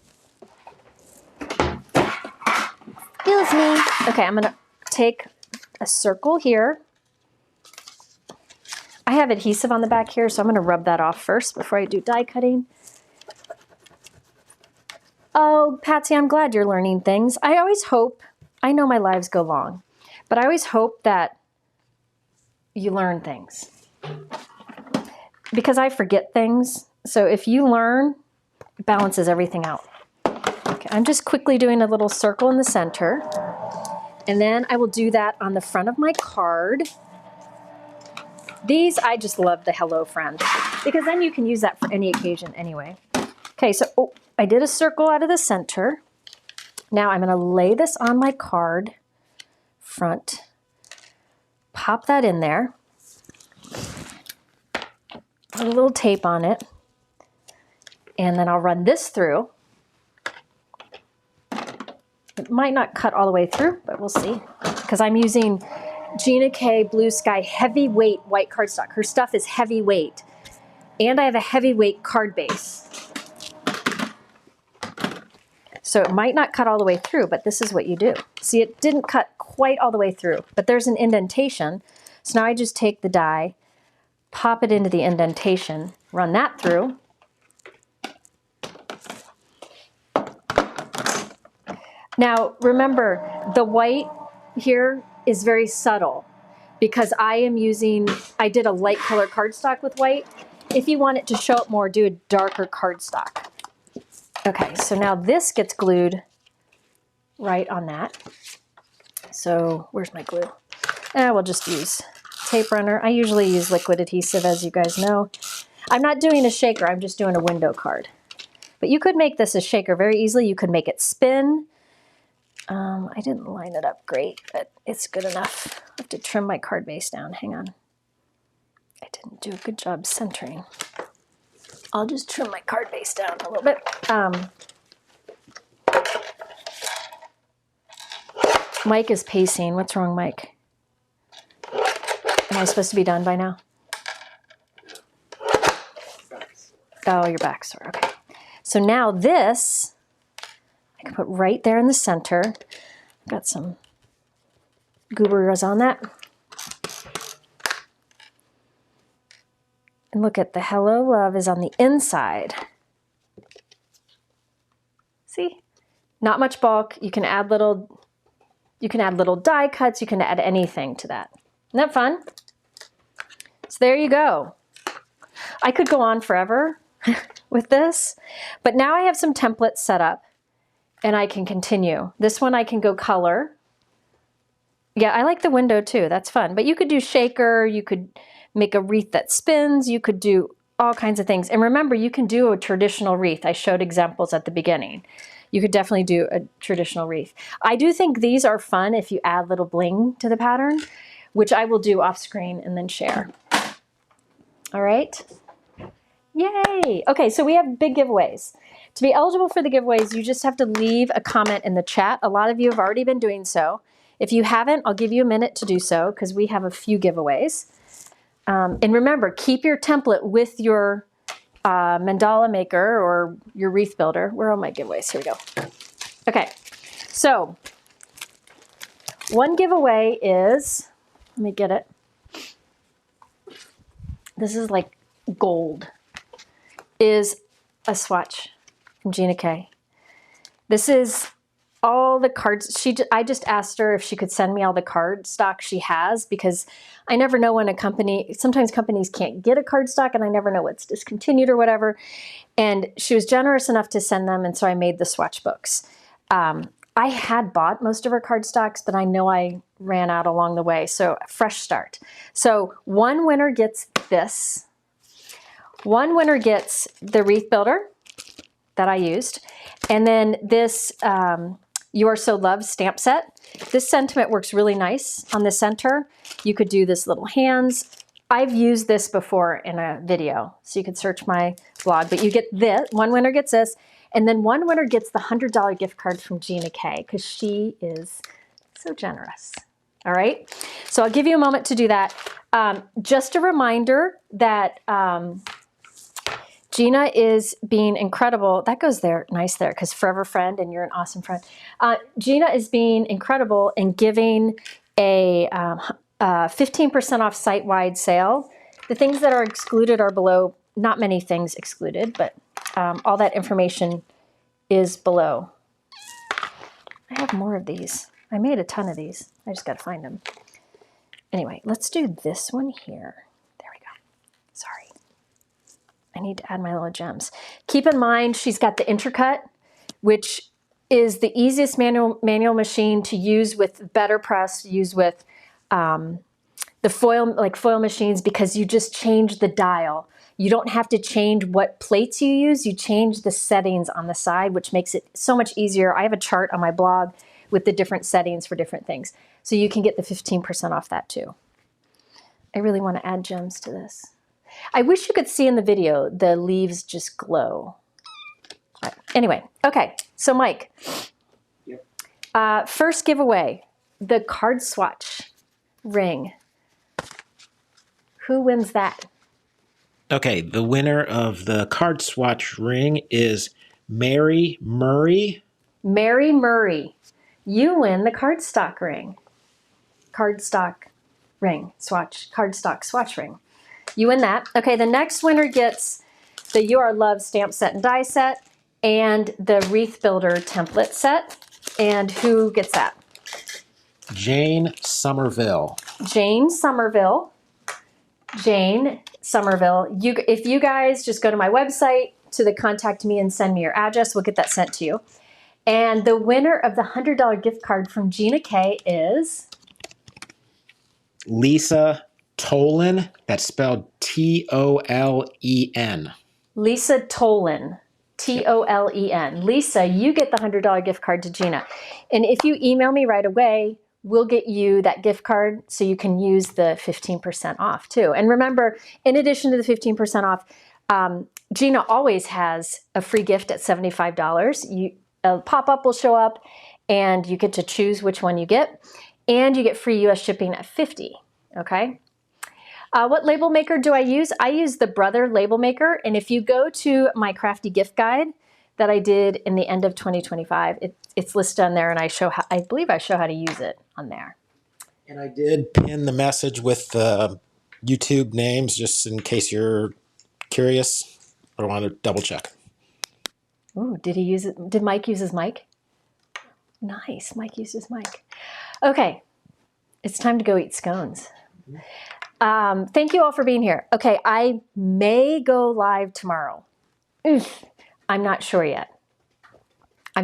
Excuse me. Okay, I'm going to take a circle here. I have adhesive on the back here, so I'm going to rub that off first before I do die cutting. Oh, Patsy, I'm glad you're learning things. I always hope, I know my lives go long, but I always hope that you learn things because I forget things. So if you learn, it balances everything out. Okay, I'm just quickly doing a little circle in the center, and then I will do that on the front of my card. These, I just love the Hello Friend because then you can use that for any occasion anyway. Okay, so I did a circle out of the center. Now I'm going to lay this on my card front, pop that in there, put a little tape on it, and then I'll run this through. It might not cut all the way through, but we'll see because I'm using Gina K Blue Sky heavyweight white cardstock. Her stuff is heavyweight, and I have a heavyweight card base. So it might not cut all the way through, but this is what you do. See, it didn't cut quite all the way through, but there's an indentation. So now I just take the die, pop it into the indentation, run that through. Now, remember, the white here is very subtle because I did a light color cardstock with white. If you want it to show up more, do a darker cardstock. Okay, so now this gets glued right on that. So where's my glue? We'll just use tape runner. I usually use liquid adhesive, as you guys know. I'm not doing a shaker, I'm just doing a window card. But you could make this a shaker very easily. You could make it spin. I didn't line it up great, but it's good enough. I have to trim my card base down. Hang on. I didn't do a good job centering. I'll just trim my card base down a little bit. Mike is pacing. What's wrong, Mike? Am I supposed to be done by now? Oh, your back's sore. Okay. So now this, I can put right there in the center. I've got some goobers on that. And look at the Hello Love is on the inside. See? Not much bulk. You can add little die cuts. You can add anything to that. Isn't that fun? So there you go. I could go on forever with this, but now I have some templates set up and I can continue. This one I can go color. Yeah, I like the window too. That's fun. But you could do shaker. You could make a wreath that spins. You could do all kinds of things. And remember, you can do a traditional wreath. I showed examples at the beginning. You could definitely do a traditional wreath. I do think these are fun if you add little bling to the pattern, which I will do off screen and then share. All right. Yay. Okay, so we have big giveaways. To be eligible for the giveaways, you just have to leave a comment in the chat. A lot of you have already been doing so. If you haven't, I'll give you a minute to do so because we have a few giveaways. And remember, keep your template with your mandala maker or your wreath builder. Where are my giveaways? Here we go. Okay, so one giveaway is, let me get it. This is like gold, is a swatch from Gina K. This is all the cards. I just asked her if she could send me all the card stock she has because I never know when a company, sometimes companies can't get a card stock and I never know what's discontinued or whatever. And she was generous enough to send them, and so I made the swatch books. I had bought most of her card stocks, but I know I ran out along the way, so fresh start. So one winner gets this. One winner gets the wreath builder that I used, and then this You Are So Loved stamp set. This sentiment works really nice on the center. You could do this little hands. I've used this before in a video, so you could search my blog, but you get this. One winner gets this, and then one winner gets the $100 gift card from Gina K because she is so generous. All right, so I'll give you a moment to do that. Just a reminder that Gina is being incredible. That goes there, nice there, because forever friend, and you're an awesome friend. Gina is being incredible in giving a 15% off site-wide sale. The things that are excluded are below. Not many things excluded, but all that information is below. I have more of these. I made a ton of these. I just got to find them. Anyway, let's do this one here. There we go. Sorry. I need to add my little gems. Keep in mind, she's got the Intri-Cut, which is the easiest manual machine to use with better press, use with the foil machines, because you just change the dial. You don't have to change what plates you use. You change the settings on the side, which makes it so much easier. I have a chart on my blog with the different settings for different things. So you can get the 15% off that too. I really want to add gems to this. I wish you could see in the video, the leaves just glow. Right. Anyway, okay, so Mike, yep. First giveaway, the card swatch ring. Who wins that? Okay, the winner of the card swatch ring is Mary Murray. Mary Murray, you win the cardstock ring. Cardstock swatch ring. You win that. Okay, the next winner gets the You Are Loved stamp set and die set and the Wreath Builder template set. And who gets that? Jane Somerville. Jane Somerville. Jane Somerville. If you guys just go to my website to the contact me and send me your address, we'll get that sent to you. And the winner of the $100 gift card from Gina K is Lisa Tolan. That's spelled Tolen. Lisa Tolan. Tolen. Lisa, you get the $100 gift card to Gina. And if you email me right away, we'll get you that gift card so you can use the 15% off too. And remember, in addition to the 15% off, Gina always has a free gift at $75. A pop-up will show up and you get to choose which one you get. And you get free US shipping at $50, okay? What label maker do I use? I use the Brother label maker. And if you go to my crafty gift guide that I did in the end of 2025, it's listed on there, and I believe I show how to use it on there. And I did pin the message with the YouTube names just in case you're curious. I want to double check. Ooh, did he use it? Did Mike use his mic? Nice, Mike used his mic. Okay, it's time to go eat scones. Thank you all for being here. Okay, I may go live tomorrow. I'm not sure yet. I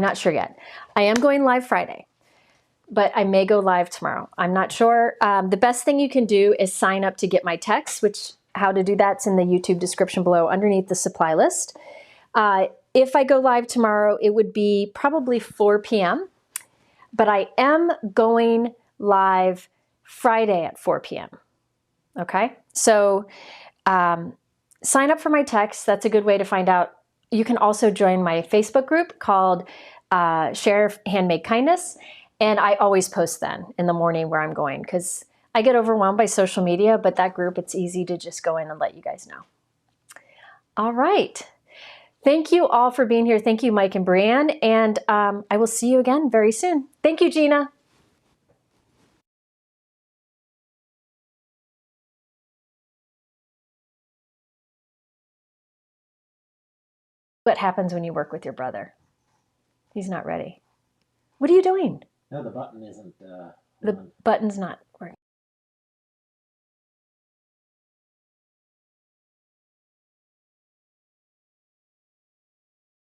am going live Friday, but I may go live tomorrow. I'm not sure. The best thing you can do is sign up to get my texts, which how to do that's in the YouTube description below underneath the supply list. If I go live tomorrow, it would be probably 4 p.m., but I am going live Friday at 4 p.m. Okay, so sign up for my text. That's a good way to find out. You can also join my Facebook group called Share Handmade Kindness. And I always post then in the morning where I'm going because I get overwhelmed by social media, but that group, it's easy to just go in and let you guys know. All right. Thank you all for being here. Thank you, Mike and Brianne. And I will see you again very soon. Thank you, Gina. What happens when you work with your brother? He's not ready. What are you doing? No, the button isn't. The button's not